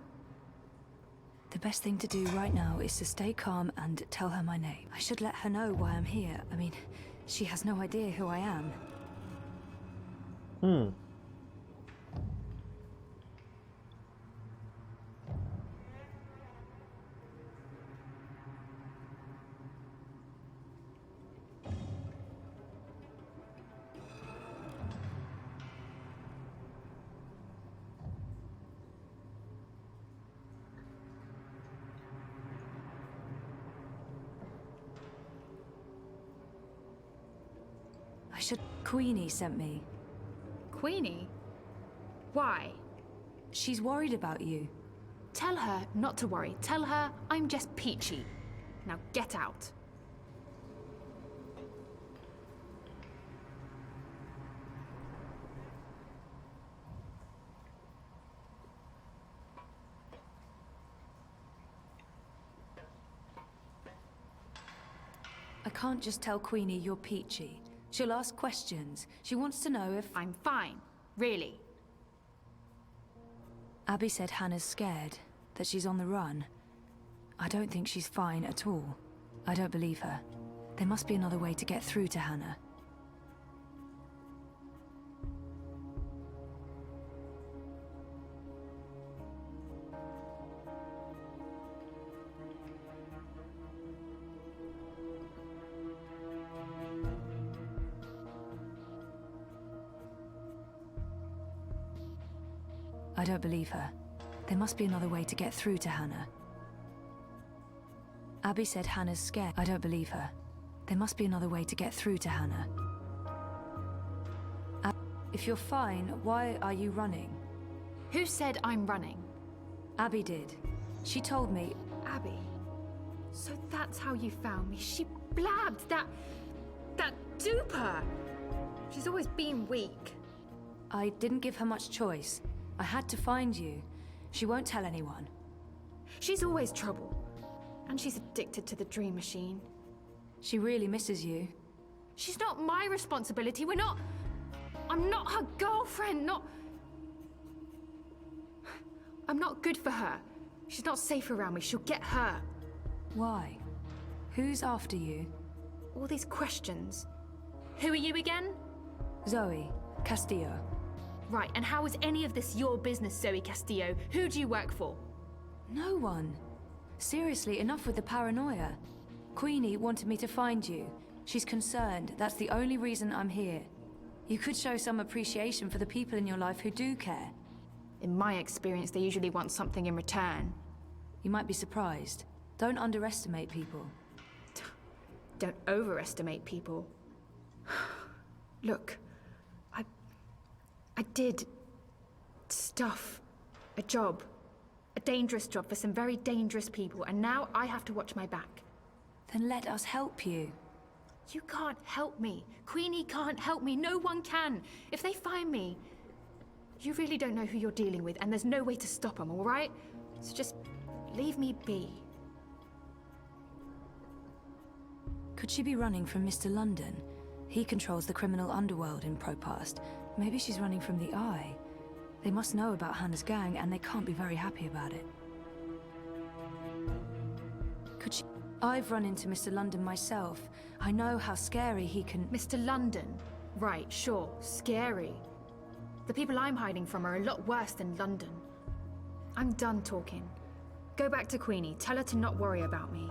The best thing to do right now is to stay calm and tell her my name. I should let her know why I'm here. I mean, she has no idea who I am. Queenie sent me. Queenie? Why? She's worried about you. Tell her not to worry. Tell her I'm just peachy. Now get out. I can't just tell Queenie you're peachy. She'll ask questions. She wants to know if... I'm fine. Really. Abby said Hannah's scared, that she's on the run. I don't think she's fine at all. I don't believe her. There must be another way to get through to Hannah. I don't believe her. There must be another way to get through to Hannah. Abby said Hannah's scared. I don't believe her. There must be another way to get through to Hannah. If you're fine, why are you running? Who said I'm running? Abby did. She told me... Abby? So that's how you found me. She blabbed that duper. She's always been weak. I didn't give her much choice. I had to find you. She won't tell anyone. She's always trouble. And she's addicted to the dream machine. She really misses you. She's not my responsibility. I'm not her girlfriend, I'm not good for her. She's not safe around me. She'll get hurt. Why? Who's after you? All these questions. Who are you again? Zoe Castillo. Right, and how is any of this your business, Zoe Castillo? Who do you work for? No one. Seriously, enough with the paranoia. Queenie wanted me to find you. She's concerned. That's the only reason I'm here. You could show some appreciation for the people in your life who do care. In my experience, they usually want something in return. You might be surprised. Don't underestimate people. Don't overestimate people. Look, I did stuff, a job, a dangerous job for some very dangerous people, and now I have to watch my back. Then let us help you. You can't help me. Queenie can't help me. No one can. If they find me, you really don't know who you're dealing with, and there's no way to stop them, all right? So just leave me be. Could she be running from Mr. London? He controls the criminal underworld in Propast. Maybe she's running from the Eye. They must know about Hannah's gang, and they can't be very happy about it. Could she... I've run into Mr. London myself. I know how scary he can... Mr. London? Right, sure, scary. The people I'm hiding from are a lot worse than London. I'm done talking. Go back to Queenie. Tell her to not worry about me.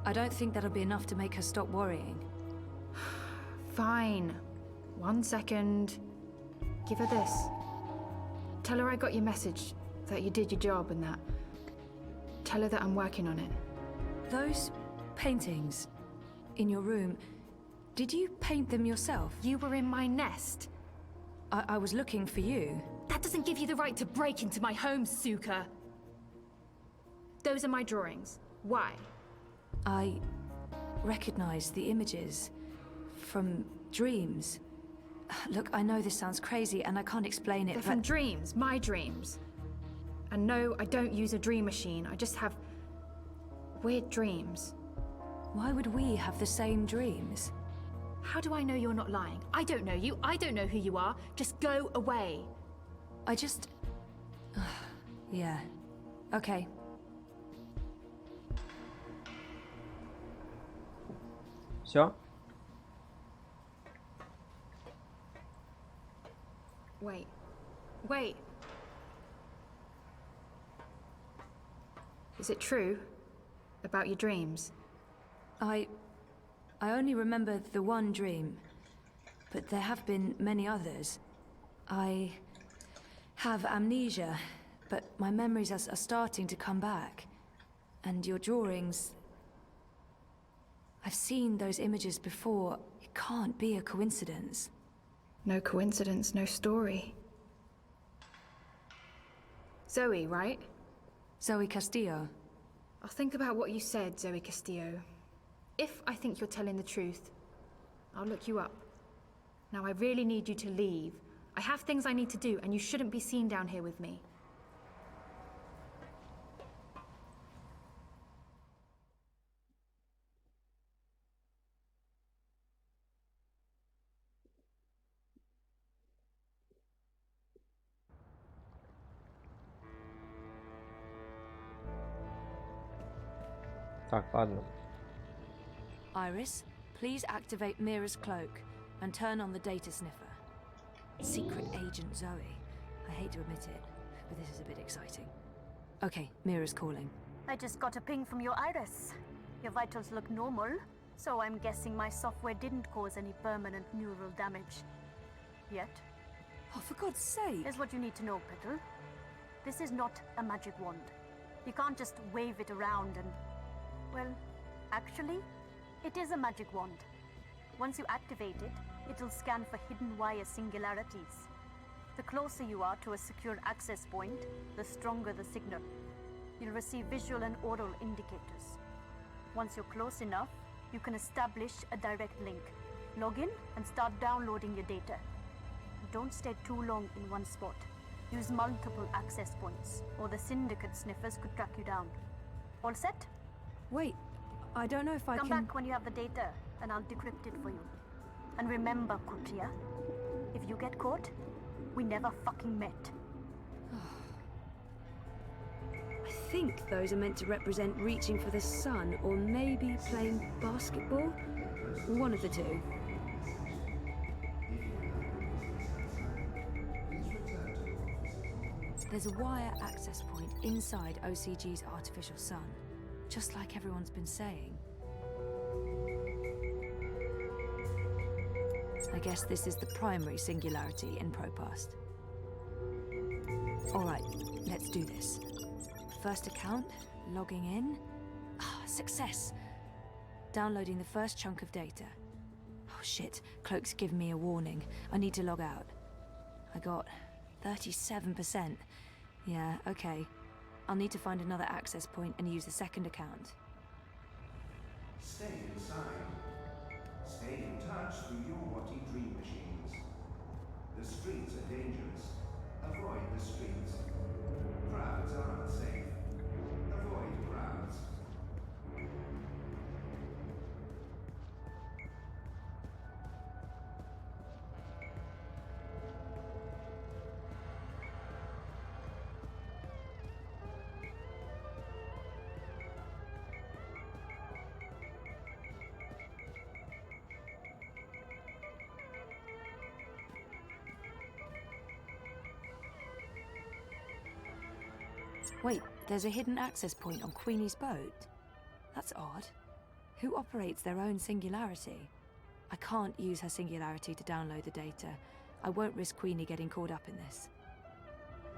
I don't think that'll be enough to make her stop worrying. Fine. 1 second. Give her this. Tell her I got your message, that you did your job and that. Tell her that I'm working on it. Those paintings in your room, did you paint them yourself? You were in my nest. I was looking for you. That doesn't give you the right to break into my home, Suka. Those are my drawings. Why? I recognize the images from dreams. Look, I know this sounds crazy and I can't explain it, They're but... from dreams, my dreams. And no, I don't use a dream machine. I just have weird dreams. Why would we have the same dreams? How do I know you're not lying? I don't know you. I don't know who you are. Just go away. I just... yeah. Okay. Все? Wait. Wait. Is it true? About your dreams? I only remember the one dream, but there have been many others. I have amnesia, but my memories are starting to come back. And your drawings... I've seen those images before. It can't be a coincidence. No coincidence, no story. Zoe, right? Zoe Castillo. I'll think about what you said, Zoe Castillo. If I think you're telling the truth, I'll look you up. Now I really need you to leave. I have things I need to do, and you shouldn't be seen down here with me. Так, ладно. Iris, please activate Mira's cloak and turn on the data sniffer. Secret Agent Zoe. I hate to admit it, but this is a bit exciting. Okay, Mira's calling. I just got a ping from your Iris. Your vitals look normal, so I'm guessing my software didn't cause any permanent neural damage. Yet. Oh, for God's sake! Here's what you need to know, Petal. This is not a magic wand. You can't just wave it around and... Well, actually, it is a magic wand. Once you activate it, it'll scan for hidden wire singularities. The closer you are to a secure access point, the stronger the signal. You'll receive visual and oral indicators. Once you're close enough, you can establish a direct link. Log in and start downloading your data. Don't stay too long in one spot. Use multiple access points, or the Syndicate sniffers could track you down. All set? Wait, I don't know if I Come can... back when you have the data, and I'll decrypt it for you. And remember, Kutria, if you get caught, we never fucking met. I think those are meant to represent reaching for the sun, or maybe playing basketball. One of the two. There's a wire access point inside OCG's artificial sun, just like everyone's been saying. I guess this is the primary singularity in Propast. All right, let's do this. First account, logging in. success. Downloading the first chunk of data. Oh shit, Cloak's given me a warning. I need to log out. I got 37%. Yeah, okay. I'll need to find another access point and use the second account. Stay inside. Stay in touch through your Watty dream machines. The streets are dangerous. Avoid the streets. Crowds are unsafe. Avoid crowds. Wait, there's a hidden access point on Queenie's boat? That's odd. Who operates their own singularity? I can't use her singularity to download the data. I won't risk Queenie getting caught up in this.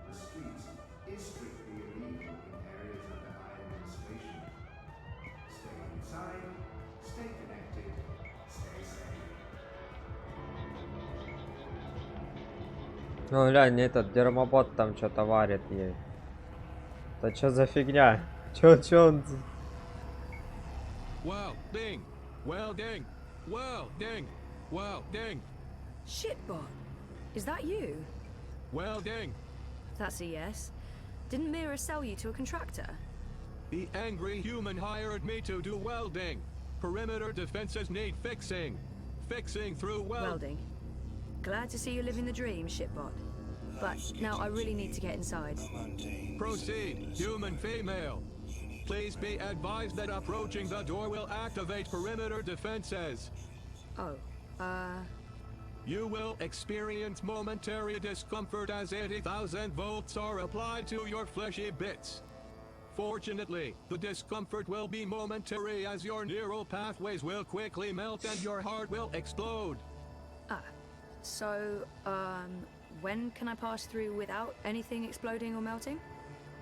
The streets is strictly illegal in areas under my administration. Stay inside, stay connected, stay safe. Ну глянь, этот дерьмобот там что-то варит ей. Да чё за фигня? Чё он... Welding! Welding! Welding! Welding! Shitbot! Is that you? Welding! That's a yes. Didn't Mira sell you to a contractor? The angry human hired me to do welding. Perimeter defenses need fixing. Fixing through Welding. Glad to see you living the dream, shitbot. But now I really need to get inside. Proceed, human female. Please be advised that approaching the door will activate perimeter defenses. Oh, You will experience momentary discomfort as 80,000 volts are applied to your fleshy bits. Fortunately, the discomfort will be momentary as your neural pathways will quickly melt and your heart will explode. So, when can I pass through without anything exploding or melting?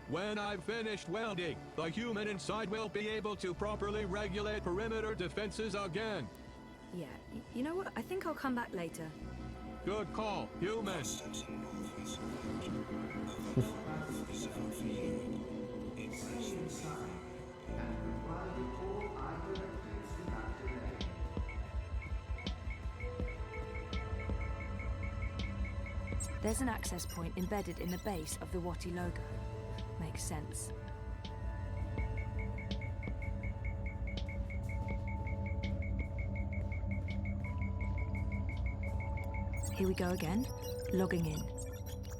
When I've finished welding, the human inside will be able to properly regulate perimeter defenses again. Yeah, you know what? I think I'll come back later. Good call, human. There's an access point embedded in the base of the Watty logo. Makes sense. Here we go again. Logging in.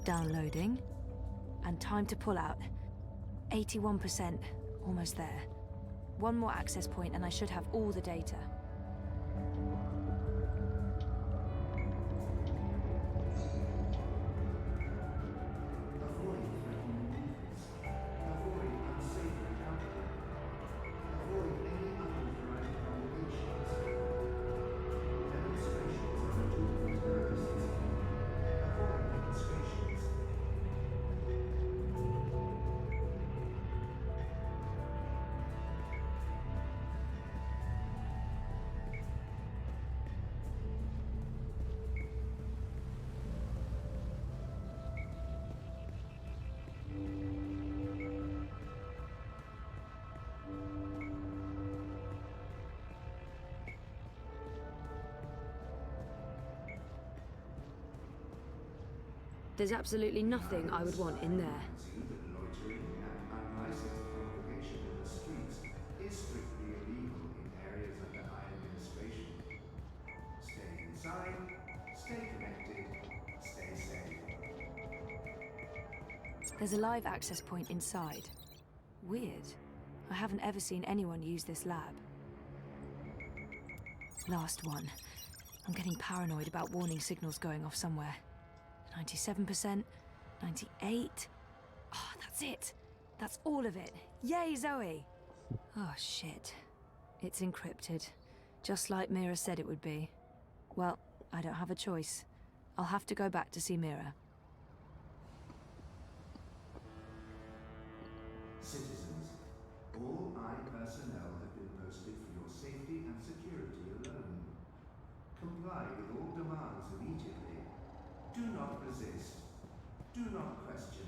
Downloading. And time to pull out. 81%. Almost there. One more access point and I should have all the data. There's absolutely nothing I would want in there. Loitering and unlicensed congregation in the streets is strictly illegal in areas under my administration. Stay inside, stay connected, stay safe. There's a live access point inside. Weird. I haven't ever seen anyone use this lab. Last one. I'm getting paranoid about warning signals going off somewhere. 97%, 98. Oh, that's it. That's all of it. Yay, Zoe! Oh, shit. It's encrypted. Just like Mira said it would be. Well, I don't have a choice. I'll have to go back to see Mira. Citizens, all I personnel have comply with all demands immediately. Do not resist. Do not question.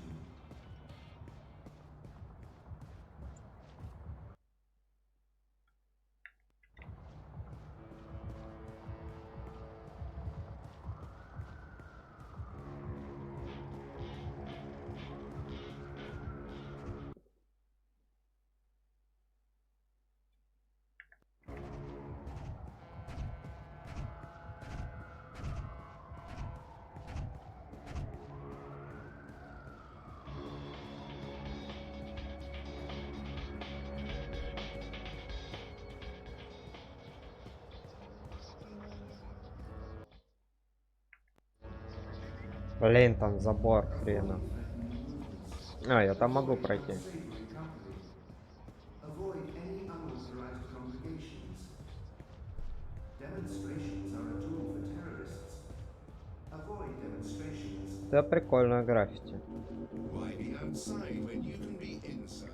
Блин, там забор хрена. А, я там могу пройти. Avoid any unauthorized congregations. Demonstrations are a tool for terrorists. Avoid demonstrations. Это прикольное граффити. Why be outside when you can be inside?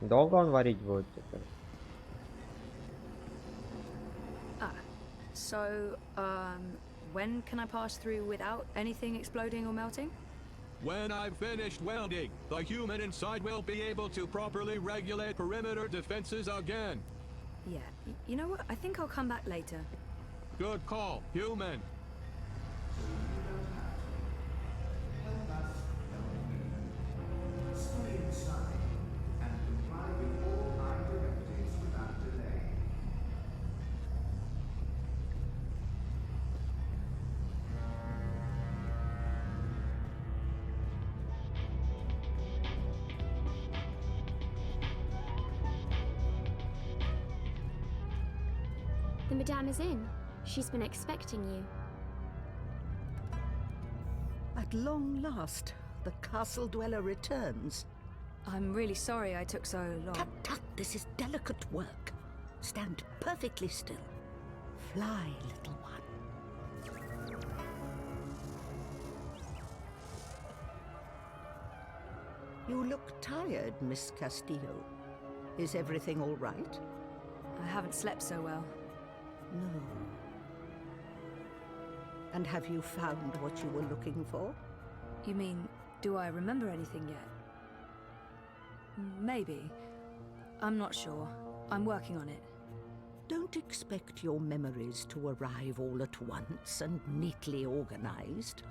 Долго он варить будет теперь? So, when can I pass through without anything exploding or melting? When I've finished welding, the human inside will be able to properly regulate perimeter defenses again. Yeah, you know what? I think I'll come back later. Good call, human. Stay inside and comply with all my directives without delay. The Madame is in. She's been expecting you. At long last, the castle dweller returns. I'm really sorry I took so long. Tut tut, this is delicate work. Stand perfectly still. Fly, little one. You look tired, Miss Castillo. Is everything all right? I haven't slept so well. No. And have you found what you were looking for? You mean, do I remember anything yet? Maybe. I'm not sure. I'm working on it. Don't expect your memories to arrive all at once and neatly organized.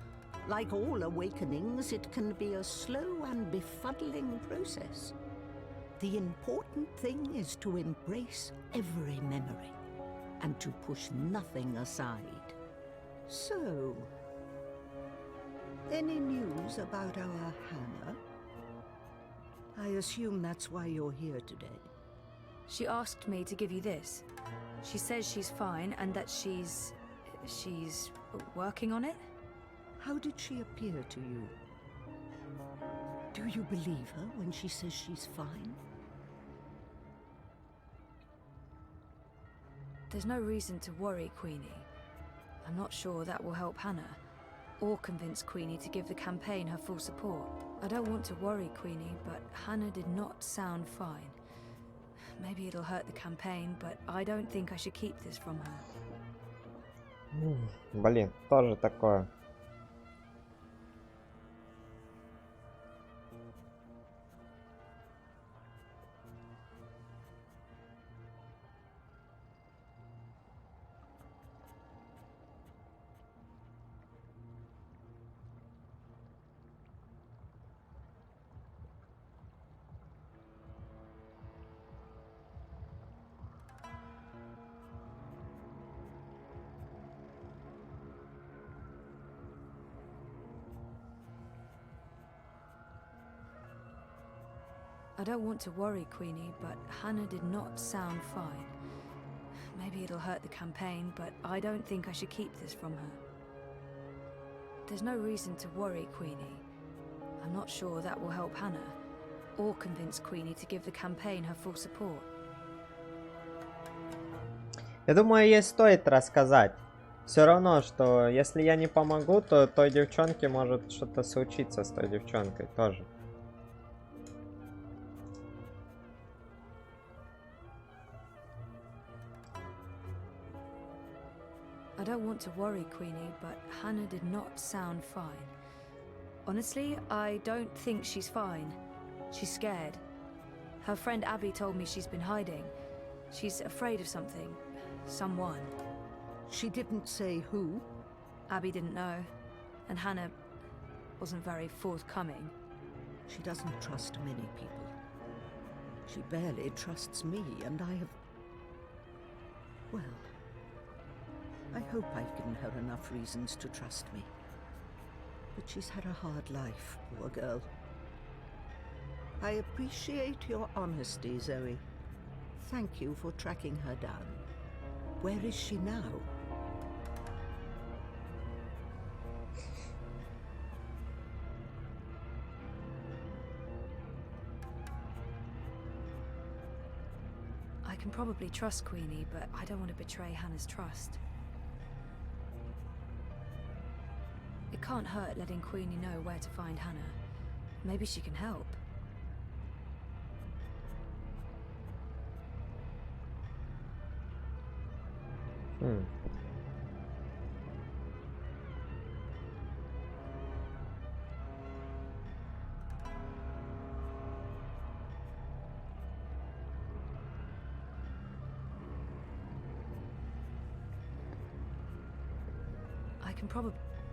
Like all awakenings, it can be a slow and befuddling process. The important thing is to embrace every memory and to push nothing aside. So, any news about our Hannah? I assume that's why you're here today. She asked me to give you this. She says she's fine and that she's working on it. How did she appear to you? Do you believe her when she says she's fine? There's no reason to worry, Queenie. I'm not sure that will help Hannah, or convince Queenie to give the campaign her full support. I don't want to worry, Queenie, but Hannah did not sound fine. Maybe it'll hurt the campaign, but I don't think I should keep this from her. Блин, тоже такое. I don't want to worry, Queenie, but Hannah did not sound fine. Maybe it'll hurt the campaign, but I don't think I should keep this from her. There's no reason to worry, Queenie. I'm not sure that will help Hannah, or convince Queenie to give the campaign her full support. Я думаю, ей стоит рассказать. Все равно, что если я не помогу, то той девчонке может что-то случиться с той девчонкой тоже. I don't want to worry, Queenie, but Hannah did not sound fine. Honestly, I don't think she's fine. She's scared. Her friend Abby told me she's been hiding. She's afraid of something. Someone. She didn't say who? Abby didn't know. And Hannah wasn't very forthcoming. She doesn't trust many people. She barely trusts me, and I have... Well, I hope I've given her enough reasons to trust me. But she's had a hard life, poor girl. I appreciate your honesty, Zoe. Thank you for tracking her down. Where is she now? I can probably trust Queenie, but I don't want to betray Hannah's trust. It can't hurt letting Queenie know where to find Hannah. Maybe she can help.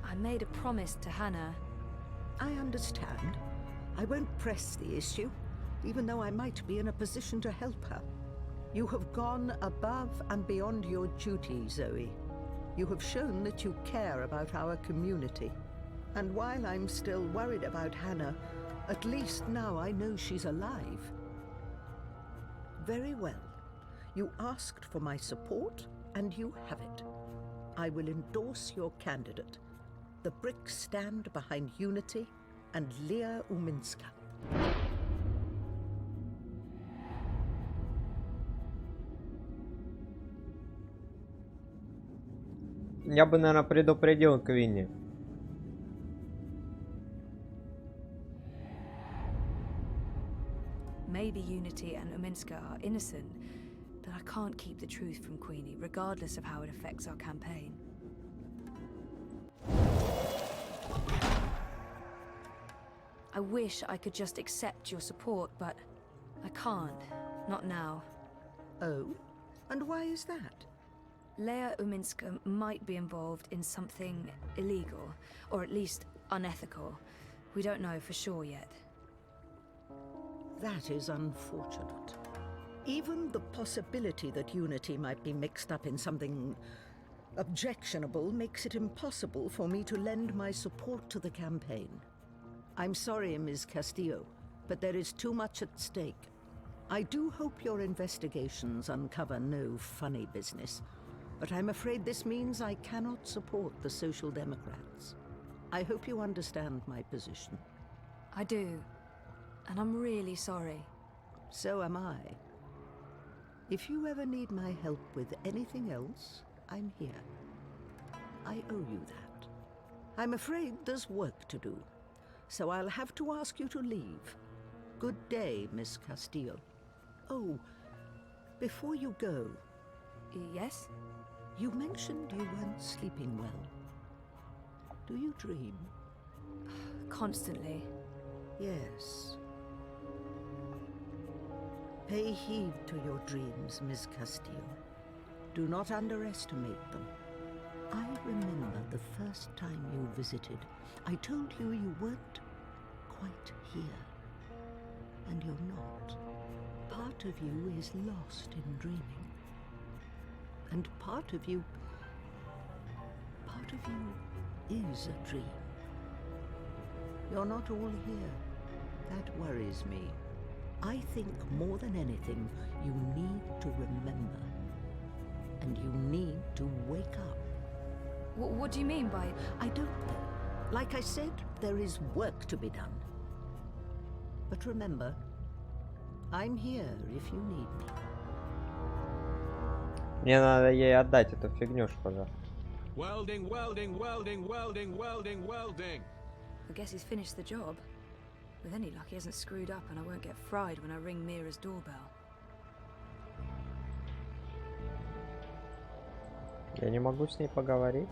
I made a promise to Hannah. I understand. I won't press the issue, even though I might be in a position to help her. You have gone above and beyond your duty, Zoe. You have shown that you care about our community. And while I'm still worried about Hannah, at least now I know she's alive. Very well. You asked for my support, and you have it. I will endorse your candidate. The bricks stand behind Unity and Leah Uminska. Я бы, наверное, предупредил Квинни. Maybe Unity and Uminska are innocent, but I can't keep the truth from Queenie, regardless of how it affects our campaign. I wish I could just accept your support, but I can't. Not now. Oh? And why is that? Leah Uminska might be involved in something illegal, or at least unethical. We don't know for sure yet. That is unfortunate. Even the possibility that Unity might be mixed up in something objectionable makes it impossible for me to lend my support to the campaign. I'm sorry, Ms. Castillo, but there is too much at stake. I do hope your investigations uncover no funny business, but I'm afraid this means I cannot support the Social Democrats. I hope you understand my position. I do, and I'm really sorry. So am I. If you ever need my help with anything else, I'm here. I owe you that. I'm afraid there's work to do, so I'll have to ask you to leave. Good day, Miss Castillo. Oh, before you go... Yes? You mentioned you weren't sleeping well. Do you dream? Constantly. Yes. Pay heed to your dreams, Miss Castillo. Do not underestimate them. I remember the first time you visited. I told you you weren't quite here. And you're not. Part of you is lost in dreaming. And part of you is a dream. You're not all here. That worries me. I think more than anything, you need to remember. And you need to wake up. What do you mean by... I don't know. Like I said, there is work to be done. But remember, I'm here if you need me. Мне надо ей отдать эту фигню, что ли. Welding, welding, welding, welding, welding, welding. I guess he's finished the job. With any luck, he hasn't screwed up and I won't get fried when I ring Mira's doorbell. Я не могу с ней поговорить.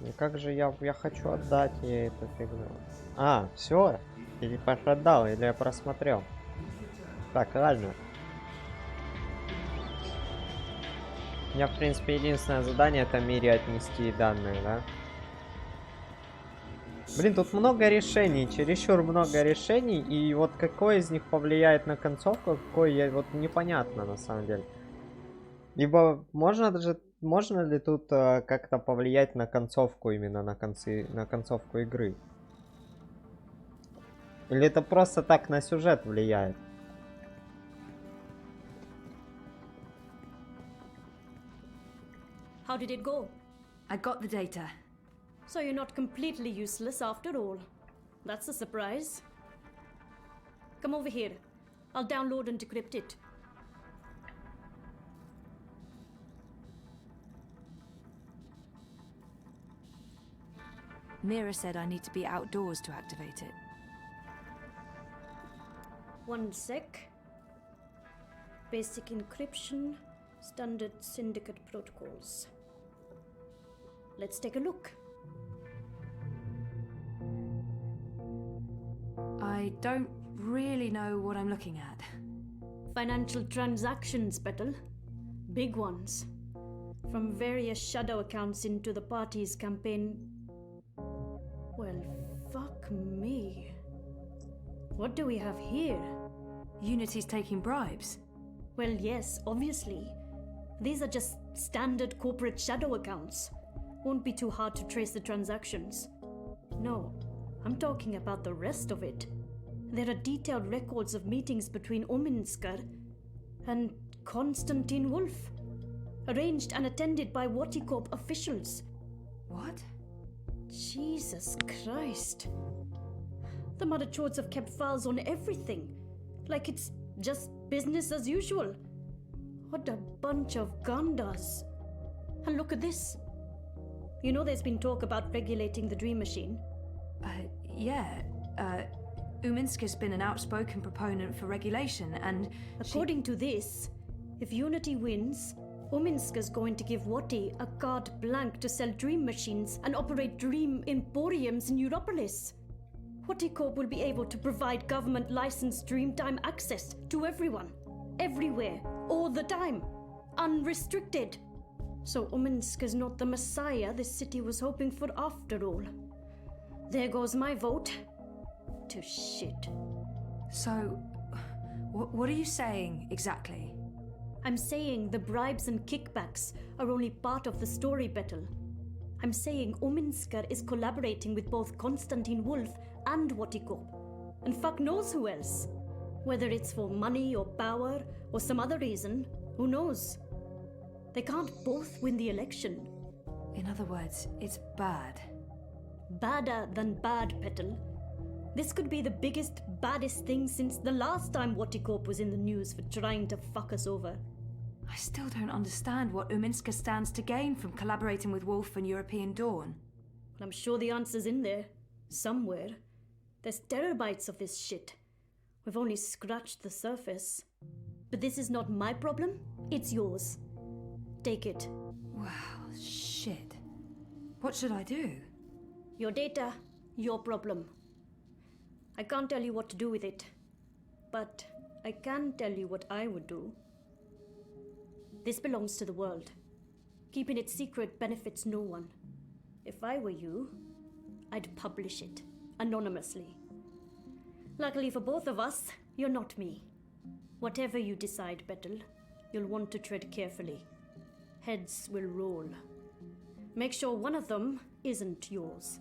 И как же я хочу отдать ей эту фигню. А, все. Или отдал, или я просмотрел. Так, ладно. У меня, в принципе, единственное задание — это Мире отнести данные, да? Блин, тут много решений, чересчур много решений, и вот какой из них повлияет на концовку, какой я вот непонятно на самом деле. Либо можно ли тут как-то повлиять на концовку, именно на концовку игры? Или это просто так на сюжет влияет? How did it go? I got the data. So you're not completely useless after all. That's a surprise. Come over here. I'll download and decrypt it. Mira said I need to be outdoors to activate it. One sec. Basic encryption, standard syndicate protocols. Let's take a look. I don't really know what I'm looking at. Financial transactions, Petal. Big ones. From various shadow accounts into the party's campaign. Well, fuck me. What do we have here? Unity's taking bribes. Well, yes, obviously. These are just standard corporate shadow accounts. Won't be too hard to trace the transactions. No, I'm talking about the rest of it. There are detailed records of meetings between Ominsker and Konstantin Wolf, arranged and attended by Waticorp officials. What? Jesus Christ. The Mother Chords have kept files on everything, like it's just business as usual. What a bunch of gandas. And look at this. You know there's been talk about regulating the Dream Machine? Yeah. Uminsker's been an outspoken proponent for regulation, and according to this, if Unity wins, Uminsker's going to give Wati a carte blanche to sell dream machines and operate dream emporiums in Europolis. Waticorp will be able to provide government-licensed Dreamtime access to everyone, everywhere, all the time, unrestricted. So Uminsker's not the messiah this city was hoping for after all. There goes my vote. To shit. So, what are you saying exactly? I'm saying the bribes and kickbacks are only part of the story, Betel. I'm saying Ominsker is collaborating with both Konstantin Wolf and Waticorp. And fuck knows who else. Whether it's for money or power or some other reason, who knows? They can't both win the election. In other words, it's bad. Badder than bad, Petal. This could be the biggest, baddest thing since the last time Waticorp was in the news for trying to fuck us over. I still don't understand what Uminsker stands to gain from collaborating with Wolf and European Dawn. Well, I'm sure the answer's in there. Somewhere. There's terabytes of this shit. We've only scratched the surface. But this is not my problem, it's yours. Take it. Wow, shit. What should I do? Your data, your problem. I can't tell you what to do with it. But I can tell you what I would do. This belongs to the world. Keeping it secret benefits no one. If I were you, I'd publish it, anonymously. Luckily for both of us, you're not me. Whatever you decide, Betel, you'll want to tread carefully. Heads will roll. Make sure one of them isn't yours.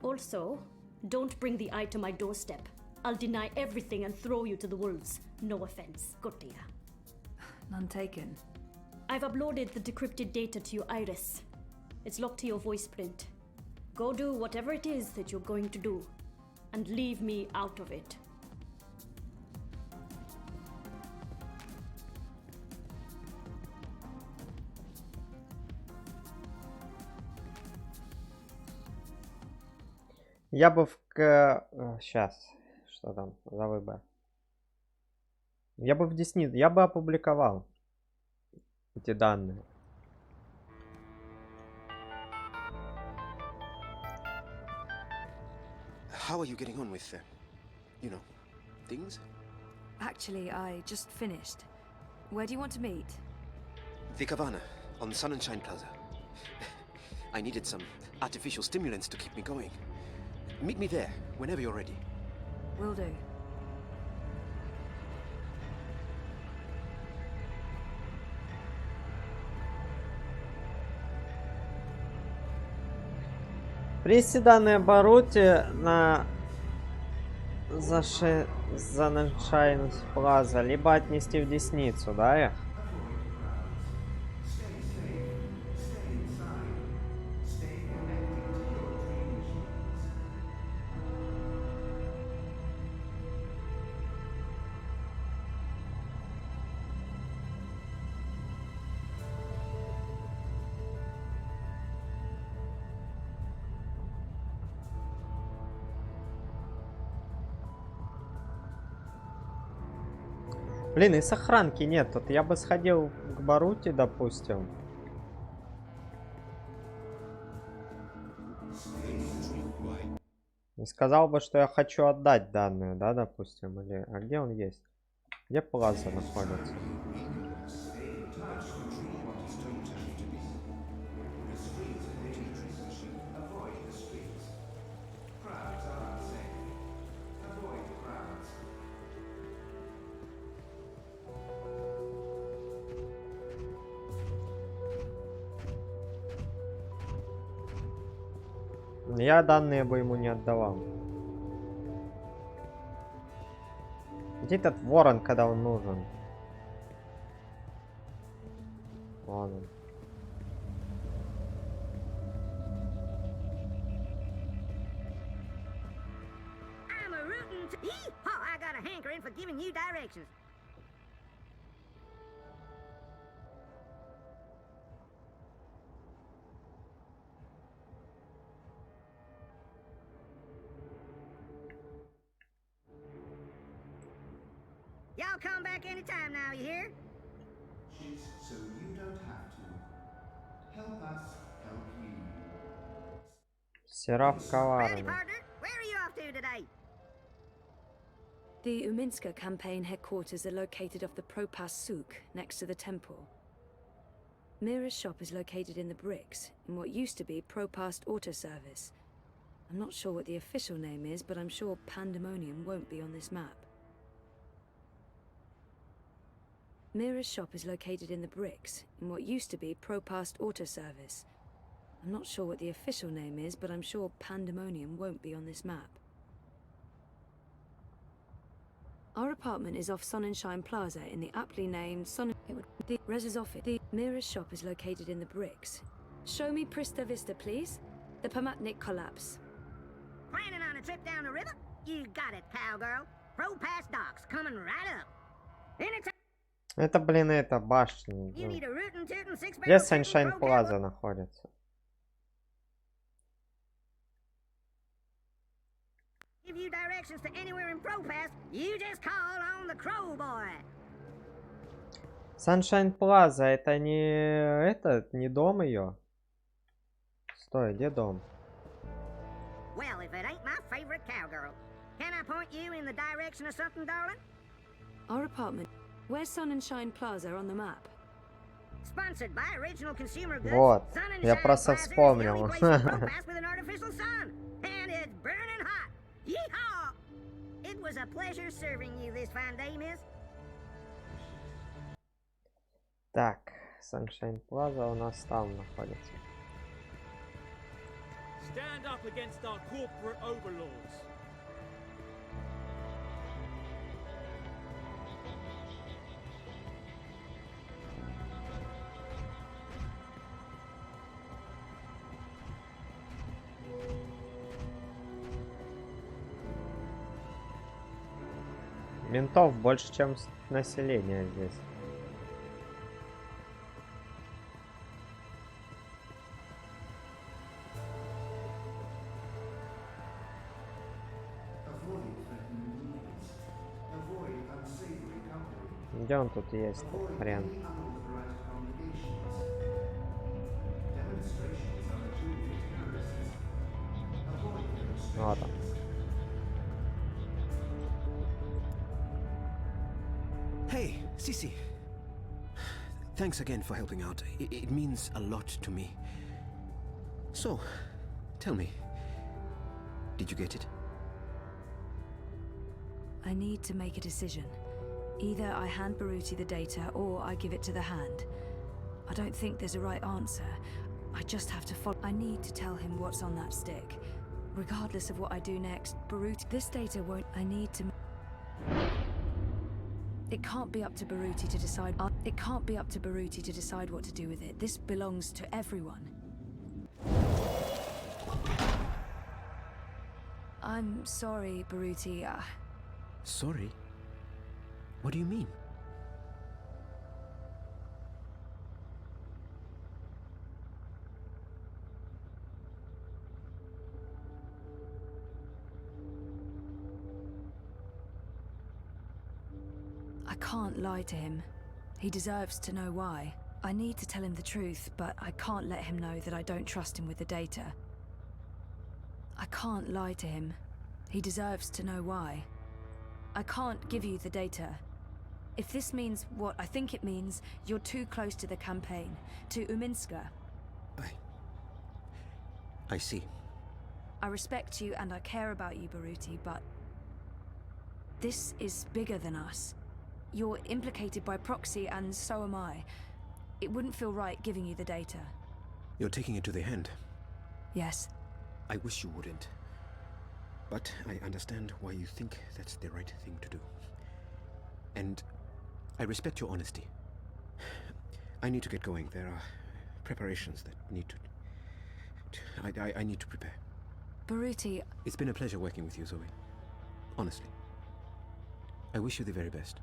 Also, don't bring the eye to my doorstep. I'll deny everything and throw you to the wolves. No offense, Gotia. None taken. I've uploaded the decrypted data to your iris. It's locked to your voice print. Go do whatever it is that you're going to do, and leave me out of it. Я бы сейчас. Что там за выбор? Я бы в Деснице. Я бы опубликовал эти данные. How are you getting on with, you know, things? Actually, I just finished. Where do you want to meet? The Cabana, on Sun and Shine Plaza. I needed some artificial stimulants to keep me going. Meet me there, whenever you're ready. Will do. Принести данные обороте на Sunshine Plaza, либо отнести в Десницу, да, их? Блин, и сохранки нет. Тут я бы сходил к Барути, допустим. И сказал бы, что я хочу отдать данные, да, допустим. Или... А где он есть? Где Плаза находится? Я данные бы ему не отдавал. Где этот ворон, когда он нужен? Вон он. I'm a rootin' to... Yeehaw! I got a hankering for giving you directions. Y'all come back anytime now, you hear? So you don't have to. Help us help you. Сераф Howdy, коварный. partner. Where are you off to today? The Uminska campaign headquarters are located off the Propas Souk, next to the temple. Mira's shop is located in the bricks, in what used to be Propast Auto Service. I'm not sure what the official name is, but I'm sure Pandemonium won't be on this map. Mira's shop is located in the bricks, in what used to be Propast Auto Service. I'm not sure what the official name is, but I'm sure Pandemonium won't be on this map. Our apartment is off Sonnenschein Plaza in the aptly named It would the Rez's office. The Mira's shop is located in the bricks. Show me Prista Vista, please. The Pamatnik collapse. Planning on a trip down the river? You got it, cowgirl. Pro-pass docks coming right up. Anytime. Это, блин, это башня. You need a rootin' tootin' six Где barrel Sunshine Plaza находится? Give you directions to anywhere in Propass, you just call on the Crow Boy. Sunshine Plaza, это не дом ее. Стой, где дом? Well, if it ain't my favorite cowgirl, can I point you in the direction of something, darling? Our apartment. Where's Sonnenschein Plaza on the map? Sponsored by Original Consumer Goods. Вот, Sunshine я просто Plaza is the only вспомнил. place in Propass with an artificial sun, and it's burning hot. Yeehaw! It was a pleasure serving you this fine day, miss. Так, Sunshine Plaza у нас там находится. Stand up against our corporate overlords. Ментов больше, чем населения здесь. Где он тут есть, этот хрен? Вот он. Hey, Sissy. Thanks again for helping out. It means a lot to me. So, tell me, did you get it? I need to make a decision. Either I hand Baruti the data, or I give it to the Hand. I don't think there's a right answer. I just have to follow. I need to tell him what's on that stick. Regardless of what I do next, Baruti... This data won't... I need to... It can't be up to Baruti to decide... It can't be up to Baruti to decide what to do with it. This belongs to everyone. I'm sorry, Baruti. Sorry? What do you mean? I can't lie to him. He deserves to know why. I need to tell him the truth, but I can't let him know that I don't trust him with the data. I can't lie to him. He deserves to know why. I can't give you the data. If this means what I think it means, you're too close to the campaign, to Uminska. I see. I respect you and I care about you, Baruti, but this is bigger than us. You're implicated by proxy, and so am I. It wouldn't feel right giving you the data. You're taking it to the Hand. Yes. I wish you wouldn't. But I understand why you think that's the right thing to do. And I respect your honesty. I need to get going. There are preparations that need to... I need to prepare. Baruti... It's been a pleasure working with you, Zoe. Honestly. I wish you the very best.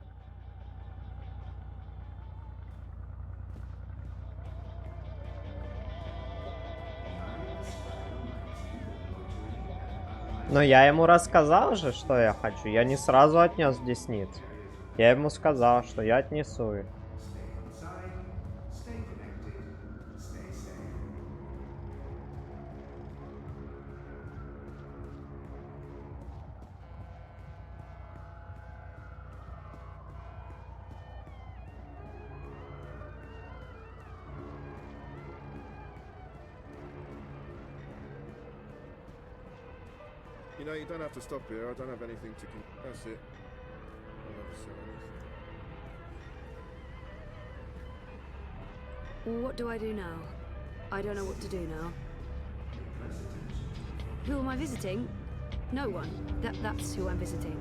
Но я ему рассказал же, что я хочу. Я не сразу отнес в десниц. Я ему сказал, что я отнесу их. You know, you don't have to stop here. I don't have anything to... That's it. I'll never sell anything. What do I do now? I don't know what to do now. Who am I visiting? No one. That's who I'm visiting.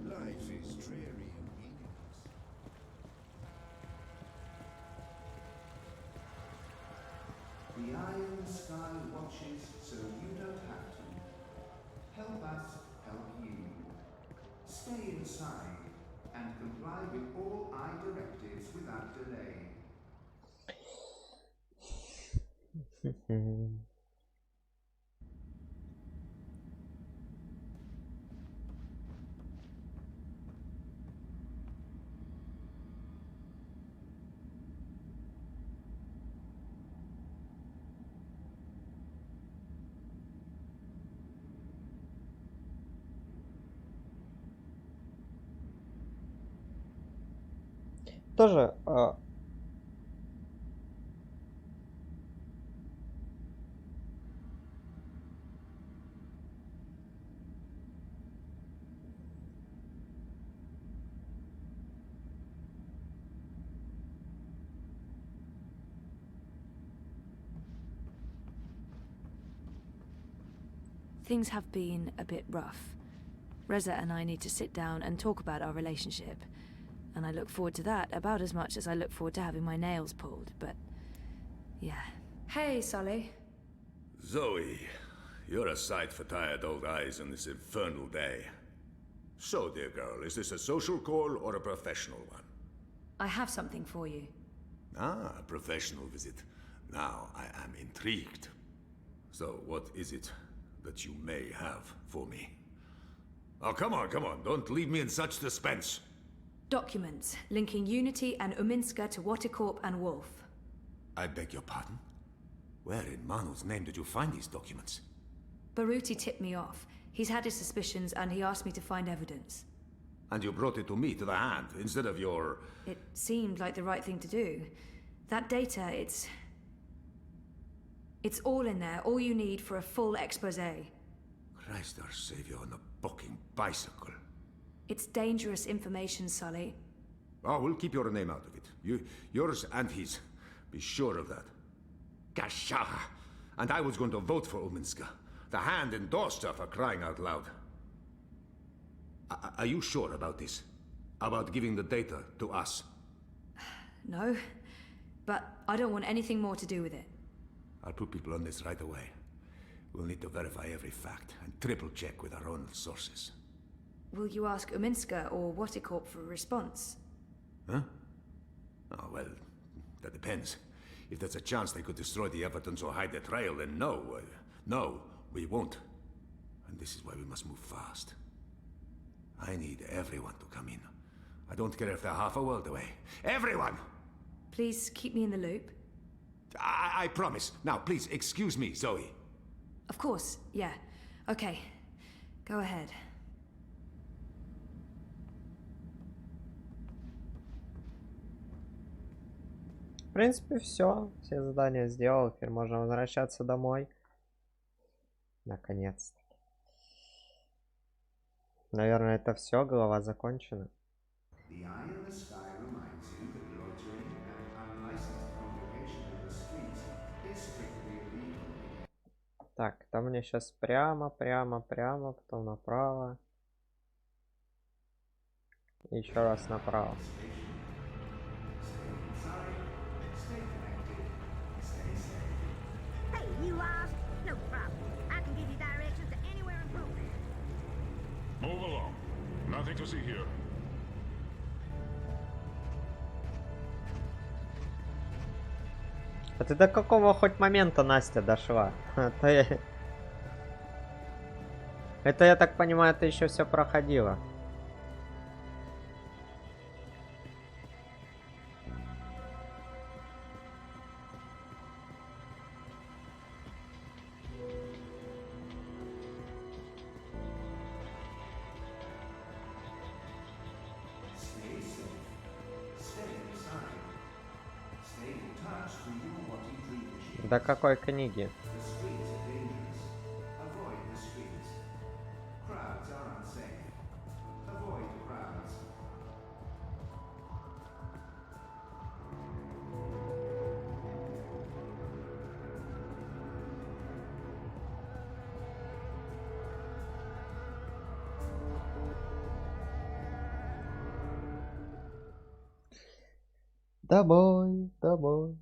Life is dreary and meaningless. The Iron Sky watches so you don't have to. Help us help you. Stay inside and comply with all I directives without delay. Тоже Things have been a bit rough. Reza and I need to sit down and talk about our relationship. And I look forward to that about as much as I look forward to having my nails pulled, but... yeah. Hey, Sully. Zoe, you're a sight for tired old eyes on this infernal day. So, dear girl, is this a social call or a professional one? I have something for you. Ah, a professional visit. Now I am intrigued. So, what is it that you may have for me? Oh, come on, don't leave me in such suspense. Documents linking Unity and Uminska to Watercorp and Wolf. I beg your pardon? Where in Manu's name did you find these documents? Baruti tipped me off. He's had his suspicions and he asked me to find evidence. And you brought it to me, to the hand, instead of your... It seemed like the right thing to do. That data, it's all in there, all you need for a full exposé. Christ our savior on a bucking bicycle. It's dangerous information, Sully. Oh, we'll keep your name out of it. Yours and his. Be sure of that. Gasha! And I was going to vote for Uminska. The hand endorsed her, for crying out loud. Are you sure about this? About giving the data to us? No, but I don't want anything more to do with it. I'll put people on this right away. We'll need to verify every fact and triple check with our own sources. Will you ask Uminska or Watercorp for a response? Huh? Oh, well, that depends. If there's a chance they could destroy the evidence or hide the trail, then no. No, we won't. And this is why we must move fast. I need everyone to come in. I don't care if they're half a world away. Everyone! Please keep me in the loop. I promise. Now, please, excuse me, Zoe. Of course, yeah. Okay. Go ahead. В принципе, все задания сделал. Теперь можно возвращаться домой. Наконец-то. Наверное, это все. Глава закончена. Так, там мне сейчас прямо, потом направо. И еще раз направо. You lost? No problem. I can give you directions to anywhere in Brooklyn. Move along. Nothing to see here. А ты до какого хоть момента, Настя, дошла? Это, я так понимаю, ты еще все проходила. До какой книги? Домой, домой.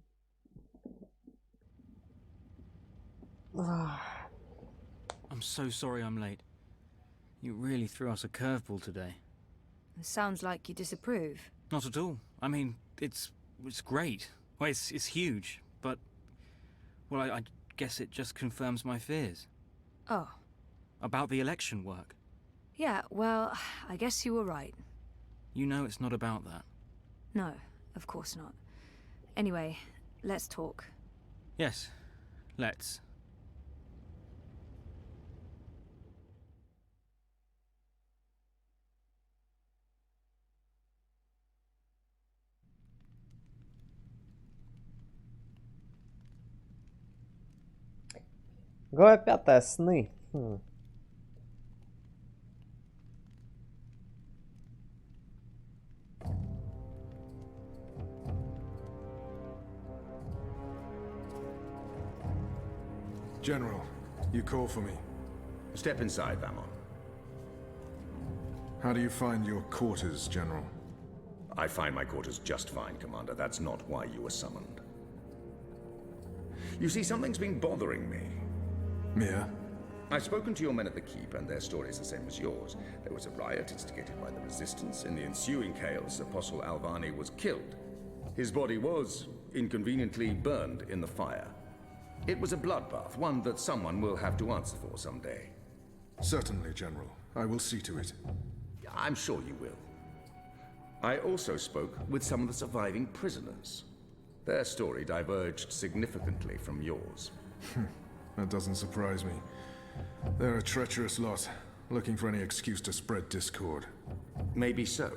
I'm so sorry I'm late. You really threw us a curveball today. It sounds like you disapprove. Not at all. I mean, it's great. Well, it's huge, but... well, I guess it just confirms my fears. Oh. About the election work. Yeah, well, I guess you were right. You know it's not about that. No, of course not. Anyway, let's talk. Yes, let's. Глава 5. Сны. General, you call for me. Step inside, Vamon. How do you find your quarters, General? I find my quarters just fine, Commander. That's not why you were summoned. You see, something's been bothering me. Yeah? I've spoken to your men at the Keep, and their story's the same as yours. There was a riot instigated by the Resistance. In the ensuing chaos, Apostle Alvani was killed. His body was inconveniently burned in the fire. It was a bloodbath, one that someone will have to answer for someday. Certainly, General. I will see to it. I'm sure you will. I also spoke with some of the surviving prisoners. Their story diverged significantly from yours. That doesn't surprise me. They're a treacherous lot, looking for any excuse to spread discord. Maybe so.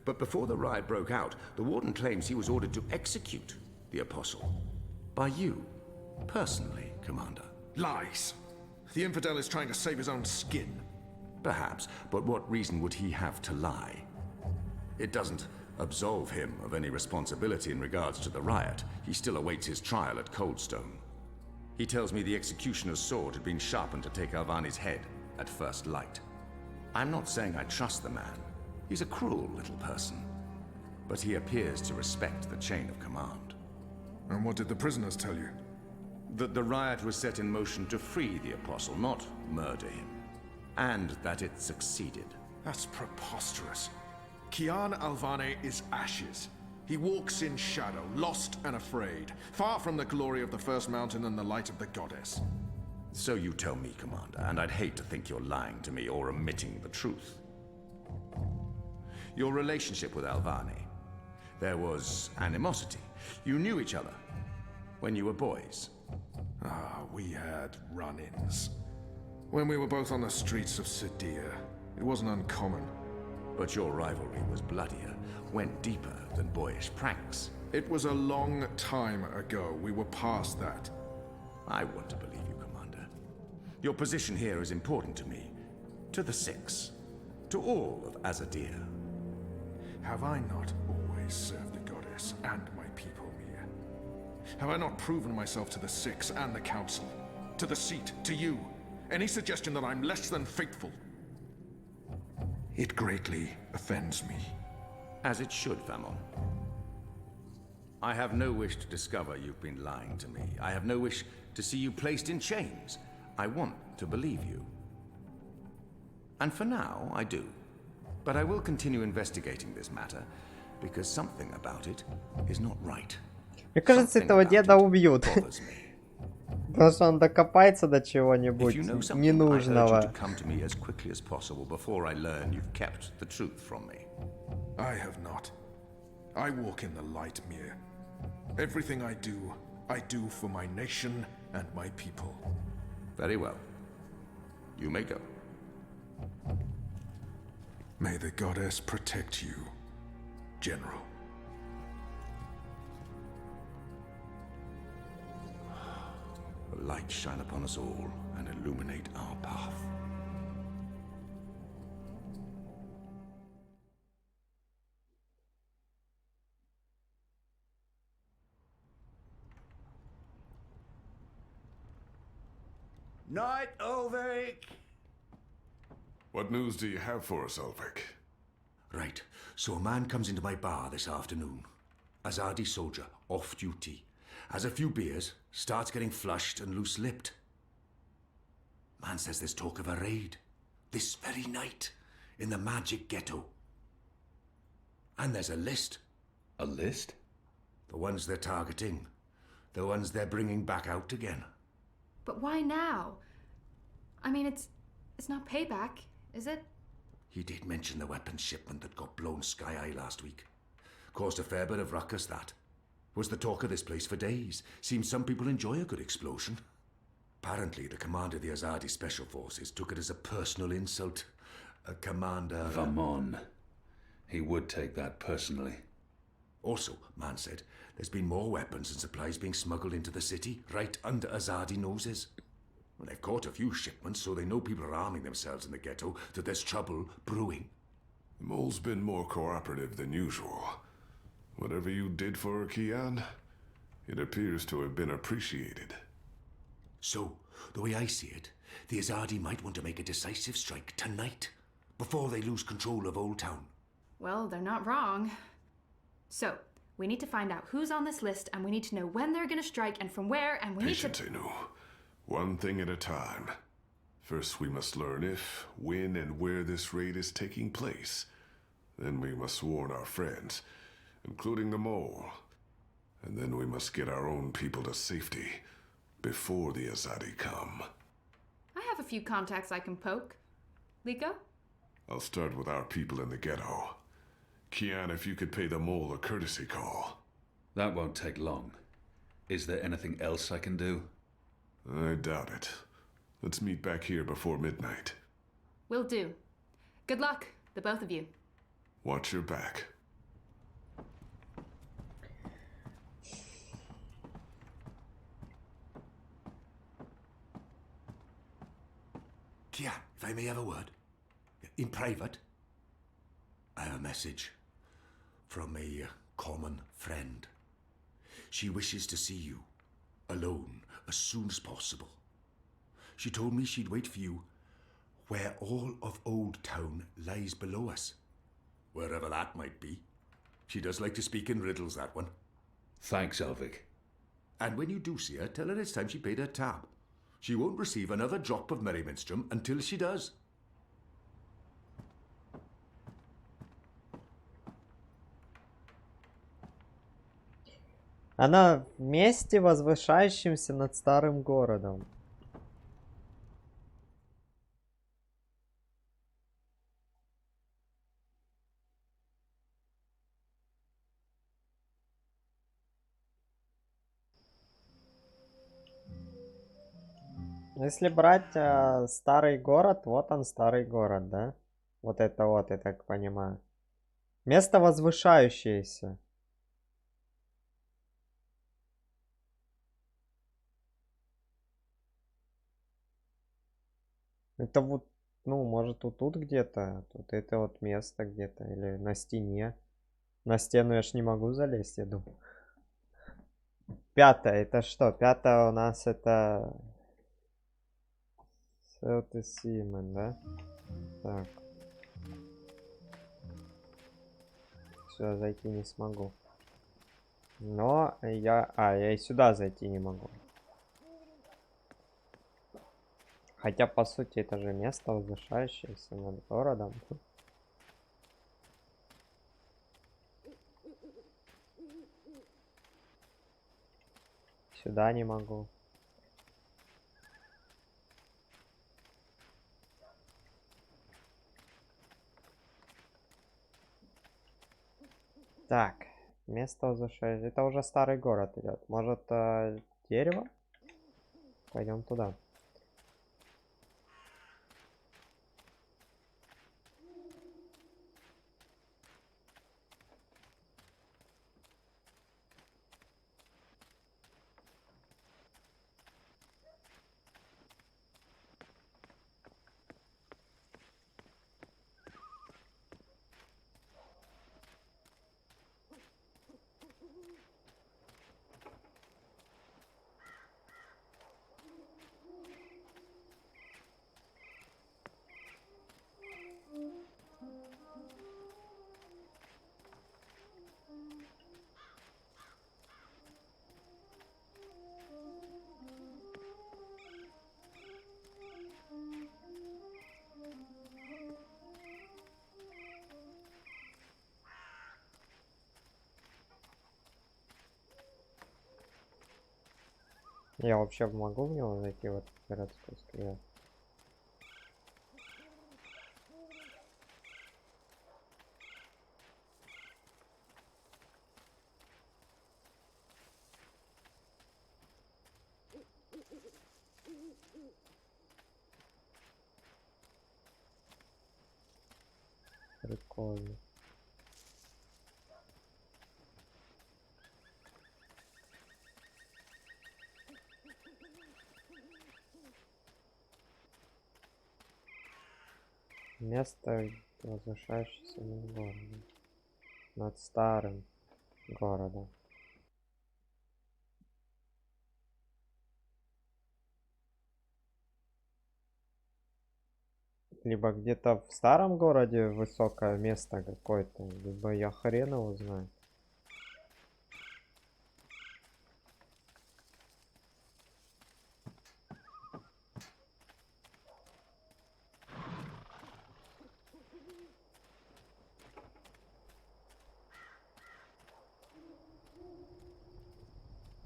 But before the riot broke out, the Warden claims he was ordered to execute the Apostle. By you, personally, Commander. Lies! The infidel is trying to save his own skin. Perhaps, but what reason would he have to lie? It doesn't absolve him of any responsibility in regards to the riot. He still awaits his trial at Coldstone. He tells me the executioner's sword had been sharpened to take Alvani's head at first light. I'm not saying I trust the man. He's a cruel little person. But he appears to respect the chain of command. And what did the prisoners tell you? That the riot was set in motion to free the Apostle, not murder him. And that it succeeded. That's preposterous. Kian Alvane is ashes. He walks in shadow, lost and afraid, far from the glory of the First Mountain and the light of the Goddess. So you tell me, Commander, and I'd hate to think you're lying to me or omitting the truth. Your relationship with Alvani. There was animosity. You knew each other when you were boys. We had run-ins. When we were both on the streets of Sedir, it wasn't uncommon. But your rivalry was bloodier, went deeper than boyish pranks. It was a long time ago. We were past that. I want to believe you, Commander. Your position here is important to me, to the Six, to all of Azadir. Have I not always served the Goddess and my people, Mia? Have I not proven myself to the Six and the Council? To the Seat, to you? Any suggestion that I'm less than faithful? It greatly offends me. As it should, Famon. I have no wish to discover you've been lying to me. I have no wish to see you placed in chains. I want to believe you. And for now, I do. But I will continue investigating this matter, because something about it is not right. Мне кажется, этого деда убьют. Потому что он докопается до чего-нибудь ненужного. I have not. I walk in the light, Mir. Everything I do for my nation and my people. Very well. You may go. May the Goddess protect you, General. The light shine upon us all and illuminate our path. Night, Ulrich! What news do you have for us, Ulrich? Right, so a man comes into my bar this afternoon. Azadi soldier, off duty. Has a few beers, starts getting flushed and loose-lipped. Man says there's talk of a raid. This very night, in the magic ghetto. And there's a list. A list? The ones they're targeting. The ones they're bringing back out again. But why now? I mean, it's not payback, is it? He did mention the weapons shipment that got blown sky-high last week. Caused a fair bit of ruckus, that. Was the talk of this place for days. Seems some people enjoy a good explosion. Apparently, the commander of the Azadi Special Forces took it as a personal insult. A commander... Vamon. He would take that personally. Also, man said, there's been more weapons and supplies being smuggled into the city, right under Azadi noses. Well, they've caught a few shipments, so they know people are arming themselves in the ghetto, that there's trouble brewing. The mole's been more cooperative than usual. Whatever you did for her, Kian, it appears to have been appreciated. So, the way I see it, the Azadi might want to make a decisive strike tonight. before they lose control of Old Town. Well, they're not wrong. So, we need to find out who's on this list, and we need to know when they're gonna strike and from where, and we Patience, need to... Inu. One thing at a time. First, we must learn if, when, and where this raid is taking place. Then we must warn our friends, including the mole. And then we must get our own people to safety before the Azadi come. I have a few contacts I can poke. Liko? I'll start with our people in the ghetto. Kian, if you could pay the mole a courtesy call. That won't take long. Is there anything else I can do? I doubt it. Let's meet back here before midnight. Will do. Good luck, the both of you. Watch your back. Kian, if I may have a word. In private. I have a message from a common friend. She wishes to see you, alone, as soon as possible. She told me she'd wait for you where all of Old Town lies below us. Wherever that might be. She does like to speak in riddles, that one. Thanks, Elvik. And when you do see her, tell her it's time she paid her tab. She won't receive another drop of Merryminstrom until she does. Она в месте, возвышающемся над старым городом. Если брать старый город, вот он старый город, да? Вот это вот, я так понимаю. Место возвышающееся. Это вот, ну, может, вот тут где-то. Тут это вот место где-то. Или на стене. На стену я ж не могу залезть, я думаю. Пятое, это что? Пятое у нас это... Это Симон, да? Так. Сюда зайти не смогу. Но я... я и сюда зайти не могу. Хотя, по сути, это же место, возвышающееся над городом. Сюда не могу. Так, место возвышающееся. Это уже старый город идет. Может, дерево? Пойдем туда. Я вообще могу в него зайти, в эту городскую стрелять? Прикольно. Место, возвышающееся над городом. Над старым городом. либо где-то в старом городе высокое место какое-то, либо я хрен его знаю.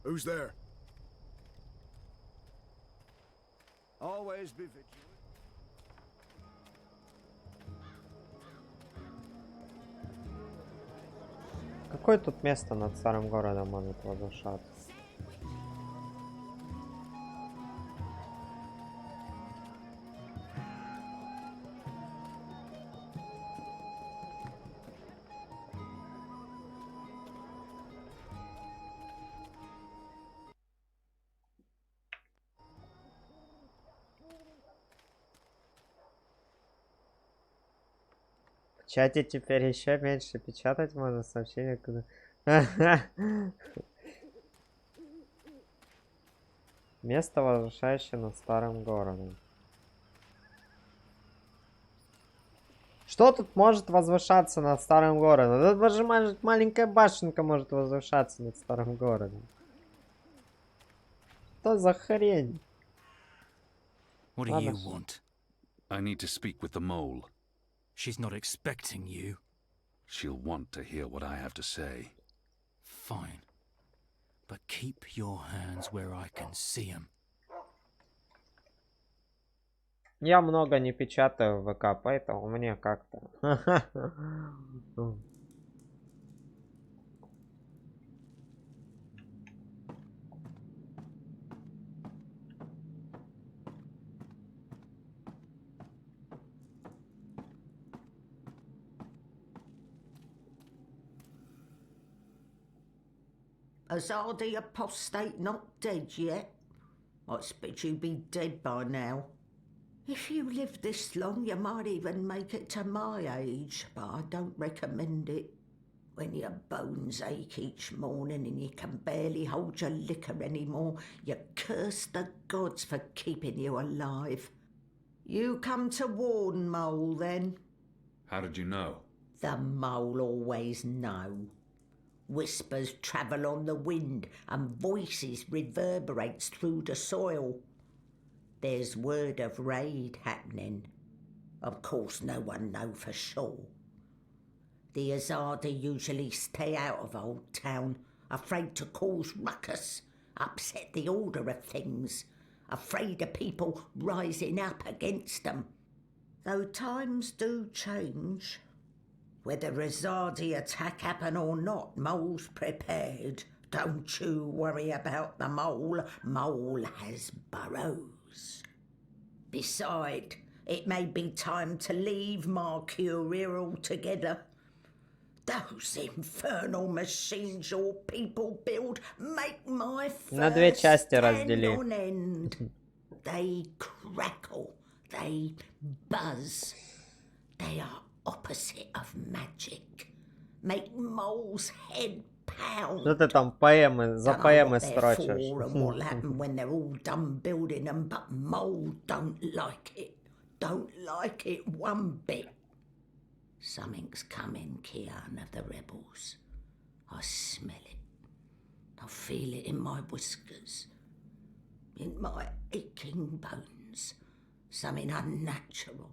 Who's there? Always be vigilant. Какое тут место над старым городом может возвышаться? В чате теперь еще меньше печатать можно сообщения, куда... Место, возвышающее над старым городом. Что тут может возвышаться над старым городом? Тут даже маленькая башенка может возвышаться над старым городом. Что за хрень? What do you want? I need to speak with the mole. She's not expecting you. She'll want to hear what I have to say. Fine. But keep your hands where I can see them. Я много не печатаю в ВК, поэтому мне как-то... Azadi apostate not dead yet? I expect you'd be dead by now. If you live this long, you might even make it to my age, but I don't recommend it. When your bones ache each morning and you can barely hold your liquor anymore, you curse the gods for keeping you alive. You come to warn Mole, then? How did you know? The Mole always know. Whispers travel on the wind and voices reverberates through the soil. There's word of raid happening. Of course, no one know for sure. The Azadi usually stay out of Old Town, afraid to cause ruckus, upset the order of things, afraid of people rising up against them. Though times do change. Whether Azadi attack happen or not, Mole's prepared. Don't you worry about the Mole. Mole has burrows. Beside, it may be time to leave Mercuria altogether. Those infernal machines your people build make my На две first части stand раздели. on end. They crackle, they buzz. They are opposite of magic. Make Mole's head pound. Что ты там поэмы, за Don't know поэмы what they're строчишь? for and what'll happen when they're all done building them, but Mole don't like it. Don't like it one bit. Something's coming, Kian of the rebels. I smell it. I feel it in my whiskers. In my aching bones. Something unnatural.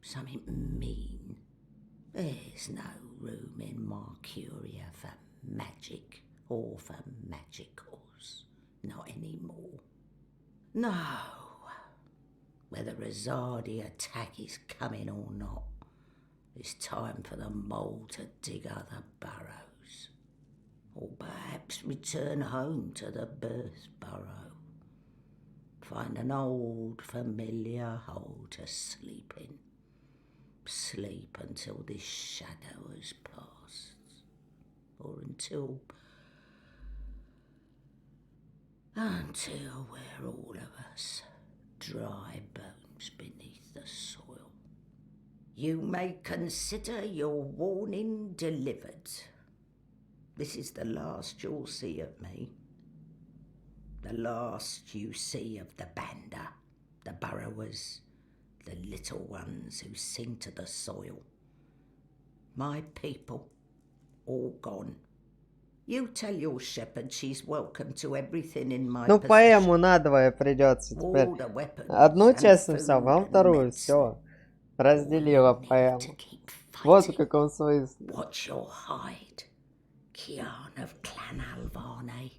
Something mean. There's no room in Mercuria for magic or for magicals. Not anymore. No. Whether Azadi attack is coming or not, it's time for the Mole to dig other burrows. Or perhaps return home to the birth burrow. Find an old familiar hole to sleep in. Sleep until this shadow has passed. Or until we're all of us dry bones beneath the soil. You may consider your warning delivered. This is the last you'll see of me. The last you see of the Banda, the burrowers, the little ones who sing to the soil. My people, all gone. You tell your shepherd she's welcome to everything in my Ну, possession. поэму надвое придется теперь. All the weapons Одну and честным всем, food вам and вторую. medicine. Все. Разделила поэму. Вот в каком смысле. Watch your hide, Kian of Clan Alvarne.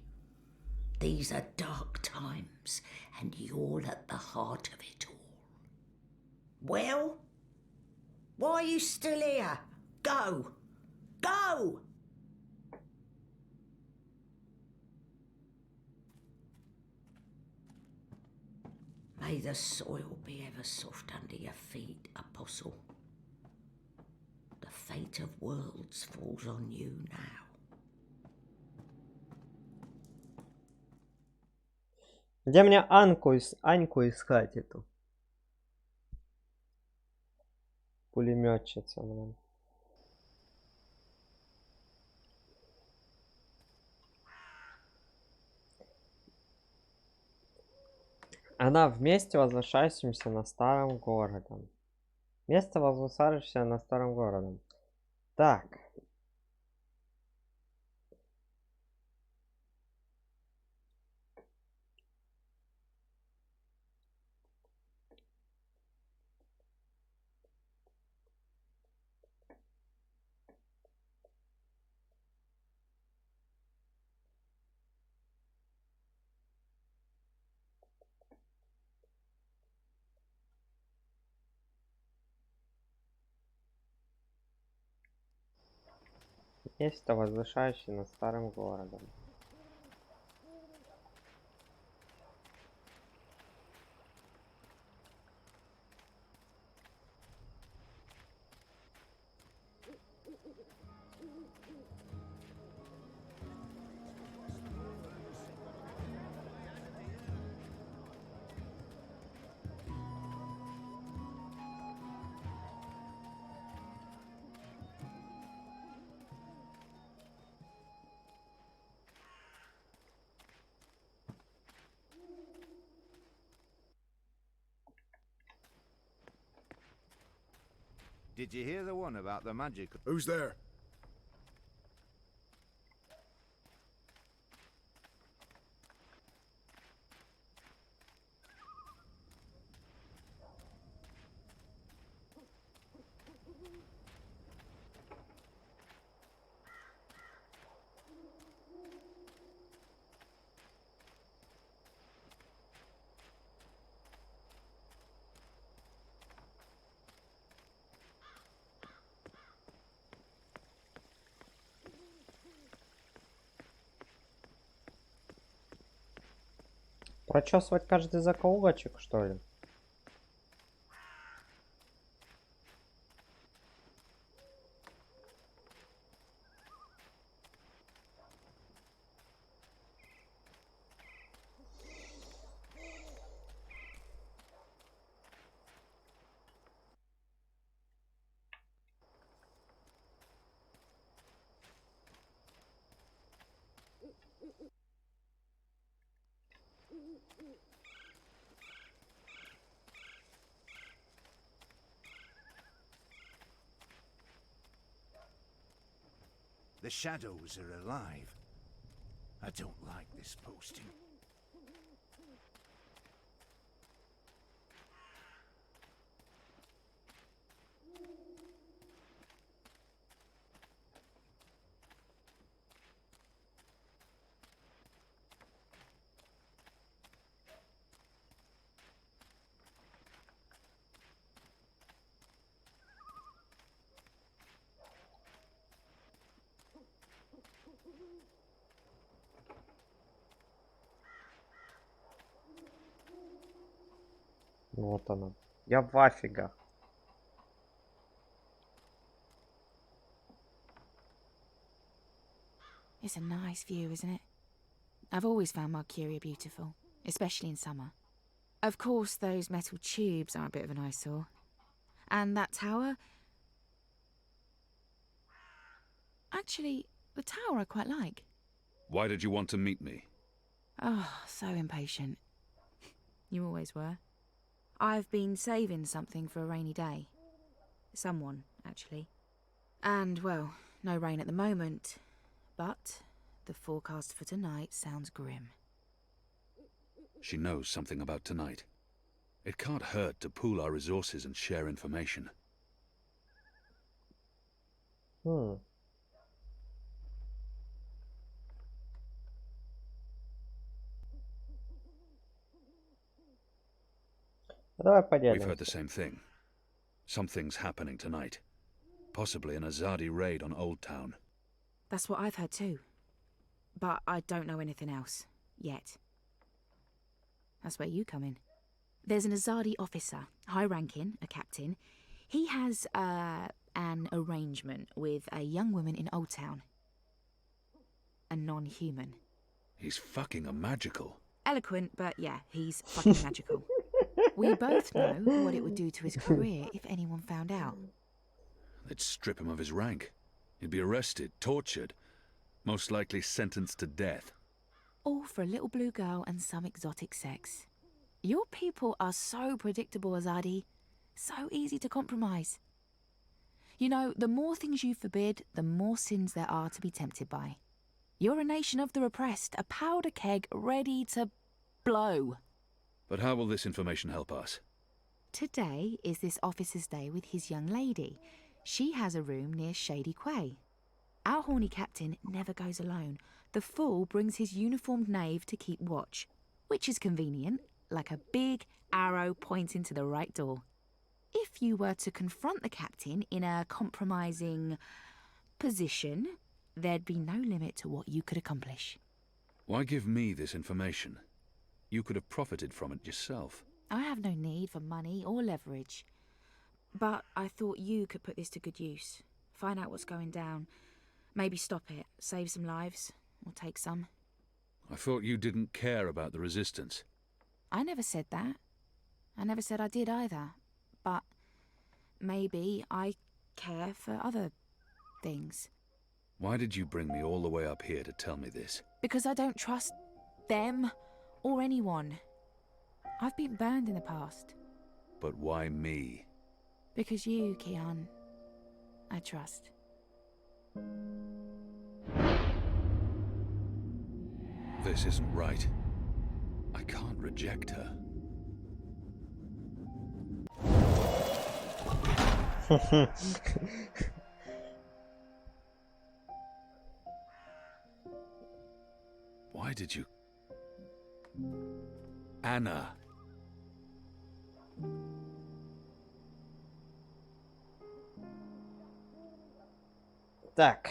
These are dark times, and you're at the heart of it all. Well? Why are you still here? Go! Go! May the soil be ever soft under your feet, Apostle. The fate of worlds falls on you now. Где мне Аньку искать эту? Пулеметчица, блин. Она вместе возвышающимся на старом городом. Место возвышающееся на старом городом. Так. Место возвышающее над старым городом. Did you hear the one about the magic? Who's there? Прочесывать каждый закоулочек, что ли? The shadows are alive. I don't like this posting. Вот она. Я в афигах. It's a nice view, isn't it? I've always found Marcuria beautiful, especially in summer. Of course, those metal tubes are a bit of an eyesore. And that tower... Actually, the tower I quite like. Why did you want to meet me? Oh, so impatient. You always were. I've been saving something for a rainy day. Someone, actually. And, well, no rain at the moment, but the forecast for tonight sounds grim. She knows something about tonight. It can't hurt to pool our resources and share information. Давай We've поделимся. heard the same thing. Something's happening tonight. Possibly an Azadi raid on Old Town. That's what I've heard too. But I don't know anything else. Yet. That's where you come in. There's an Azadi officer, high-ranking, a captain. He has, an arrangement with a young woman in Old Town. A non-human. He's fucking a magical. Eloquent, but yeah, he's fucking magical. We both know what it would do to his career if anyone found out. They'd strip him of his rank. He'd be arrested, tortured, most likely sentenced to death. All for a little blue girl and some exotic sex. Your people are so predictable, Azadi. So easy to compromise. You know, the more things you forbid, the more sins there are to be tempted by. You're a nation of the repressed, a powder keg ready to blow. But how will this information help us? Today is this officer's day with his young lady. She has a room near Shady Quay. Our horny captain never goes alone. The fool brings his uniformed knave to keep watch, which is convenient, like a big arrow pointing to the right door. If you were to confront the captain in a compromising position, there'd be no limit to what you could accomplish. Why give me this information? You could have profited from it yourself. I have no need for money or leverage. But I thought you could put this to good use. Find out what's going down. Maybe stop it, save some lives, or take some. I thought you didn't care about the resistance. I never said that. I never said I did either. But maybe I care for other things. Why did you bring me all the way up here to tell me this? Because I don't trust them or anyone. I've been burned in the past. But why me? Because you, Kian, I trust. This isn't right. I can't reject her. Why did you... Anna. Так.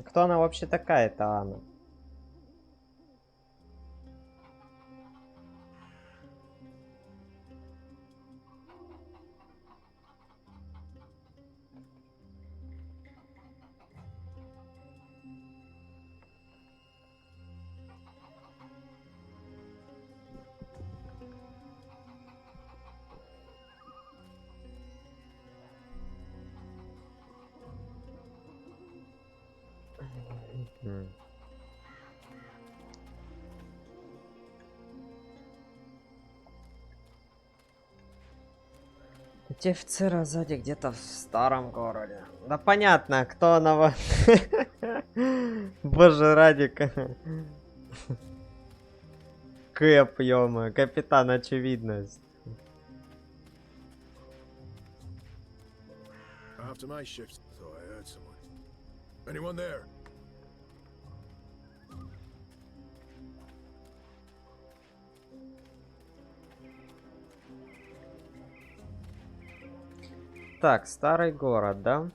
Кто она вообще такая-то, Анна? Эти офицеры сзади где-то в старом городе. Да понятно, кто она... Боже, Радик. Кэп, ё-моё, капитан очевидность. After my shift, thought I heard someone. Anyone there? Так, старый город, да?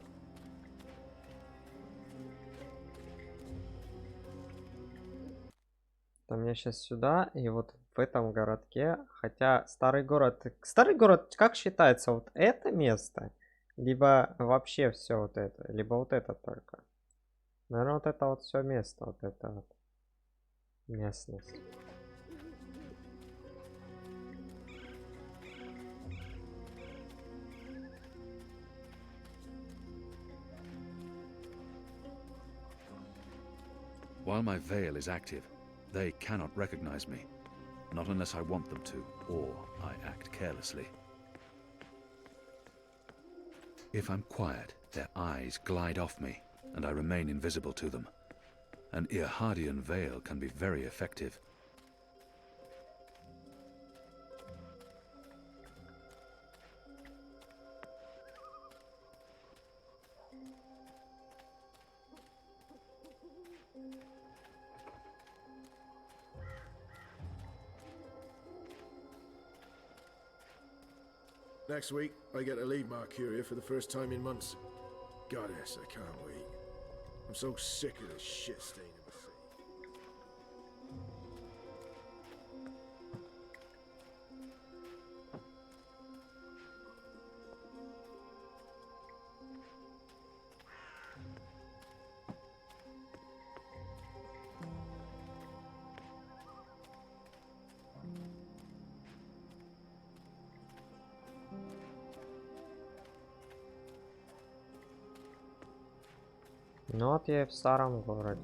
Там я сейчас сюда, и вот в этом городке, хотя старый город... Старый город как считается? Вот это место? Либо вообще все вот это? Либо вот это только? Наверное, вот это вот все место, вот это вот. местность. While my veil is active, they cannot recognize me. Not unless I want them to, or I act carelessly. If I'm quiet, their eyes glide off me, and I remain invisible to them. An Irhadian veil can be very effective. Next week, I get to leave Marcuria for the first time in months. Goddess, I can't wait. I'm so sick of this shit stain in the sea. Ну вот я и в старом городе.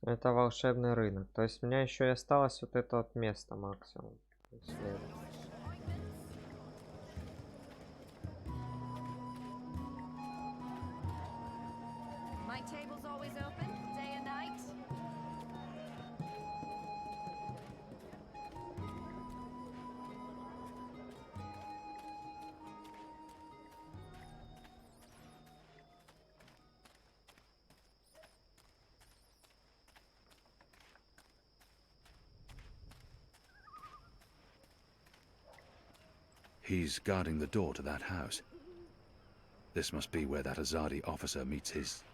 Это волшебный рынок. То есть у меня еще и осталось вот это вот место максимум. My table's always open, day and night. He's guarding the door to that house. This must be where that Azadi officer meets his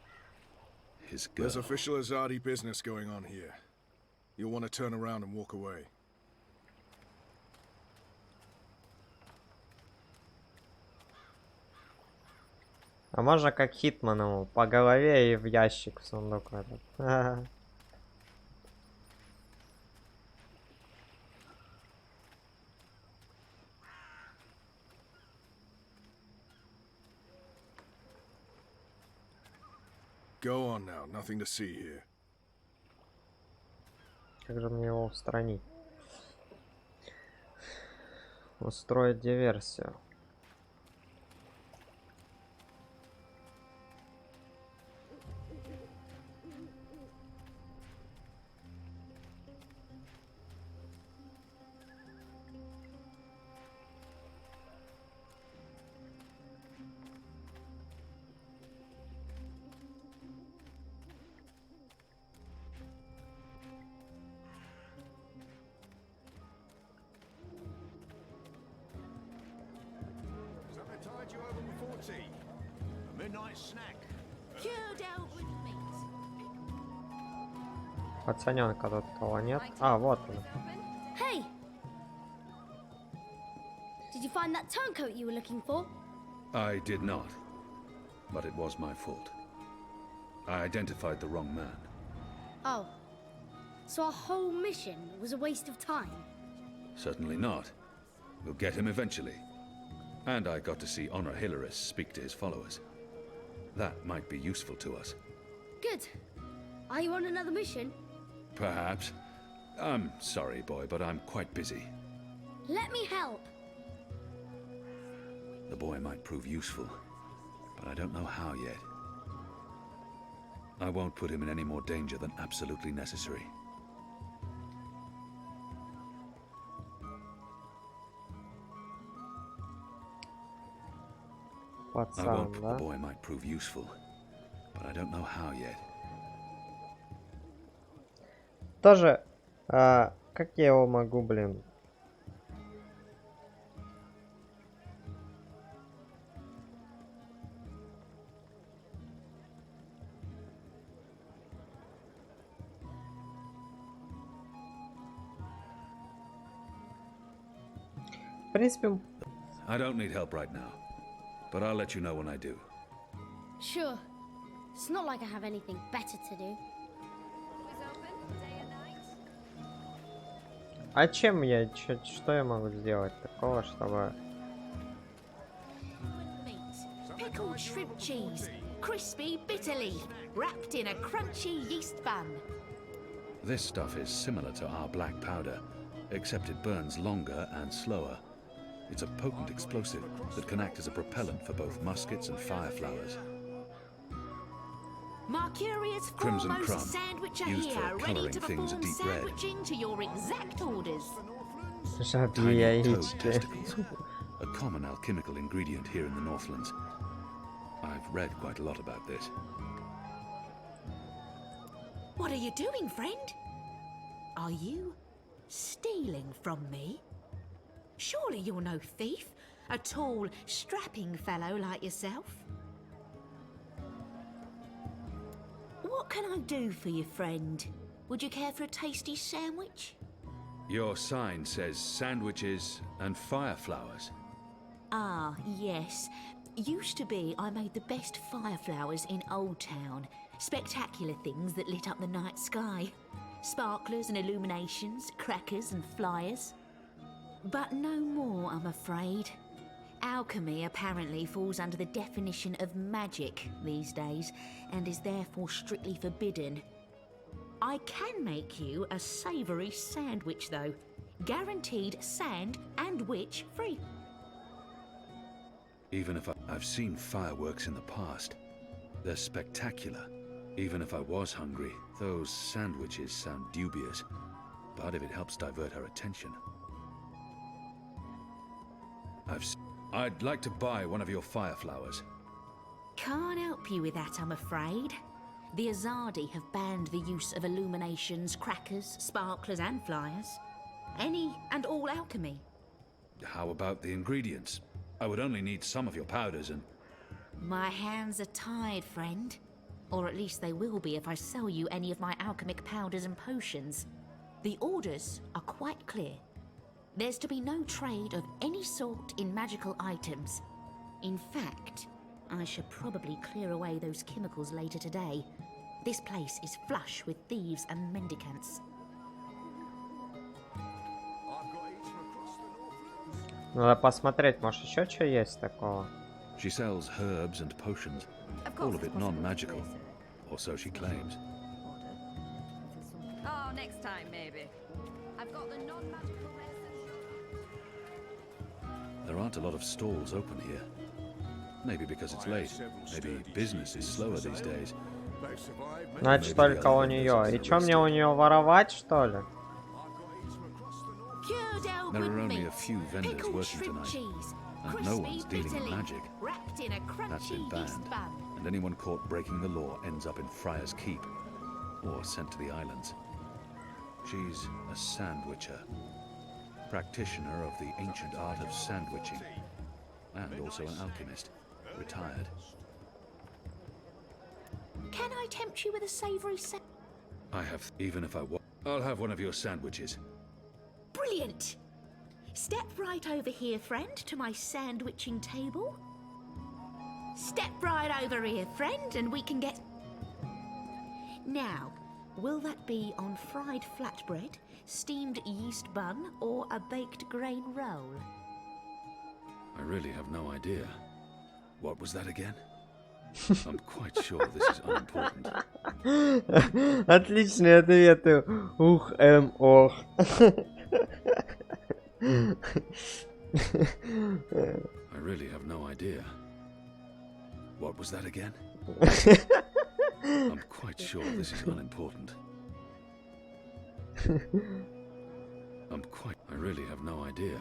girl. There's official Azadi business going on here. You'll want to turn around and walk away. А можно как Хитману по голове и в ящик в сундук этот. Go on now, nothing to see here. Как же мне его устранить? Устроить диверсию. Something tied you over before tea. A midnight snack. Cured out with meat. Пацаненка тут кого нет? А, вот он. Hey! Did you find that turncoat you were looking for? I did not, but it was my fault. I identified the wrong man. Oh. So our whole mission was a waste of time? Certainly not. We'll get him eventually. And I got to see Honor Hilaris speak to his followers. That might be useful to us. Good. Are you on another mission? Perhaps. I'm sorry, boy, but I'm quite busy. Let me help. The boy might prove useful, but I don't know how yet. I won't put him in any more danger than absolutely necessary. Пацан, The да? boy might prove useful, but I don't know how yet. Тоже, как я его могу, блин? принципе... I don't need help right now, but I'll let you know when I do. Sure. It's not like I have anything better to do. А чем я... Что я могу сделать такого, чтобы... Pickled shrimp cheese, crispy bitter leaf, wrapped in a crunchy yeast bun. This stuff is similar to our black powder, except it burns longer and slower. It's a potent explosive that can act as a propellant for both muskets and fire flowers. Mercurius Crimson foremost crumb, sandwicher used here, for ready colouring to things perform deep red. sandwiching to your exact orders. Жабьи Tiny toad яички. testicles, a common alchemical ingredient here in the Northlands. I've read quite a lot about this. What are you doing, friend? Are you stealing from me? Surely you're no thief, a tall, strapping fellow like yourself. What can I do for you, friend? Would you care for a tasty sandwich? Your sign says sandwiches and fire flowers. Ah, yes. Used to be I made the best fire flowers in Old Town. Spectacular things that lit up the night sky. Sparklers and illuminations, crackers and flyers. But no more, I'm afraid. Alchemy apparently falls under the definition of magic these days, and is therefore strictly forbidden. I can make you a savoury sandwich, though. Guaranteed sand and witch free. Even if I've seen fireworks in the past, they're spectacular. Even if I was hungry, those sandwiches sound dubious. But if it helps divert her attention... I'd like to buy one of your fire flowers. Can't help you with that, I'm afraid. The Azadi have banned the use of illuminations, crackers, sparklers and flyers. Any and all alchemy. How about the ingredients? I would only need some of your powders and... My hands are tied, friend. Or at least they will be if I sell you any of my alchemic powders and potions. The orders are quite clear. There's to be no trade of any sort in magical items. In fact, I should probably clear away those chemicals later today. This place is flush with thieves and mendicants. Надо посмотреть, может еще что есть такого. She sells herbs and potions, all of it non-magical, or so she claims. Oh, next time maybe. I've got the non-magical There aren't a lot of stalls open here. Maybe because it's late. Maybe business is slower these days. Значит, только у нее. И что, мне у нее воровать, что ли? There are only a few vendors working tonight, and no one's dealing in magic. That's been banned, and anyone caught breaking the law ends up in Friar's Keep, or sent to the islands. She's a sandwicher, practitioner of the ancient art of sandwiching, and also an alchemist, retired. Can I tempt you with a savoury I have, even if I want, I'll have one of your sandwiches. Brilliant! Step right over here, friend, to my sandwiching table. Step right over here, friend, and we can get... Now, will that be on fried flatbread, steamed yeast bun, or a baked grain roll? I really have no idea. What was that again? I'm quite sure this is unimportant. Отличные ответы. Ух, ох. I really have no idea. What was that again? I'm quite sure this is unimportant. I really have no idea.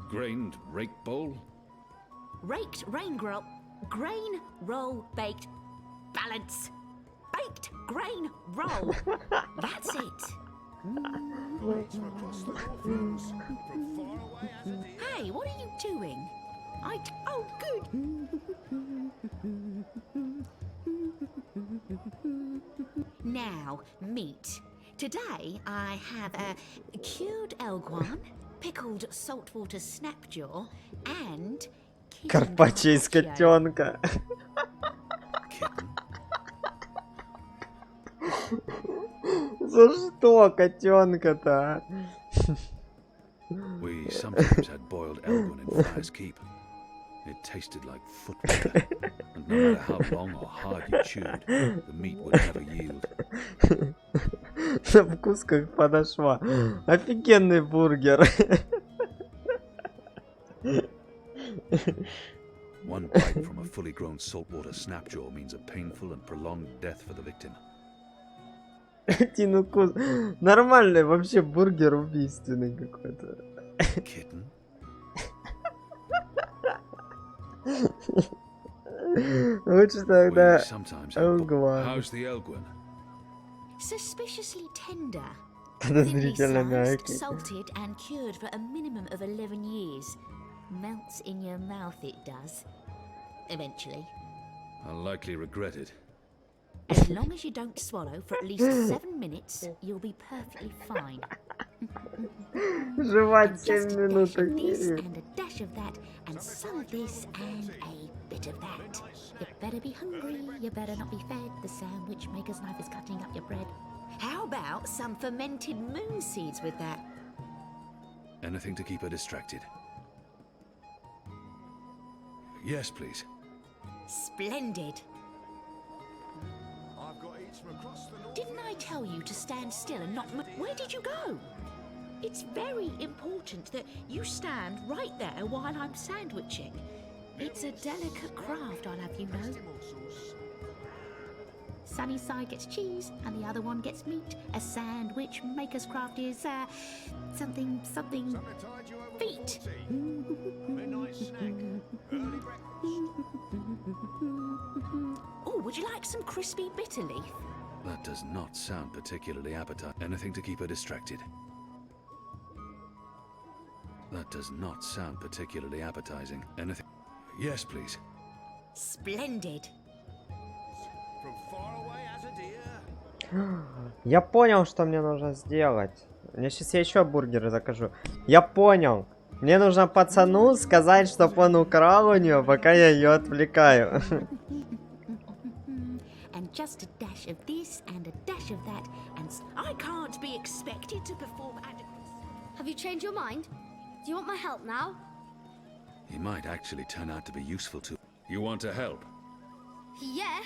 Grained rake bowl? Raked grain roll baked balance. Baked grain roll. That's it. Hey, what are you doing? Oh, good. Now, meat. Today I have a cured elguan, pickled saltwater snapjaw, and Карпаччо из котенка. За что котенка-то? We sometimes had boiled Elgwyn in Friar's Keep. It tasted like foot butter, and no matter how long or hard you chewed, the meat would never yield. На вкус как подошла. Офигенный бургер. One bite from a fully grown saltwater snapjaw means a painful and prolonged death for the victim. Один укус. Нормальный вообще бургер убийственный какой-то. Kitten? Лучше тогда We sometimes had Элгван. How's the Elgwyn? Suspiciously tender. Подозрительно Thinly sliced, мягкий. salted and cured for a minimum of 11 years. Melts in your mouth, it does. Eventually. I'll likely regret it. As long as you don't swallow for at least 7 minutes, you'll be perfectly fine. Жевать 7 Just a минут. dash of this and a dash of that, and some of this and a bit of that. You better be hungry, you better not be fed. The sandwich maker's knife is cutting up your bread. How about some fermented moon seeds with that? Anything to keep her distracted. Yes, please. Splendid. Didn't I tell you to stand still and not move? Where did you go? It's very important that you stand right there while I'm sandwiching. It's a delicate craft, I'll have you know. Sunny side gets cheese and the other one gets meat. A sandwich maker's craft is something feet. Oh, would you like some crispy bitter leaf? That does not sound particularly appetizing. Anything to keep her distracted. That does not sound particularly appetizing. Anything? Yes, please. Splendid. Я понял, что мне нужно сделать. Мне сейчас я еще бургеры закажу. Я понял. Мне нужно пацану сказать, чтоб он украл у нее, пока я ее отвлекаю. And just a dash of this and a dash of that, and I can't be expected to perform adequate. Have you changed your mind? Do you want my help now? He might actually turn out to be useful to. You want to help, Yeah.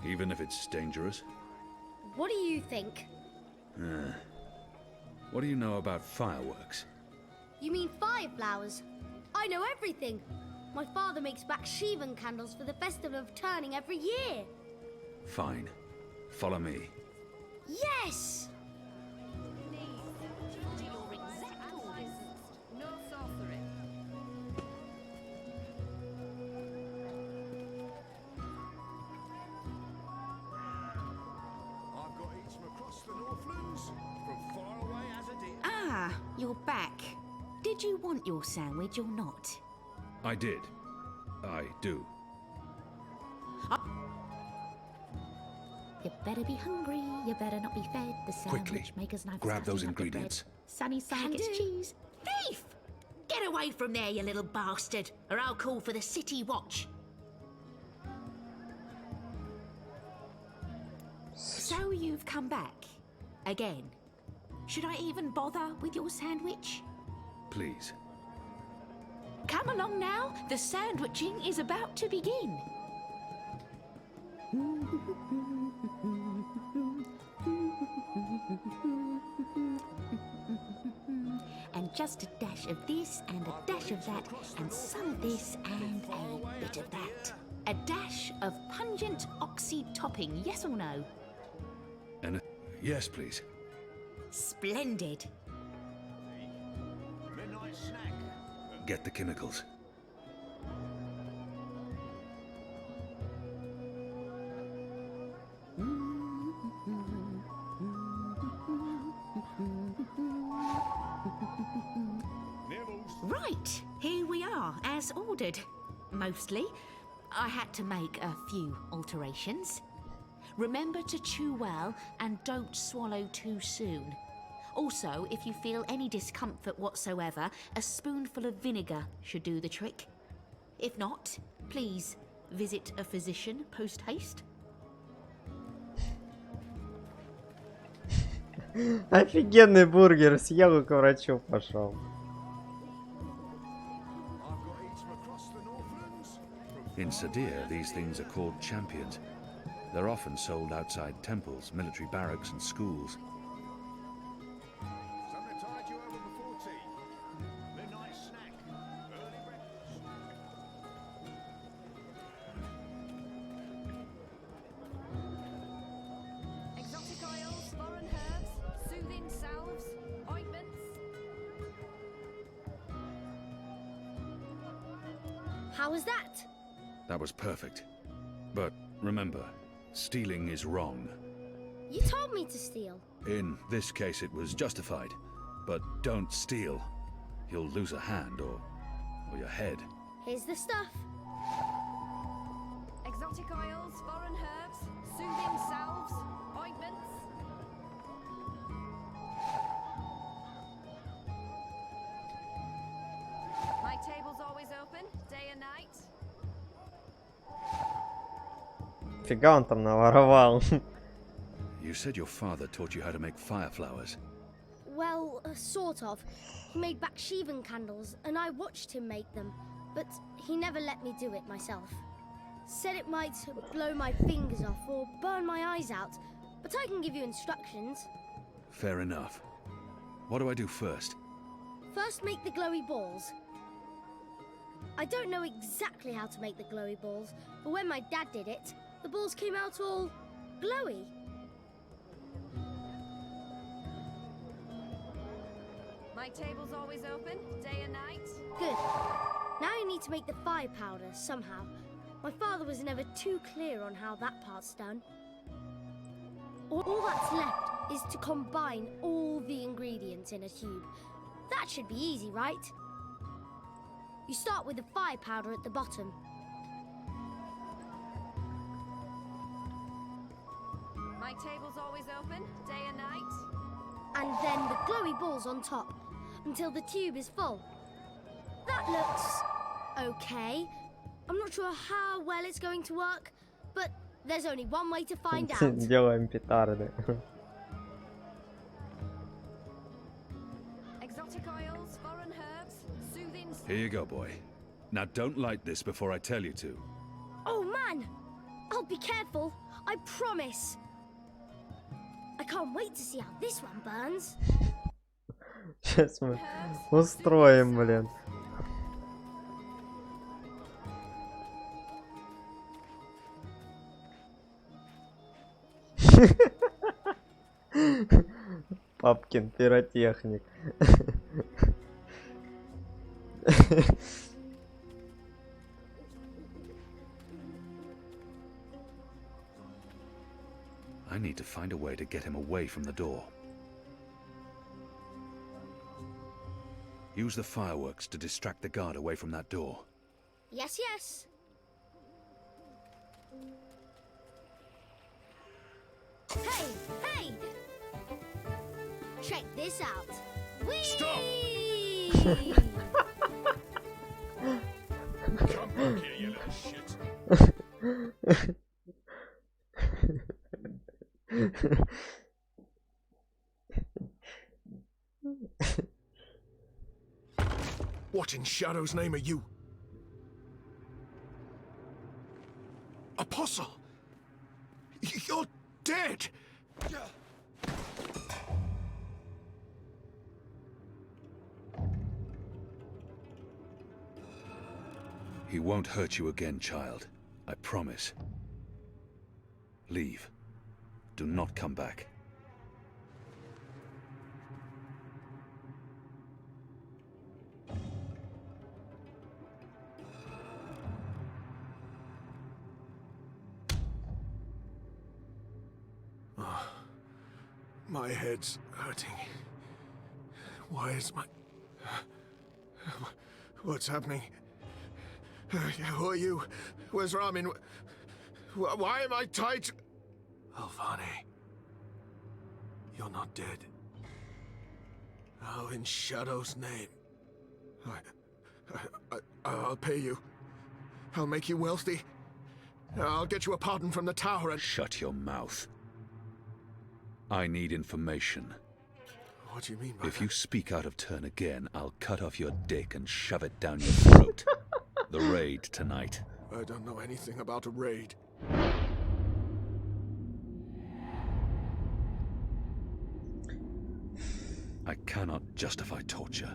even if it's dangerous? What do you think? What do you know about fireworks? You mean fireflowers? I know everything. My father makes Bakshivan candles for the Festival of Turning every year. Fine. Follow me. Yes! No sorcery. I've got eats from across the Northlands, from far away as a deer. Ah, you're back. Did you want your sandwich or not? I did. I do. You better be hungry, you better not be fed. The sandwich Quickly, maker's knife is grab those cutting up your bread. ingredients. Sunny side gets cheese. Thief! Get away from there, you little bastard, or I'll call for the city watch. So you've come back. Again. Should I even bother with your sandwich? Please. Come along now, the sandwiching is about to begin. And just a dash of this and a dash of that, and some of this and a bit of that. A dash of pungent oxy topping, yes or no? Yes, please. Splendid. Midnight snack. Get the chemicals. Right, here we are, as ordered. Mostly. I had to make a few alterations. Remember to chew well and don't swallow too soon. Also, if you feel any discomfort whatsoever, a spoonful of vinegar should do the trick. If not, please visit a physician post-haste. Офигенный бургер, съел и к врачу пошел. In Sadir, these things are called champions. They're often sold outside temples, military barracks, and schools. Exotic oils, foreign herbs, soothing salves, ointments. How was that? That was perfect. But remember, stealing is wrong. You told me to steal. In this case, it was justified. But don't steal. You'll lose a hand or your head. Here's the stuff. Exotic oils, foreign herbs, soothing salves, ointments. My table's always open, day and night. Фига он там наворовал. You said your father taught you how to make fire flowers. Well, sort of. He made Bakshivan candles, and I watched him make them, but he never let me do it myself. Said it might blow my fingers off or burn my eyes out, but I can give you instructions. Fair enough. What do I do first? First, make the glowy balls. I don't know exactly how to make the glowy balls, but when my dad did it, the balls came out all glowy. My table's always open, day and night. Good. Now you need to make the fire powder somehow. My father was never too clear on how that part's done. All that's left is to combine all the ingredients in a tube. That should be easy, right? You start with the fire powder at the bottom. My table's always open, day and night. And then the glowy balls on top, until the tube is full. That looks okay. I'm not sure how well it's going to work, but there's only one way to find out. Делаем петарды. Exotic oils, foreign herbs, soothing. Here you go, boy. Now don't light this before I tell you to. Oh man! I'll be careful, I promise. I can't wait to see how this one burns. Сейчас мы устроим, блин. Папкин пиротехник. I need to find a way to get him away from the door. Use the fireworks to distract the guard away from that door. Yes, yes. Hey, hey! Check this out. Whee! Stop! Come back here, you little shit. What in Shadow's name are you? Apostle! You're dead! He won't hurt you again, child. I promise. Leave. Do not come back. My head's hurting. Why is my... What's happening? Who are you? Where's Ramin? Why am I tied to... Alvani. You're not dead. Oh, in Shadow's name. I'll pay you. I'll make you wealthy. I'll get you a pardon from the tower and... Shut your mouth. I need information. What do you mean by If that? you speak out of turn again, I'll cut off your dick and shove it down your throat. The raid tonight. I don't know anything about a raid. I cannot justify torture.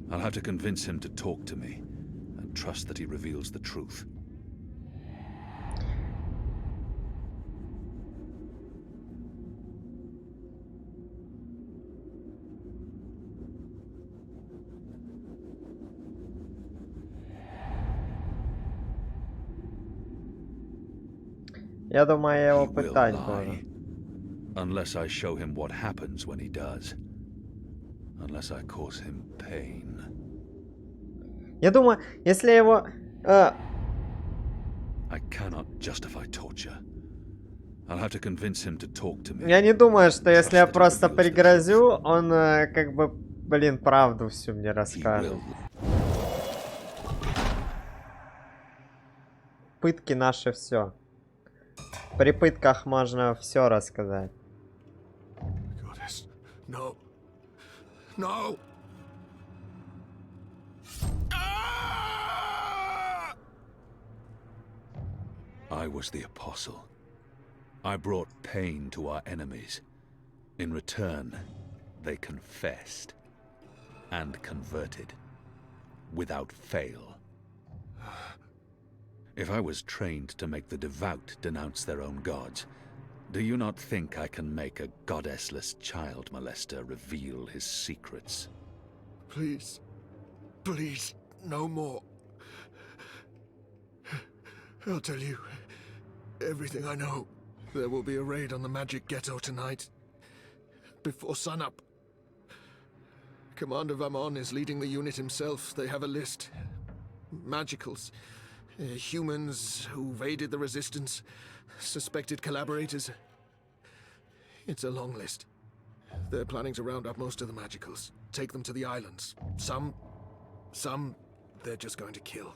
I'll have to convince him to talk to me and trust that he reveals the truth. Я думаю, я его He will пытать lie. буду. Unless I show him what happens when he does. Unless I cause him pain. Я думаю, если его... I cannot justify torture. I'll have to convince him to talk to me. Я не думаю, что если я просто пригрозю, он как бы, блин, правду всю мне расскажет. Пытки наши все. При пытках можно все рассказать. Goddess, no. No! I was the apostle. I brought pain to our enemies. In return, they confessed and converted without fail. If I was trained to make the devout denounce their own gods, do you not think I can make a goddessless child molester reveal his secrets? Please. Please, no more. I'll tell you everything I know. There will be a raid on the Magic Ghetto tonight. Before sunup. Commander Vamon is leading the unit himself. They have a list. Magicals. Humans who evaded the Resistance. Suspected collaborators. It's a long list. They're planning to round up most of the Magicals. Take them to the islands. Some, they're just going to kill.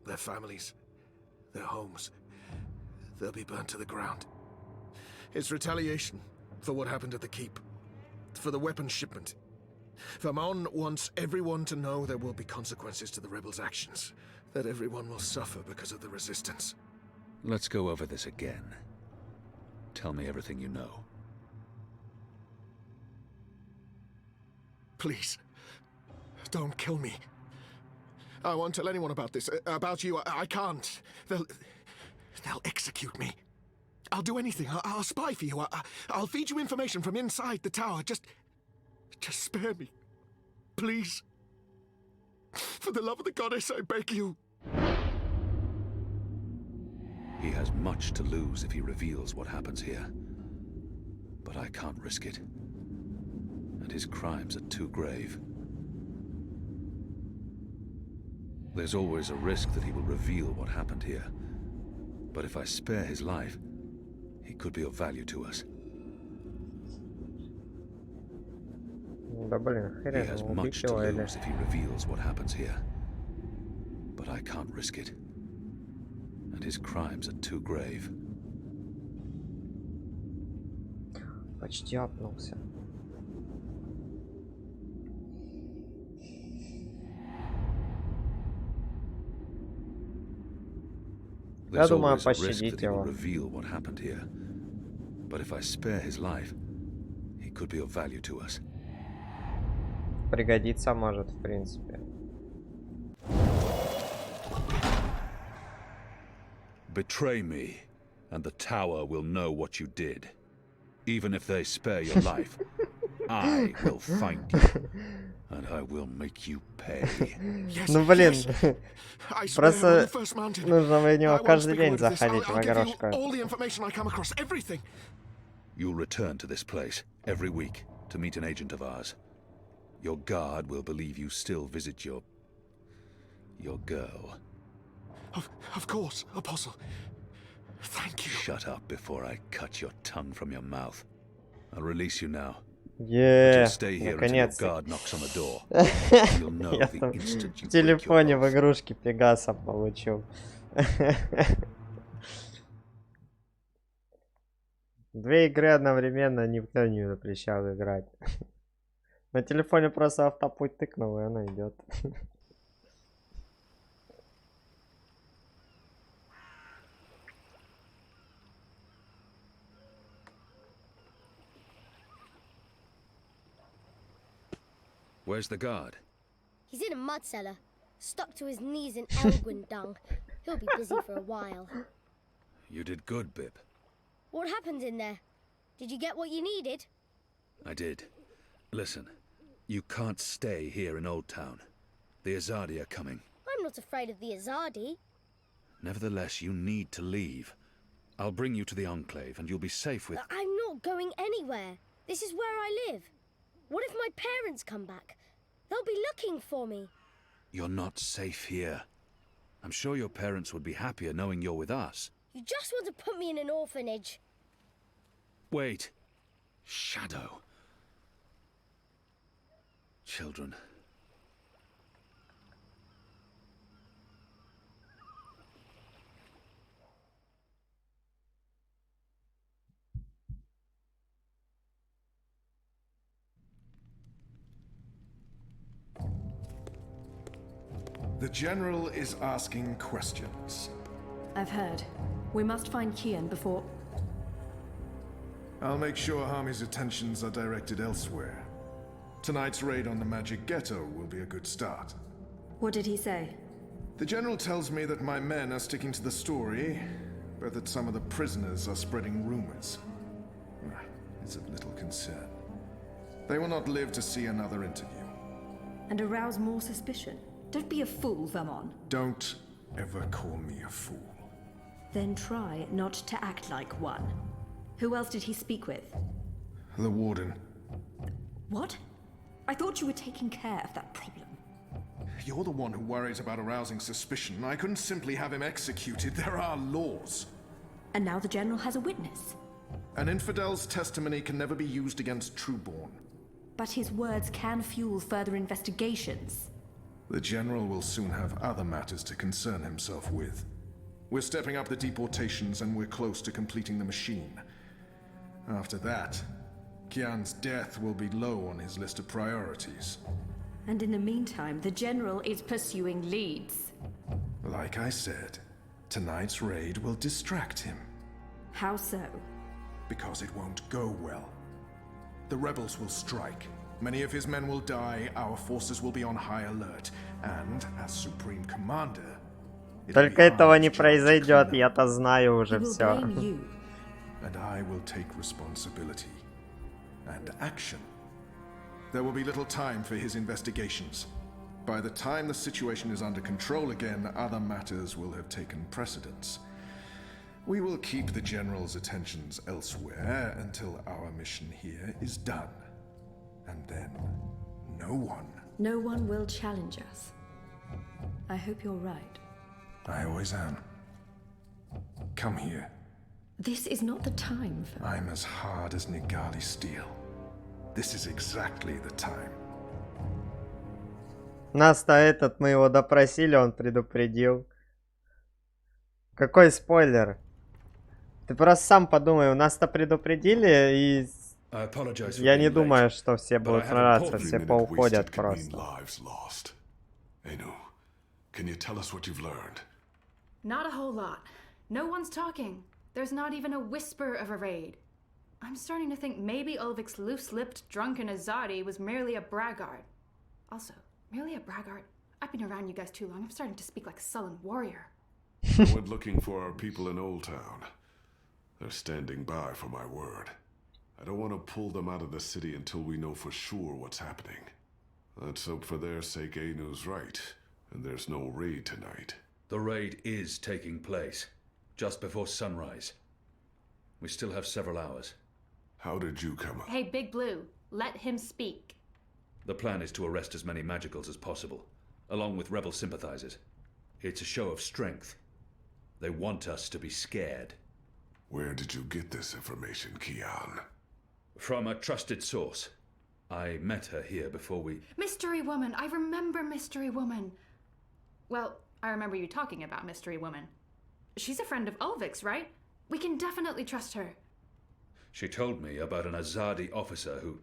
Their families. Their homes. They'll be burnt to the ground. It's retaliation for what happened at the Keep. For the weapons shipment. Vamon wants everyone to know there will be consequences to the rebels' actions. That everyone will suffer because of the Resistance. Let's go over this again. Tell me everything you know. Please. Don't kill me. I won't tell anyone about this. About you, I can't. They'll execute me. I'll do anything. I'll spy for you. I'll feed you information from inside the tower. Just spare me. Please. For the love of the goddess, I beg you. He has much to lose if he reveals what happens here. But I can't risk it. And his crimes are too grave. There's always a risk that he will reveal what happened here. But if I spare his life, he could be of value to us. Да блин, He хрен has его much to убить lose if he reveals what happens here. But I can't risk it. And his crimes are too grave. Почти апнулся. Я думаю, пощадить его. Reveal what happened here. But if I spare his life, he could be of value to us. Пригодится может, в принципе. Betray me, and the tower will know what you did. Even if they spare your life, I will find you, and I will make you pay. Ну блин, просто нужно в него каждый день заходить в огорошку. You'll return to this place every week to meet an agent of ours. Your guard will believe you still visit your girl. Of course, Apostle. Thank you. Shut up before I cut your tongue from your mouth. I'll release you now. You'll stay here until your наконец-то. guard knocks on the door. You'll know Я the там instant в you break your телефоне в oath. игрушке Пегаса получил. Две игры одновременно никто не запрещал играть. На телефоне просто автопуть тыкнул, и она идет. Where's the guard? He's in a mud cellar, stuck to his knees in Elgwyn dung. He'll be busy for a while. You did good, Bib. What happened in there? Did you get what you needed? I did. Listen, you can't stay here in Old Town. The Azadi are coming. I'm not afraid of the Azadi. Nevertheless, you need to leave. I'll bring you to the Enclave, and you'll be safe with... I'm not going anywhere. This is where I live. What if my parents come back? They'll be looking for me. You're not safe here. I'm sure your parents would be happier knowing you're with us. You just want to put me in an orphanage. Wait. Shadow. Children. The General is asking questions. I've heard. We must find Kian before... I'll make sure Harmy's attentions are directed elsewhere. Tonight's raid on the Magic Ghetto will be a good start. What did he say? The General tells me that my men are sticking to the story, but that some of the prisoners are spreading rumors. It's of little concern. They will not live to see another interview. And arouse more suspicion? Don't be a fool, Vermon. Don't ever call me a fool. Then try not to act like one. Who else did he speak with? The Warden. What? I thought you were taking care of that problem. You're the one who worries about arousing suspicion. I couldn't simply have him executed. There are laws. And now the General has a witness. An infidel's testimony can never be used against Trueborn. But his words can fuel further investigations. The General will soon have other matters to concern himself with. We're stepping up the deportations and we're close to completing the machine. After that, Kian's death will be low on his list of priorities. And in the meantime, the General is pursuing leads. Like I said, tonight's raid will distract him. How so? Because it won't go well. The rebels will strike. Many of his men will die, our forces will be on high alert, and, as Supreme Commander... Только этого не произойдет, я-то знаю уже все. And I will take responsibility. And action. There will be little time for his investigations. By the time the situation is under control again, other matters will have taken precedence. We will keep the General's attentions elsewhere until our mission here is done. And then, no one will challenge us. I hope you're right. I always am. Come here. This is not the time for... I'm as hard as Nigali steel. This is exactly the time. Нас-то мы его допросили, он предупредил. Какой спойлер? Ты просто сам подумай, нас-то предупредили, и... Я не думаю, что все будут сражаться, все поуходят просто. Anu, can you tell us what you've learned? Not a whole lot. No one's talking. There's not even a whisper of a raid. I'm starting to think maybe Ulvik's loose-lipped, drunken Azadi was merely a braggart. Also, merely a braggart? I've been around you guys too long. I'm starting to speak like a sullen warrior. I went looking for our people in Old Town. They're standing by for my word. I don't want to pull them out of the city until we know for sure what's happening. Let's hope for their sake Anu's right, and there's no raid tonight. The raid is taking place, just before sunrise. We still have several hours. How did you come up? Hey, Big Blue, let him speak. The plan is to arrest as many magicals as possible, along with rebel sympathizers. It's a show of strength. They want us to be scared. Where did you get this information, Kian? From a trusted source. I met her here before we... Mystery Woman! I remember Mystery Woman! Well, I remember you talking about Mystery Woman. She's a friend of Ulvik's, right? We can definitely trust her. She told me about an Azadi officer who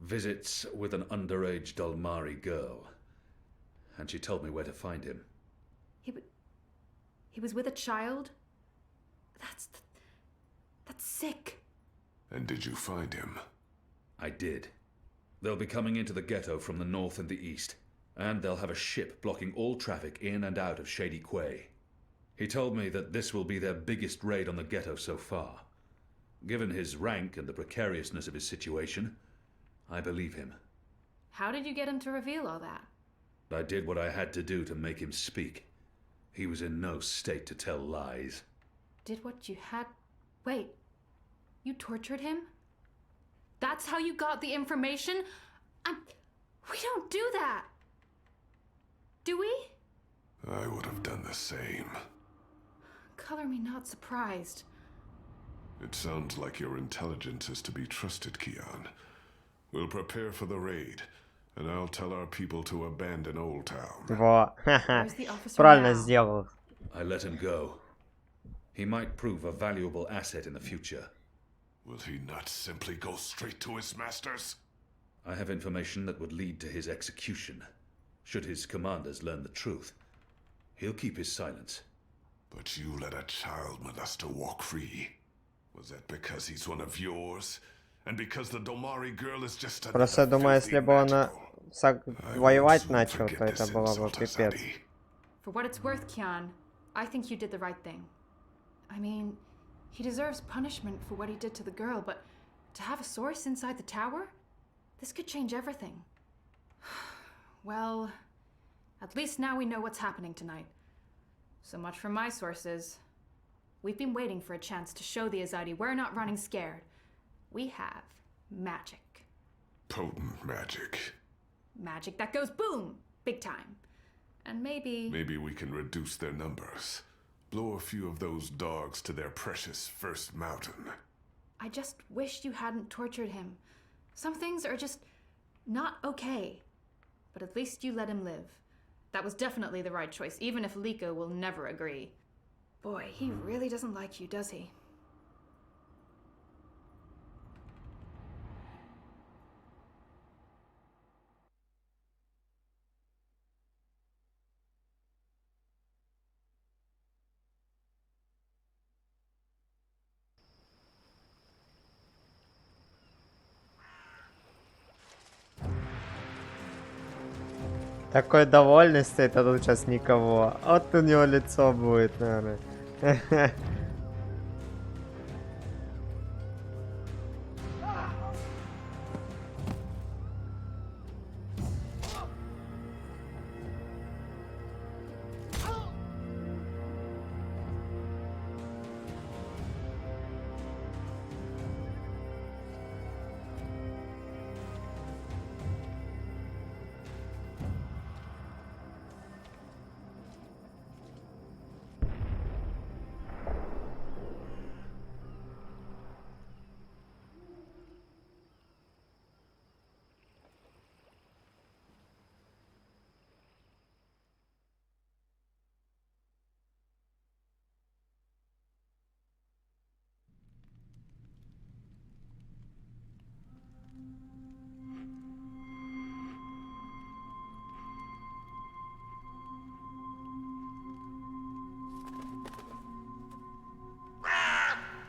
visits with an underage Dalmari girl. And she told me where to find him. He was with a child? That's sick. And did you find him? I did. They'll be coming into the ghetto from the north and the east, and they'll have a ship blocking all traffic in and out of Shady Quay. He told me that this will be their biggest raid on the ghetto so far. Given his rank and the precariousness of his situation, I believe him. How did you get him to reveal all that? I did what I had to do to make him speak. He was in no state to tell lies. Did what you had... Wait, you tortured him? That's how you got the information? We don't do that! Do we? I would have done the same. Color me not surprised. It sounds like your intelligence is to be trusted, Kian. We'll prepare for the raid, and I'll tell our people to abandon Old Town. Во. Правильно сделал. I let him go. He might prove a valuable asset in the future. Will he not simply go straight to his masters? I have information that would lead to his execution. Should his commanders learn the truth, he'll keep his silence. But you let a child molester walk free. Was that because he's one of yours? And because the Domari girl is just a... Просто думаю, если бы он воевать начал, то это было бы пипец. For what it's worth, Kian, I think you did the right thing. I mean, he deserves punishment for what he did to the girl, but to have a source inside the tower? This could change everything. Well, at least now we know what's happening tonight. So much for my sources. We've been waiting for a chance to show the Azadi we're not running scared. We have magic. Potent magic. Magic that goes boom! Big time. And maybe... Maybe we can reduce their numbers. Blow a few of those dogs to their precious first mountain. I just wish you hadn't tortured him. Some things are just not okay. But at least you let him live. That was definitely the right choice, even if Liko will never agree. Boy, he really doesn't like you, does he? Такой довольный стоит, а тут сейчас никого. Вот у него лицо будет, наверное.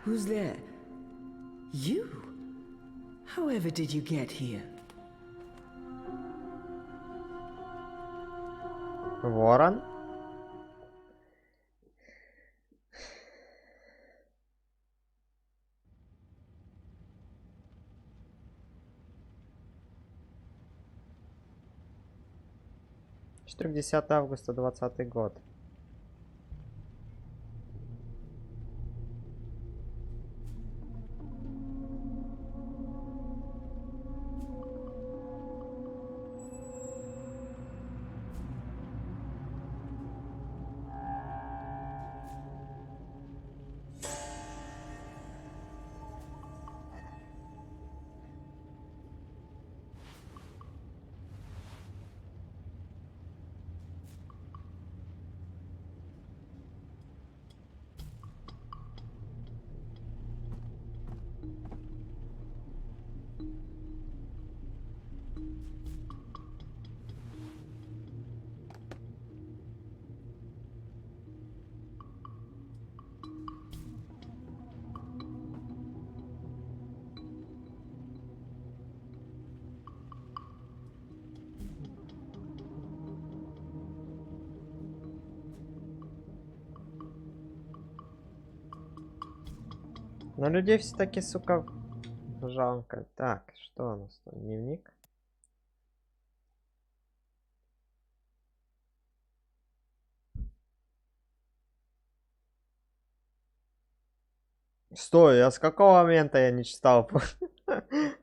Who's there? You? However did you get here? Ворон? Четырёхдесятое августа 2020 год. Но людей все-таки, сука, жалко. Так, что у нас тут? Дневник? Стой, а с какого момента я не читал?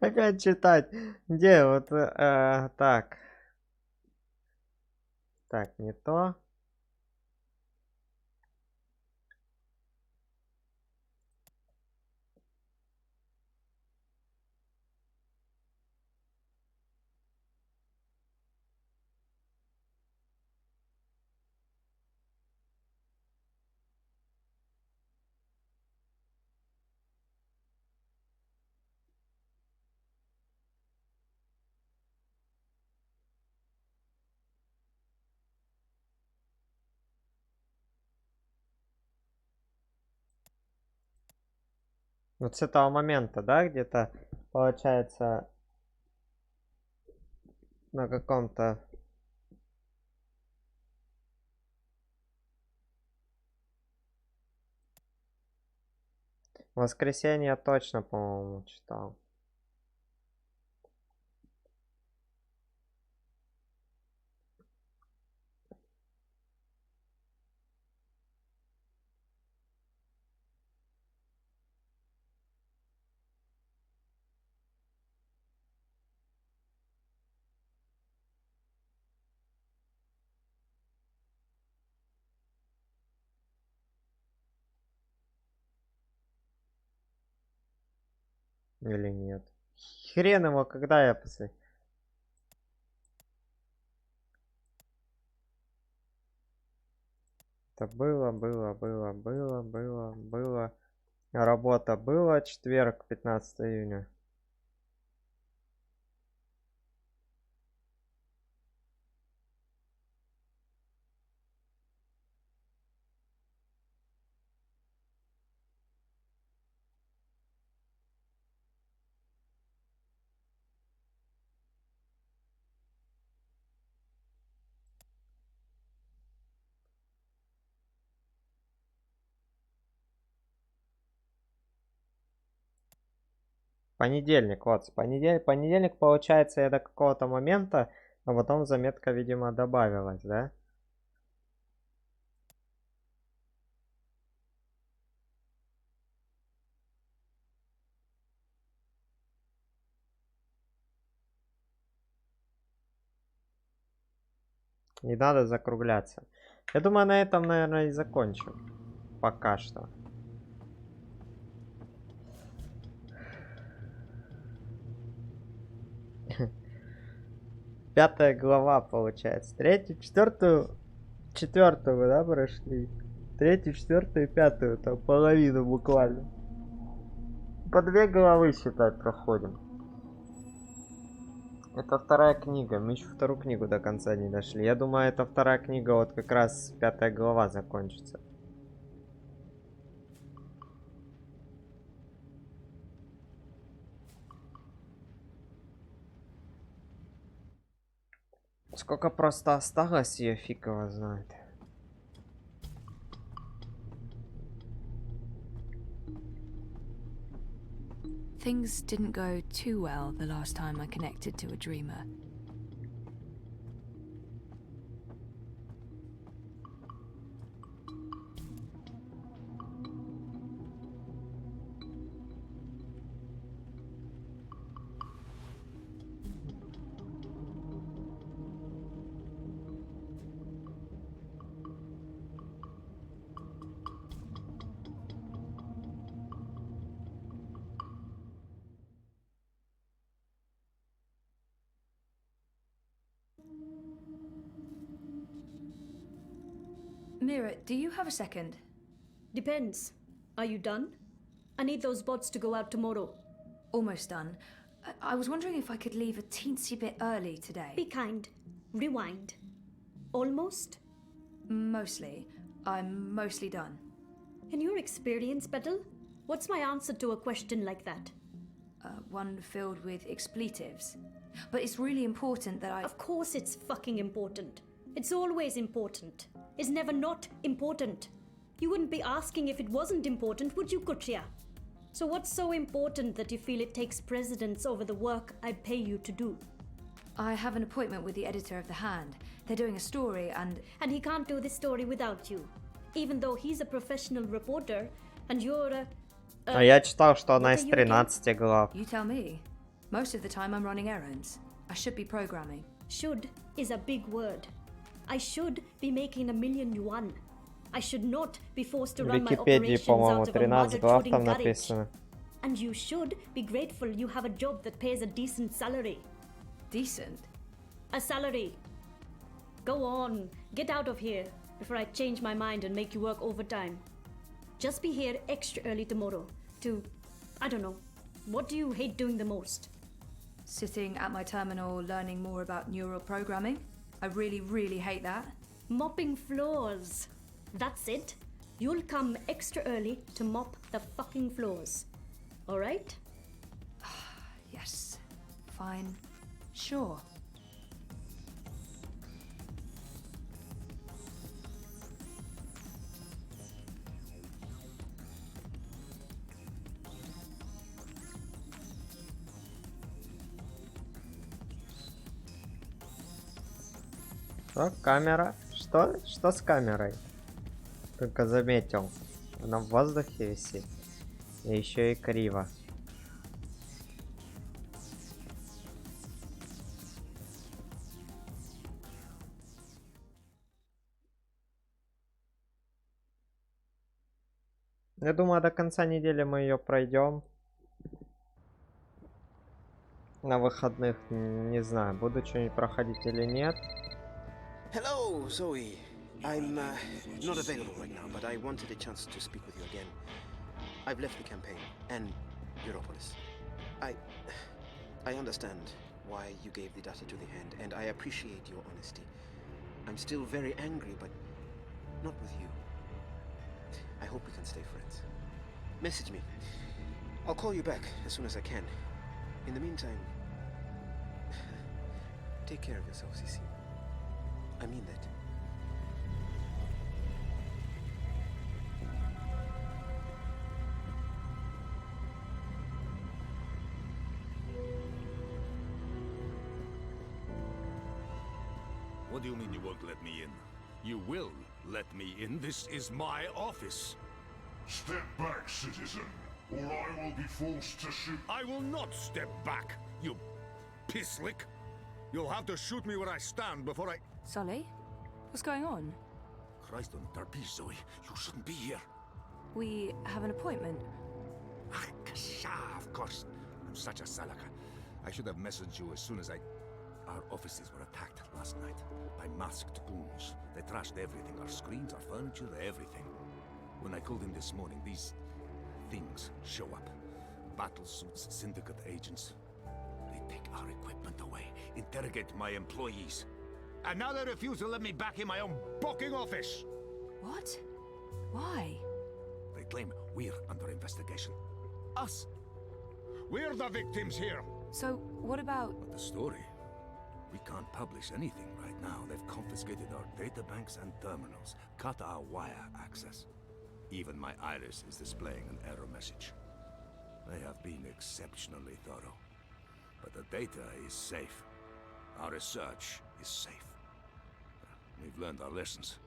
Опять читать. Где? Вот, так. Так, не то. Вот с этого момента, да, где-то получается на каком-то... Воскресенье точно, по-моему, читал. Или нет? Хрен его, когда я после... Это было. Работа была, четверг, 15 июня. Понедельник, вот, понедельник получается я до какого-то момента, а потом заметка, видимо, добавилась, да? Не надо закругляться. Я думаю, на этом, наверное, и закончим. Пока что. Пятая глава получается. Третью, четвертую, да, прошли. Третью, четвертую и пятую, там половину буквально. По 2 главы, считай, проходим. Это вторая книга, мы еще вторую книгу до конца не дошли. Я думаю, это вторая книга, вот как раз 5 глава закончится. Сколько просто осталось, ее фиг его знает. Things didn't go too well the last time I connected to a dreamer. Mira, do you have a second? Depends. Are you done? I need those bots to go out tomorrow. Almost done. I was wondering if I could leave a teensy bit early today. Be kind. Rewind. Almost? Mostly. I'm mostly done. In your experience, Petal, what's my answer to a question like that? One filled with expletives. But it's really important that I... Of course it's fucking important. It's always important. It's never not important. You wouldn't be asking if it wasn't important, would you, Kuchia? So what's so important that you feel it takes precedence over the work I pay you to do? I have an appointment with the editor of The Hand. They're doing a story and... And he can't do this story without you. Even though he's a professional reporter and you're a... А я читал, что она из 13 глав. You tell me. Most of the time I'm running errands. I should be programming. Should is a big word. I should be making $1 million yuan. I should not be forced to В run my Википедии, operations по-моему, out of a 13 глав mother-trotting там garage. написано. And you should be grateful you have a job that pays a decent salary. Decent? A salary. Go on, get out of here before I change my mind and make you work overtime. Just be here extra early tomorrow to, I don't know, what do you hate doing the most? Sitting at my terminal learning more about neural programming. I really, really hate that. Mopping floors. That's it. You'll come extra early to mop the fucking floors. Alright? Yes. Fine. Sure. Что? Камера? Что? Что с камерой? Только заметил. Она в воздухе висит. И еще и криво. Я думаю, до конца недели мы ее пройдем. На выходных не знаю, буду что-нибудь проходить или нет. Hello, Zoe. I'm not available right now, but I wanted a chance to speak with you again. I've left the campaign and Europolis. I understand why you gave the data to the Hand, and I appreciate your honesty. I'm still very angry, but not with you. I hope we can stay friends. Message me. I'll call you back as soon as I can. In the meantime, take care of yourself, Cece. I mean that. What do you mean you won't let me in? You will let me in. This is my office. Step back, citizen, or I will be forced to shoot. I will not step back, you pisslick. You'll have to shoot me where I stand before I... Sully? What's going on? Christ on the Tarpees, Zoe. You shouldn't be here. We have an appointment. Ah, kasha, of course. I'm such a salaka. I should have messaged you as soon as I... Our offices were attacked last night by masked goons. They trashed everything. Our screens, our furniture, everything. When I called in this morning, these things show up. Battle suits, syndicate agents. They take our equipment away, interrogate my employees. And now they refuse to let me back in my own booking office! What? Why? They claim we're under investigation. Us! We're the victims here! So, what about... But the story? We can't publish anything right now. They've confiscated our databanks and terminals, cut our wire access. Even my iris is displaying an error message. They have been exceptionally thorough. But the data is safe. Our research is safe. We've learned our lessons.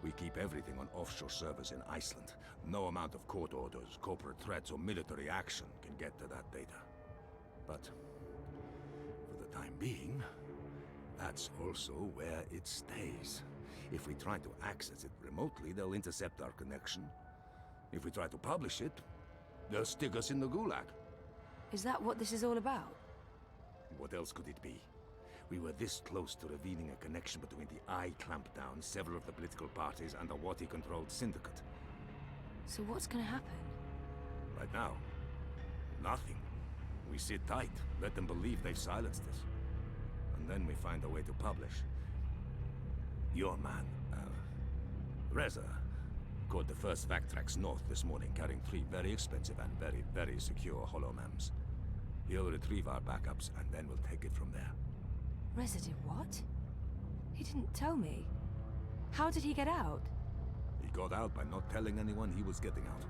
We keep everything on offshore servers in Iceland. No amount of court orders, corporate threats, or military action can get to that data. But for the time being, that's also where it stays. If we try to access it remotely, they'll intercept our connection. If we try to publish it, they'll stick us in the gulag. Is that what this is all about? What else could it be? We were this close to revealing a connection between the Eye clampdown, several of the political parties, and the Wati-controlled syndicate. So what's gonna happen? Right now, nothing. We sit tight, let them believe they've silenced us. And then we find a way to publish. Your man, Reza, caught the first vac tracks north this morning, carrying 3 very expensive and very, very secure holomems. He'll retrieve our backups, and then we'll take it from there. Reza did what? He didn't tell me. How did he get out? He got out by not telling anyone he was getting out.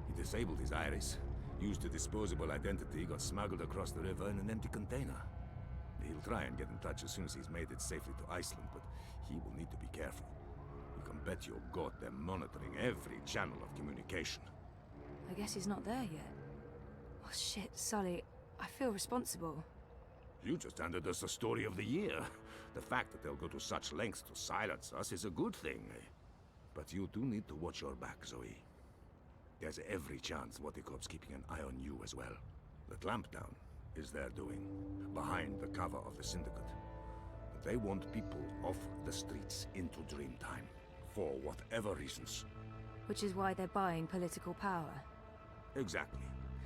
He disabled his iris. Used a disposable identity, got smuggled across the river in an empty container. He'll try and get in touch as soon as he's made it safely to Iceland, but he will need to be careful. You can bet your god they're monitoring every channel of communication. I guess he's not there yet. Oh shit, Sully. I feel responsible. You just handed us the story of the year. The fact that they'll go to such lengths to silence us is a good thing. But you do need to watch your back, Zoe. There's every chance Votikov's keeping an eye on you as well. The clampdown is their doing, behind the cover of the Syndicate. They want people off the streets into Dreamtime, for whatever reasons. Which is why they're buying political power. Exactly.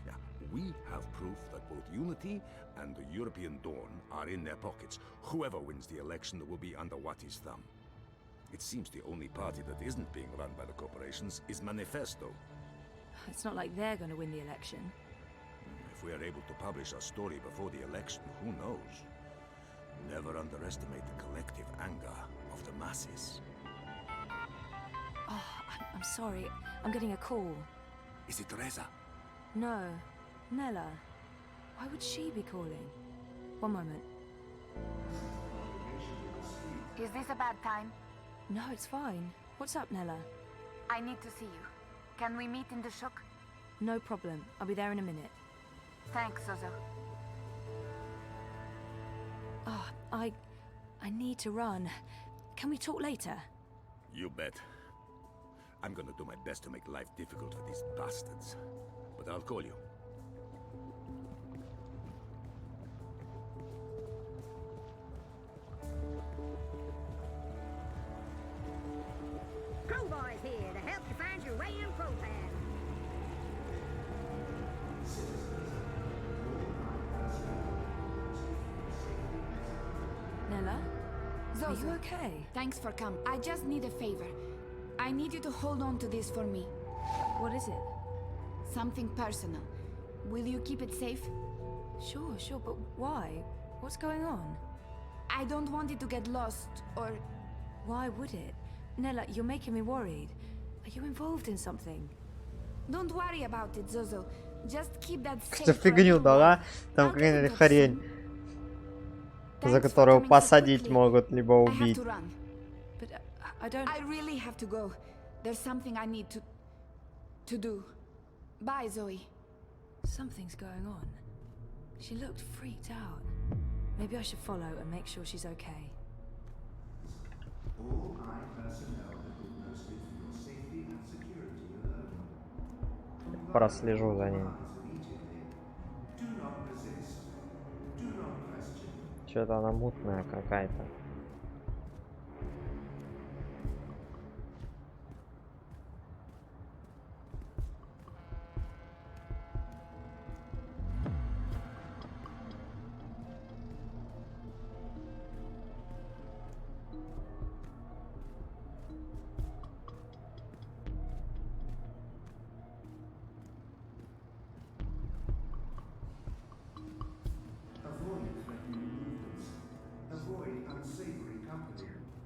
Yeah, we have proof that both Unity and the European Dawn are in their pockets. Whoever wins the election will be under Wati's thumb. It seems the only party that isn't being run by the corporations is Manifesto. It's not like they're going to win the election. If we are able to publish our story before the election, who knows? Never underestimate the collective anger of the masses. Oh, I'm sorry. I'm getting a call. Is it Teresa? No. Nella. Why would she be calling? One moment. Is this a bad time? No, it's fine. What's up, Nella? I need to see you. Can we meet in the shuk? No problem. I'll be there in a minute. Thanks, Zozo. Oh, I need to run. Can we talk later? You bet. I'm gonna do my best to make life difficult for these bastards. But I'll call you. Crowbar's here to help you find your way in ProPass. Nella? Zozo, Are you okay? Thanks for coming. I just need a favor. I need you to hold on to this for me. What is it? Something personal. Will you keep it safe? Sure, but why? What's going on? I don't want it to get lost, or... Why would it? Nella, you're making me worried. Are you involved in something? Don't worry about it, Zozo. Just keep that safe. Что фигню дала? Там какая-то хрень, за которую посадить могут, либо убить. But I don't... I really have to go. There's something I need to do. Bye, Zoe. Something's going on. She looked freaked out. Maybe I should follow and make sure she's okay. All personnel have been posted for your safety and security alone. Прослежу за ней. Do not resist. Do not question. Что-то она мутная какая-то.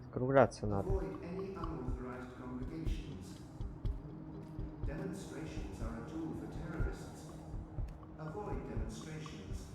Скругляться надо. Avoid any unauthorized congregations. Demonstrations are a tool for terrorists. Avoid demonstrations.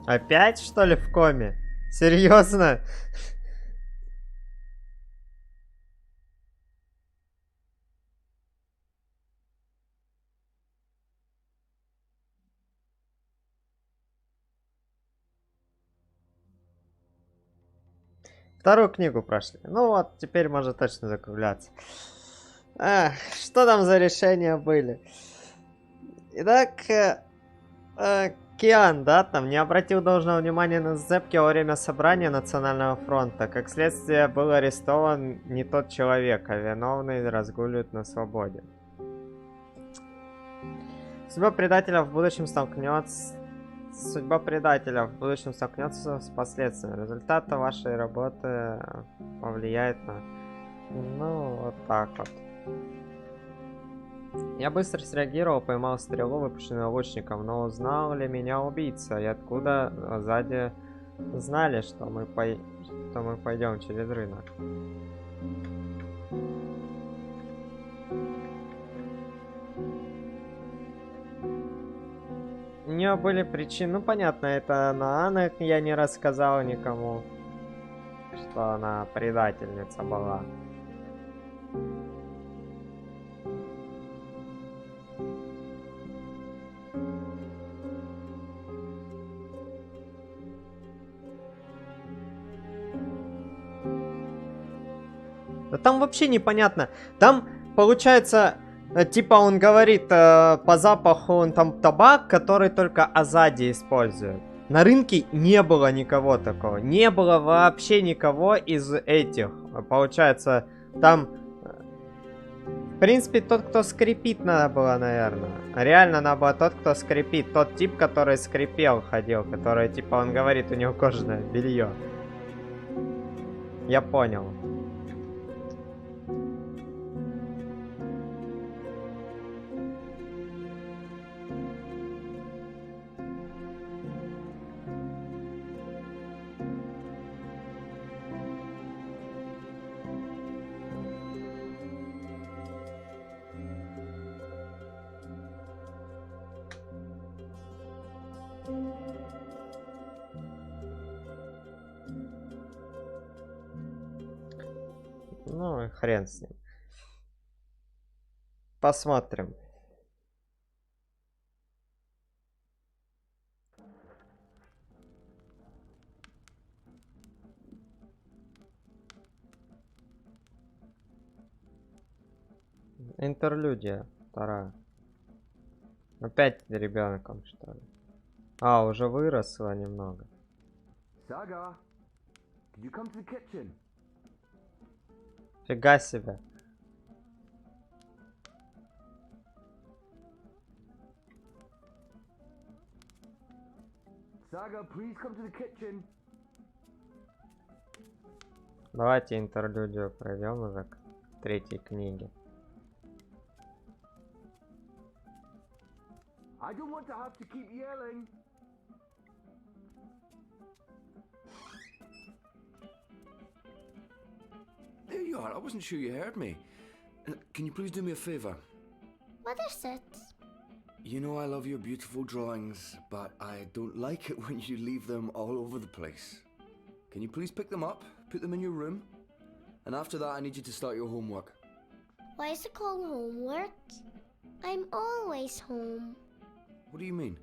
Опять, что ли, в коме? Серьезно? Вторую книгу прошли. Ну вот, теперь можно точно закругляться. Ах, что там за решения были? Итак, Киан, да, там не обратил должного внимания на зацепки во время собрания Национального фронта. Как следствие, был арестован не тот человек, а виновный разгуливает на свободе. Судьба предателя в будущем столкнется с последствиями. Результат вашей работы повлияет на... Ну, вот так вот. Я быстро среагировал, поймал стрелу, выпущенную лучником, но узнал ли меня убийца? И откуда сзади знали, что мы пойдем через рынок? У нее были причины, ну понятно, это на Анна я не рассказал никому, что она предательница была. Да там вообще непонятно. Там, получается, типа он говорит, по запаху он там табак, который только Азади использует. На рынке не было никого такого. Не было вообще никого из этих. Получается, там... В принципе, тот, кто скрипит, надо было, наверное. Реально, надо было тот, кто скрипит. Тот тип, который скрипел, ходил. Который, типа, он говорит, у него кожаное белье. Я понял. Ну и хрен с ним. Посмотрим. Интерлюдия вторая. Опять ребенком, что ли? А, уже выросла немного. Saga, can you come to the kitchen? Фига себе. Saga, please come to the kitchen. Давайте интерлюдию пройдем уже к третьей книге. I don't want to have to keep yelling. There you are. I wasn't sure you heard me. Can you please do me a favor? What is it? You know I love your beautiful drawings, but I don't like it when you leave them all over the place. Can you please pick them up, put them in your room? And after that, I need you to start your homework. Why is it called homework? I'm always home. What do you mean?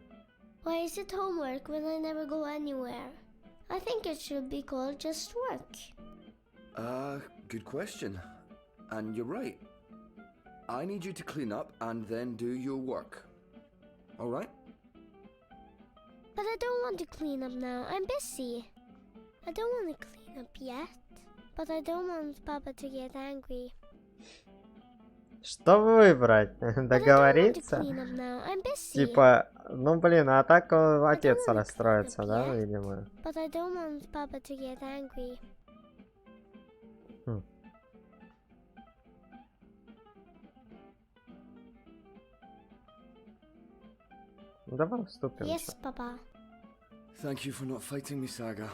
Why is it homework when I never go anywhere? I think it should be called just work. Good question. And you're right. I need you to clean up and then do your work. Alright? But I don't want to clean up now. I'm busy. I don't want to clean up yet. But I don't want Papa to get angry. Что выбрать? Договориться? Типа, ну блин, а так отец расстроится, да, видимо? But I don't want Papa to get angry. Давай вступим. Yes, Papa. Thank you for not fighting me, Saga.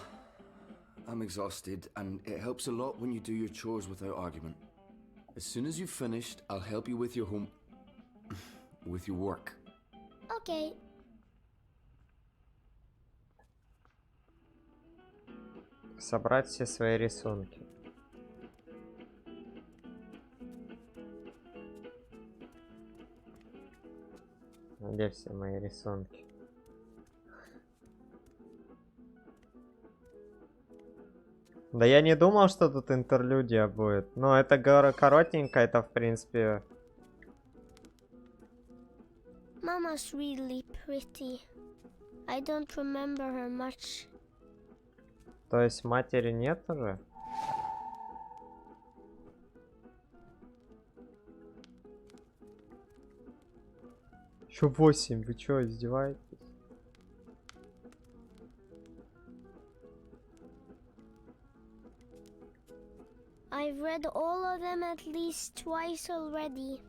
I'm exhausted, and it helps a lot when you do your chores without argument. As soon as you've finished, I'll help you with your with your work. Okay. Собрать все свои рисунки. Где все мои рисунки? Да я не думал, что тут интерлюдия будет. Но это коротенько, это в принципе... Mama's really pretty. I don't remember her much. То есть матери нет уже? Еще 8, вы чё, издеваетесь? I've read all of them at least twice already.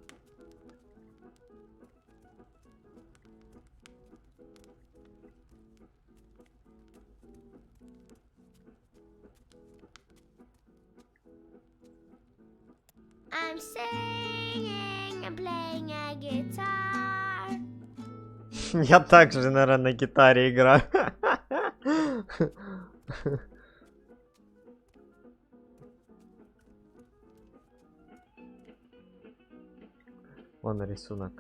I'm singing and playing a guitar. Я также, наверное, на гитаре играю. Вон рисунок.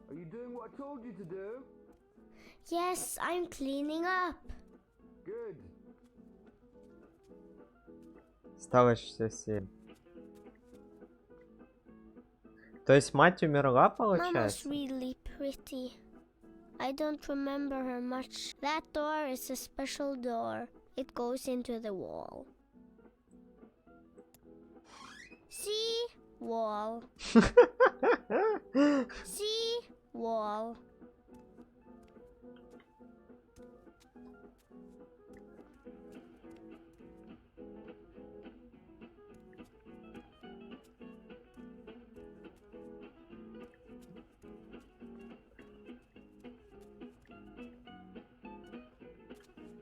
Are you doing what I told you to do? Yes, I'm cleaning up. Good. Осталось 67. То есть мать умерла, Mama's получается? really pretty. I don't remember her much. That door is a special door. It goes into the wall. See? Wall. See? Wall.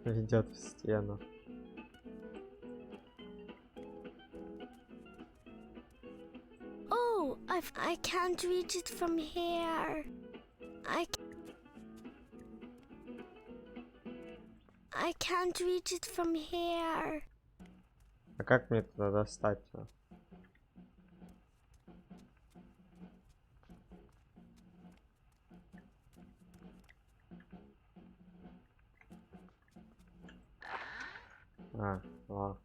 Ведет в стену. Oh, I can't reach it from here. I can't reach it from here. А как мне туда достать его? А, о.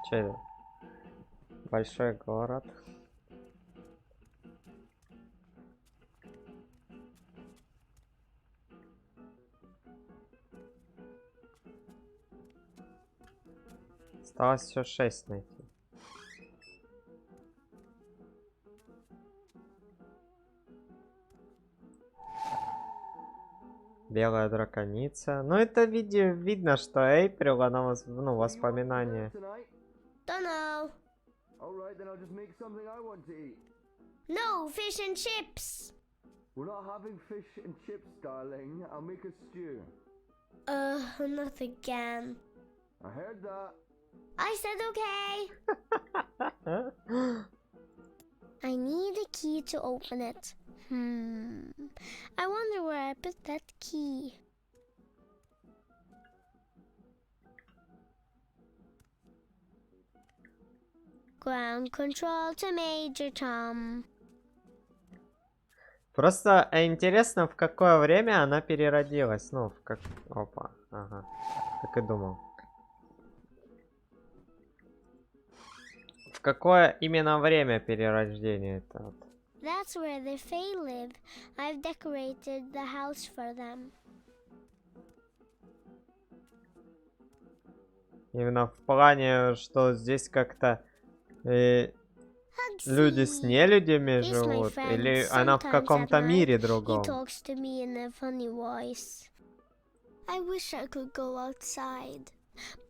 Че это? Большой город. Осталось еще 6 найти. Белая драконица. Ну, это видно, что Эйприл, она ну, воспоминания. Dunno. Alright, then I'll just make something I want to eat. No, fish and chips. We're not having fish and chips, darling. I'll make a stew. Not again. I heard that. I said okay. I need a key to open it. I wonder where I put that key. Ground control to Major Tom. Просто интересно, в какое время она переродилась. Ну, в как... Опа, ага. Как и думал. В какое именно время перерождения это? That's where the Fae live. I've decorated the house for them. Именно в плане, что здесь как-то люди с нелюдями живут, или она в каком-то мире другом. He talks to me in a funny voice. I wish I could go outside,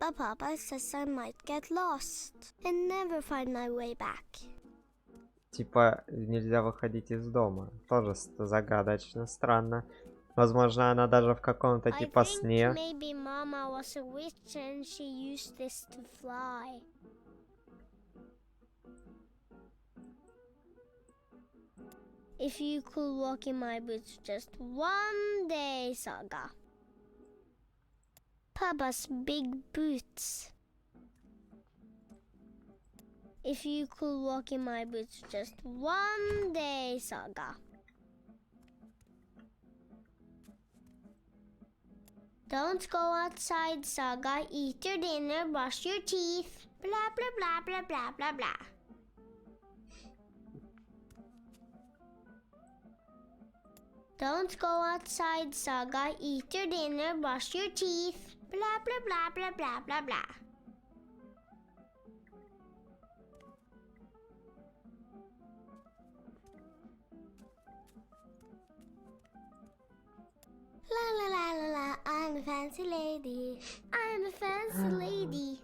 but Papa says I might get lost and never find my way back. Типа нельзя выходить из дома. Тоже загадочно, странно. Возможно, она даже в каком-то I типа think сне. maybe Mama was a witch and she used this to fly. If you could walk in my boots just one day, Saga. Papa's big boots. If you could walk in my boots just one day, Saga. Don't go outside, Saga. Eat your dinner, brush your teeth. Blah, blah, blah, blah, blah, blah, blah. Don't go outside, Saga. Eat your dinner, brush your teeth. Blah, blah, blah, blah, blah, blah, blah. La la la la la, I'm a fancy lady. I'm a fancy lady.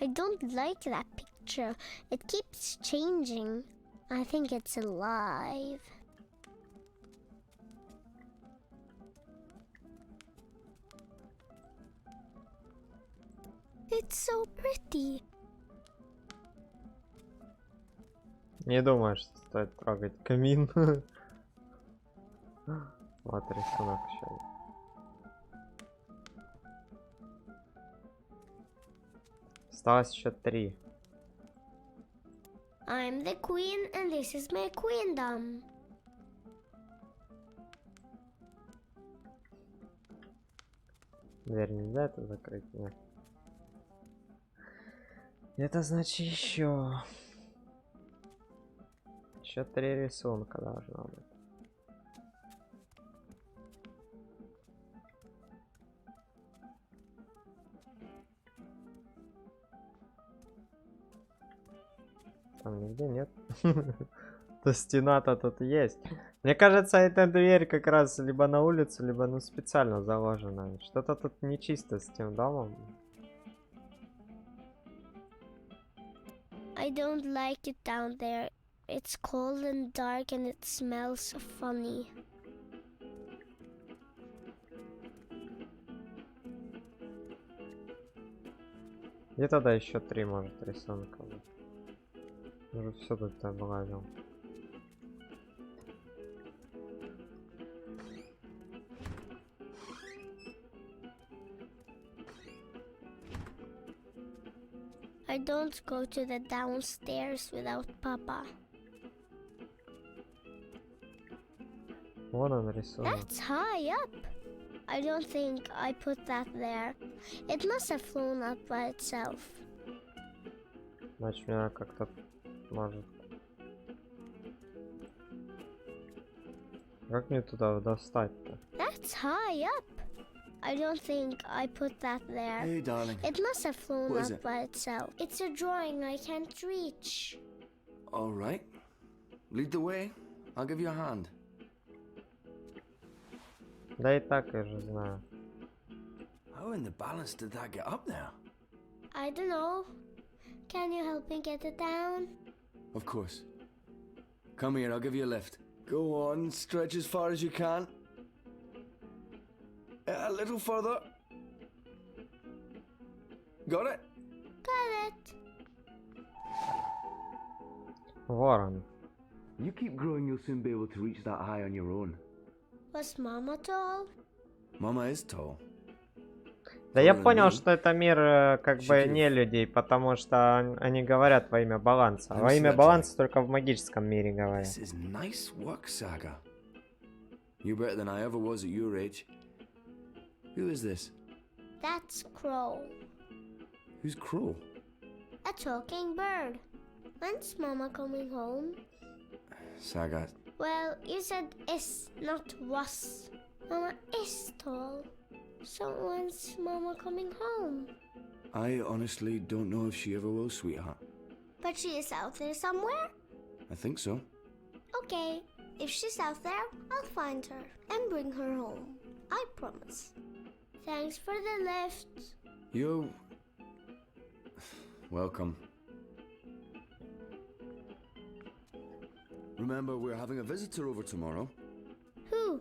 I don't like that picture. It keeps changing. I think it's alive. It's so pretty. Не думаю, что стоит трогать камин. Вот рисунок еще. Осталось еще 3. I'm the queen and this is my queendom. Дверь нельзя это закрыть? Нет. Это значит еще 3 рисунка должно быть. Там нигде нет. То стена-то тут есть. Мне кажется, эта дверь как раз либо на улицу, либо ну специально заложена. Что-то тут нечисто с тем домом. I don't like it down there. It's cold and dark and it smells funny. Где тогда еще 3 может рисунка быть? Уже все тут облазил. I don't go to the downstairs without Papa. Вон он рисунок. That's high up. I don't think I put that there. It must have flown up by itself. Значит, меня как-то может. Как мне туда достать-то? That's high up. I don't think I put that there. Hey, darling. It must have flown What is up it? by itself. It's a drawing I can't reach. All right. Lead the way. I'll give you a hand. Да и так я же знаю. How in the balance did that get up there? I don't know. Can you help me get it down? Of course. Come here, I'll give you a lift. Go on, stretch as far as you can. A little further. Got it? Got it. Ворон. You keep growing, you'll soon be able to reach that high on your own. Was Mama tall? Mama is tall. Да я понял, что это мир как бы не людей, потому что они говорят во имя баланса. Во имя баланса только в магическом мире говорят. This is nice work, Saga. You're better than I ever was at your age. Who is this? That's Crow. Who's Crow? A talking bird. When's Mama coming home? Saga. Well, you said is, not was. Mama is tall. So when's Mama coming home? I honestly don't know if she ever will, sweetheart. But she is out there somewhere? I think so. Okay, if she's out there, I'll find her and bring her home. I promise. Thanks for the lift. You're welcome. Remember, we're having a visitor over tomorrow. Who?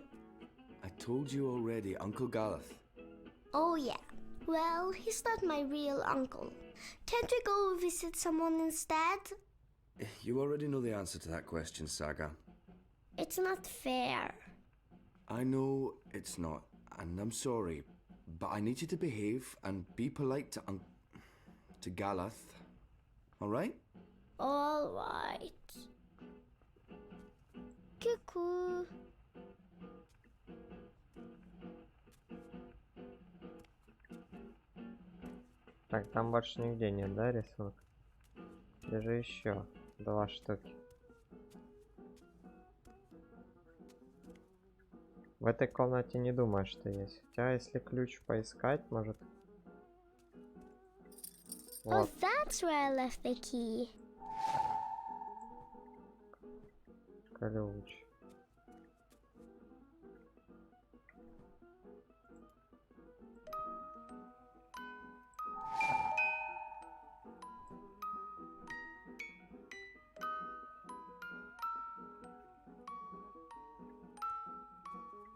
I told you already, Uncle Gareth. Oh, yeah. Well, he's not my real uncle. Can't we go visit someone instead? You already know the answer to that question, Saga. It's not fair. I know it's not, and I'm sorry, but I need you to behave and be polite to Galeth. All right? All right. Cuckoo. Так, там больше нигде нет, да, рисунок? Где же еще 2 штуки? В этой комнате не думаю, что есть. Хотя, если ключ поискать, может... Oh, that's where I left the key. Ключ.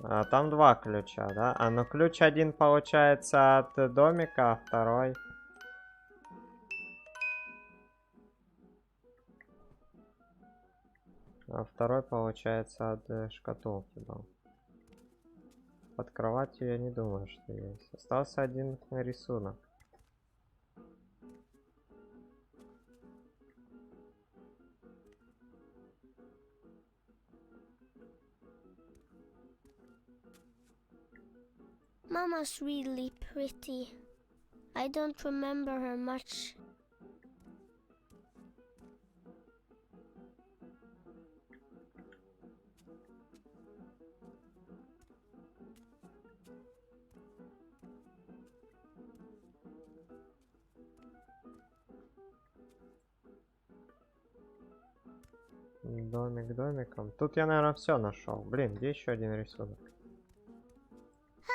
А, там 2 ключа, да? А, ну ключ один получается от домика, а второй... А второй получается от шкатулки был. Под кроватью я не думаю, что есть. Остался один рисунок. Mama's really pretty. I don't remember her much. Домик домиком. Тут я, наверное, все нашел. Блин, где еще один рисунок?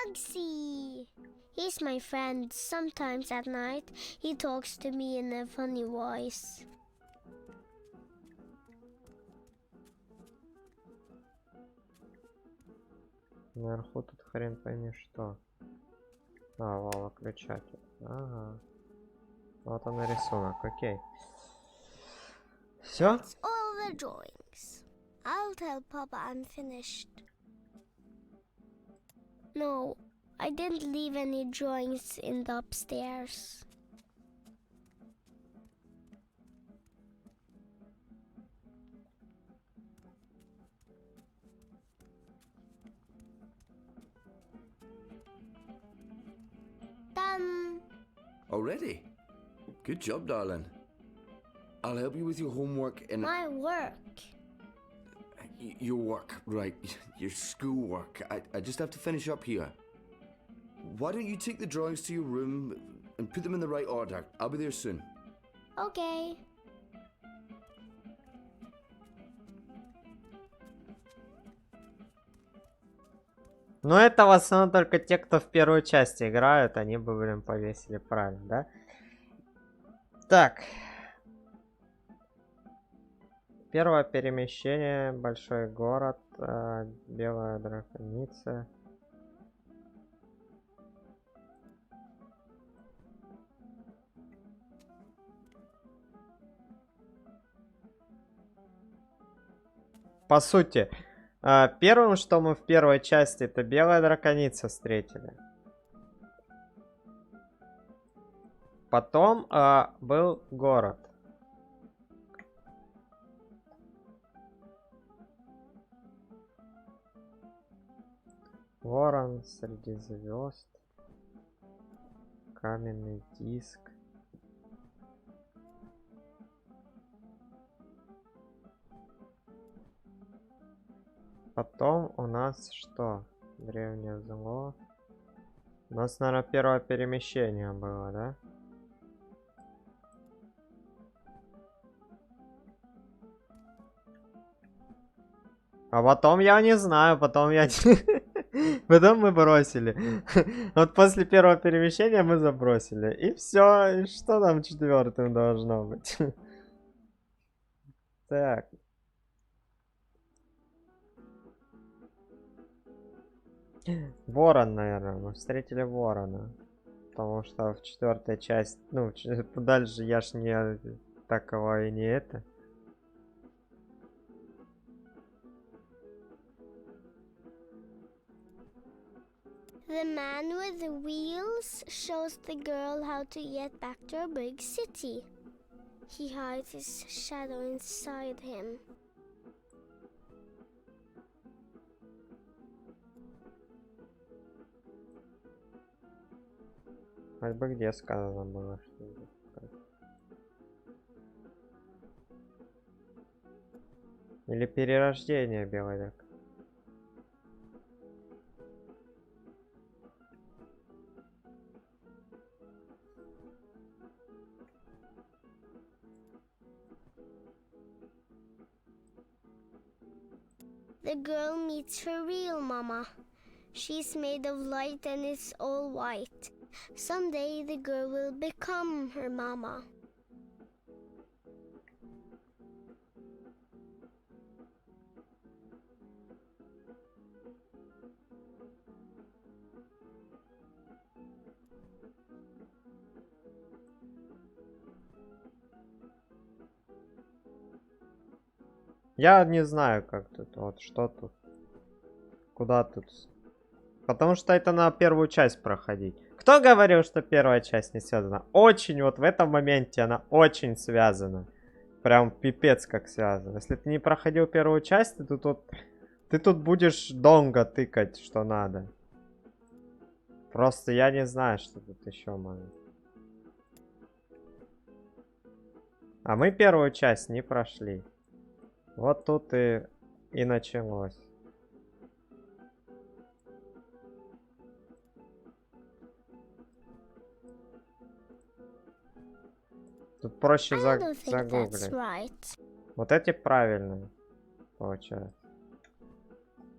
Hugsy! He's my friend. Sometimes at night he talks to me in a funny voice. Наверху тут хрен пойми что. А, вау, выключатель. Ага. Вот он и рисунок, окей. Все? That's all the drawings. I'll tell Papa I'm finished. No, I didn't leave any drawings in the upstairs. Done. Already? Good job, darling. I'll help you with your homework in... My work. Your work, right. Your schoolwork. I just have to finish up here. Why don't you take the drawings to your room and put them in the right order? I'll be there soon. Okay. Ну, это в основном только те, кто в первой части играют, они бы, блин, повесили правильно, да? Так. Первое перемещение, большой город, белая драконица. По сути, первым, что мы в первой части, это белая драконица встретили. Потом был город. Ворон среди звезд. Каменный диск. Потом у нас что? Древнее зло. У нас, наверное, первое перемещение было, да? А потом я не знаю, потом я... Потом мы бросили. Вот после первого перемещения мы забросили. И все. И что там четвертым должно быть? Так. Ворон, наверное. Мы встретили ворона. Потому что в 4-й части... Ну, дальше я ж не... Такого и не это. The man with the wheels shows the girl how to get back to a big city. He hides his shadow inside him. Хоть бы где сказано было, что... Или перерождение белый век. The girl meets her real mama. She's made of light and it's all white. Someday the girl will become her mama. Я не знаю, как тут, вот, что тут. Куда тут. Потому что это на первую часть проходить. Кто говорил, что первая часть не связана? Очень, вот в этом моменте она очень связана. Прям пипец как связана. Если ты не проходил первую часть, ты тут будешь долго тыкать, что надо. Просто я не знаю, что тут еще может. А мы первую часть не прошли. Вот тут и началось. Тут проще загуглить. Right. Вот эти правильные, получается.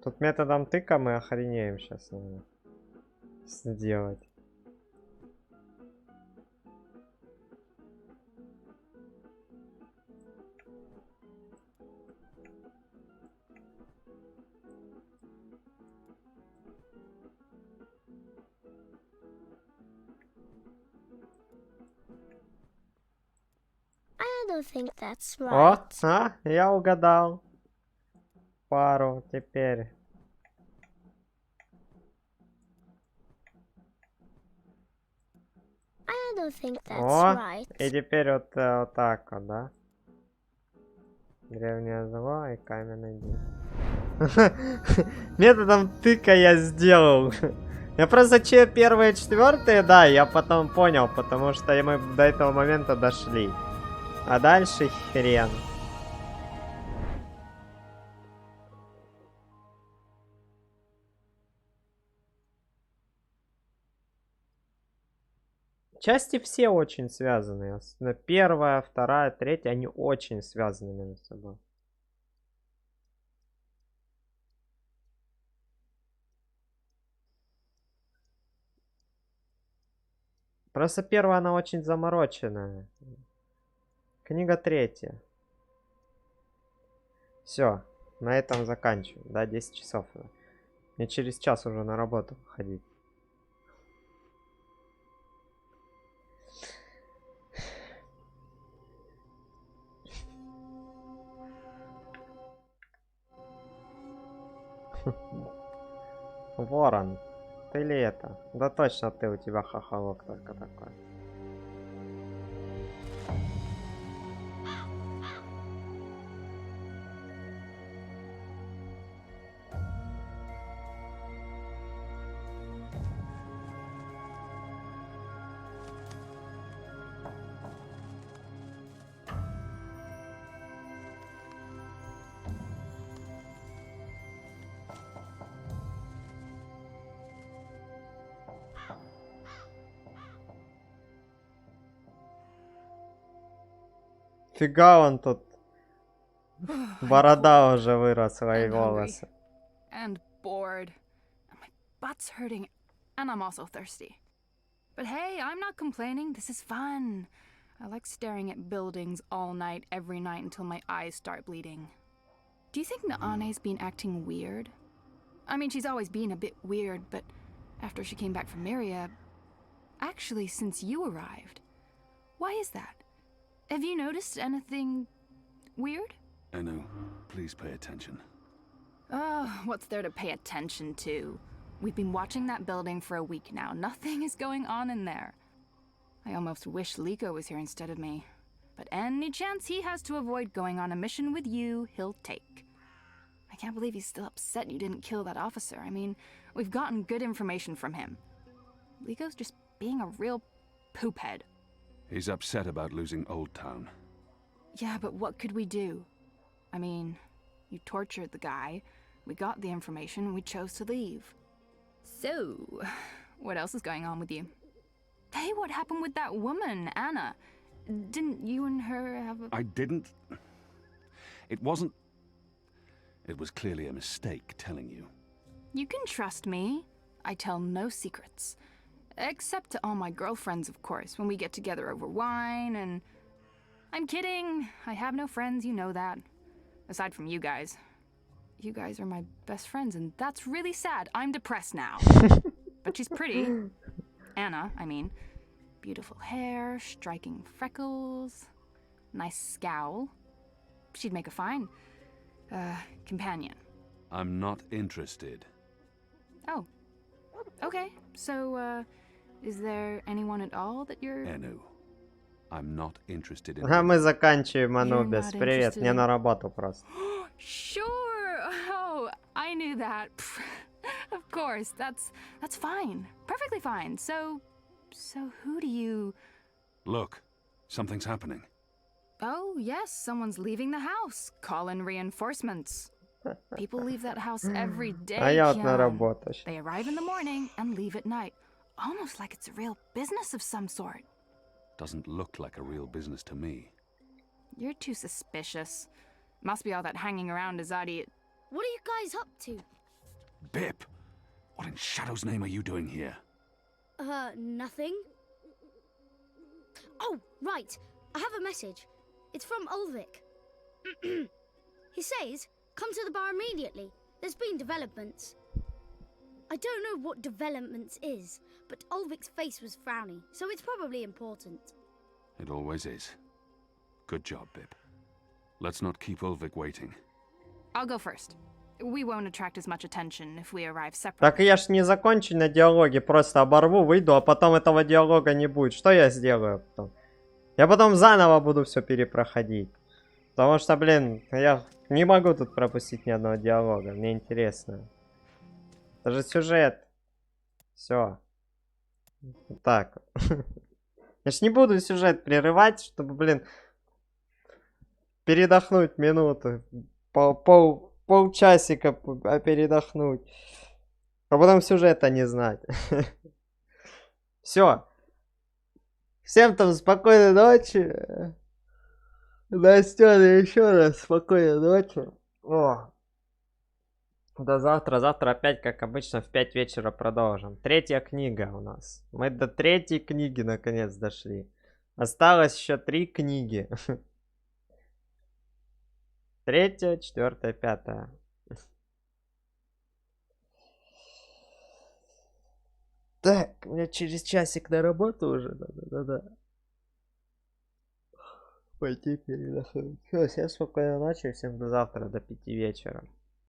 Тут методом тыка мы охренеем сейчас, наверное, сделать. I don't think that's О, right. я угадал. Пару теперь. I don't think that's О, right. и теперь вот, вот так вот, да? Древнее зло и каменный день. Методом тыка я сделал. Я просто первые, четвертые, да, я потом понял, потому что мы до этого момента дошли. А дальше хрен. Части все очень связаны. Первая, вторая, третья, они очень связаны между собой. Просто первая, она очень замороченная. Книга третья. Все, на этом заканчиваем. Да, 10 часов. Мне через час уже на работу ходить. Ворон, ты ли это? Да точно ты, у тебя хохолок только такой. Фига он тут. Борода уже выросла и волосы. And bored. And my butt's hurting. And I'm also thirsty. But hey, I'm not complaining. This is fun. I like staring at buildings all night, every night until my eyes start bleeding. Do you think Naane's been acting weird? I mean, she's always been a bit weird, but after she came back from Myria... Actually, since you arrived. Why is that? Have you noticed anything... weird? Enu, please pay attention. Oh, what's there to pay attention to? We've been watching that building for a week now. Nothing is going on in there. I almost wish Liko was here instead of me. But any chance he has to avoid going on a mission with you, he'll take. I can't believe he's still upset you didn't kill that officer. I mean, we've gotten good information from him. Liko's just being a real poophead. He's upset about losing Old Town. Yeah, but what could we do? I mean, you tortured the guy, we got the information, and we chose to leave. So, what else is going on with you? Hey, what happened with that woman, Anna? Didn't you and her have a... I didn't... It wasn't... It was clearly a mistake telling you. You can trust me. I tell no secrets. Except to all my girlfriends, of course, when we get together over wine and... I'm kidding. I have no friends, you know that. Aside from you guys. You guys are my best friends, and that's really sad. I'm depressed now. But she's pretty. Anna, I mean. Beautiful hair, striking freckles, nice scowl. She'd make a fine, companion. I'm not interested. Oh. Okay, so, is there anyone at all that you're... Enu, I'm not interested in... А мы заканчиваем Анубис. not Привет, interested мне in- на работу просто. Sure! Oh, I knew that. Of course, that's fine. Perfectly fine. So who do you... Look, something's happening. Oh, yes, someone's leaving the house. Call in reinforcements. People leave that house every day, А я вот на Kian. работу. They arrive in the morning and leave at night. Almost like it's a real business of some sort. Doesn't look like a real business to me. You're too suspicious. Must be all that hanging around Azadi. What are you guys up to? Bip! What in Shadow's name are you doing here? Nothing. Oh, right. I have a message. It's from Ulvik. He says, come to the bar immediately. There's been developments. I don't know what developments is, but Ulvik's face was frowny, so it's probably important. It always is. Good job, Bip. Let's not keep Ulvik waiting. I'll go first. We won't attract as much attention if we arrive separately. Так я ж не закончу на диалоге, просто оборву, выйду, а потом этого диалога не будет. Что я сделаю потом? Я потом заново буду все перепроходить. Потому что, блин, я не могу тут пропустить ни одного диалога. Мне интересно. Это же сюжет. Все. Так. Я ж не буду сюжет прерывать, чтобы, блин, передохнуть минуту. Полчасика передохнуть. А потом сюжета не знать. Все. Всем там спокойной ночи. Настя, еще раз спокойной ночи. О. До завтра. Завтра опять, как обычно, в 5 вечера продолжим. 3-я книга у нас. Мы до 3-й книги наконец дошли. Осталось еще 3 книги. 3-я, 4-я, 5-я. Так, мне через часик на работу уже надо. Пойти передохнуть. Все, всем спокойной ночи, всем до завтра, до 5 вечера.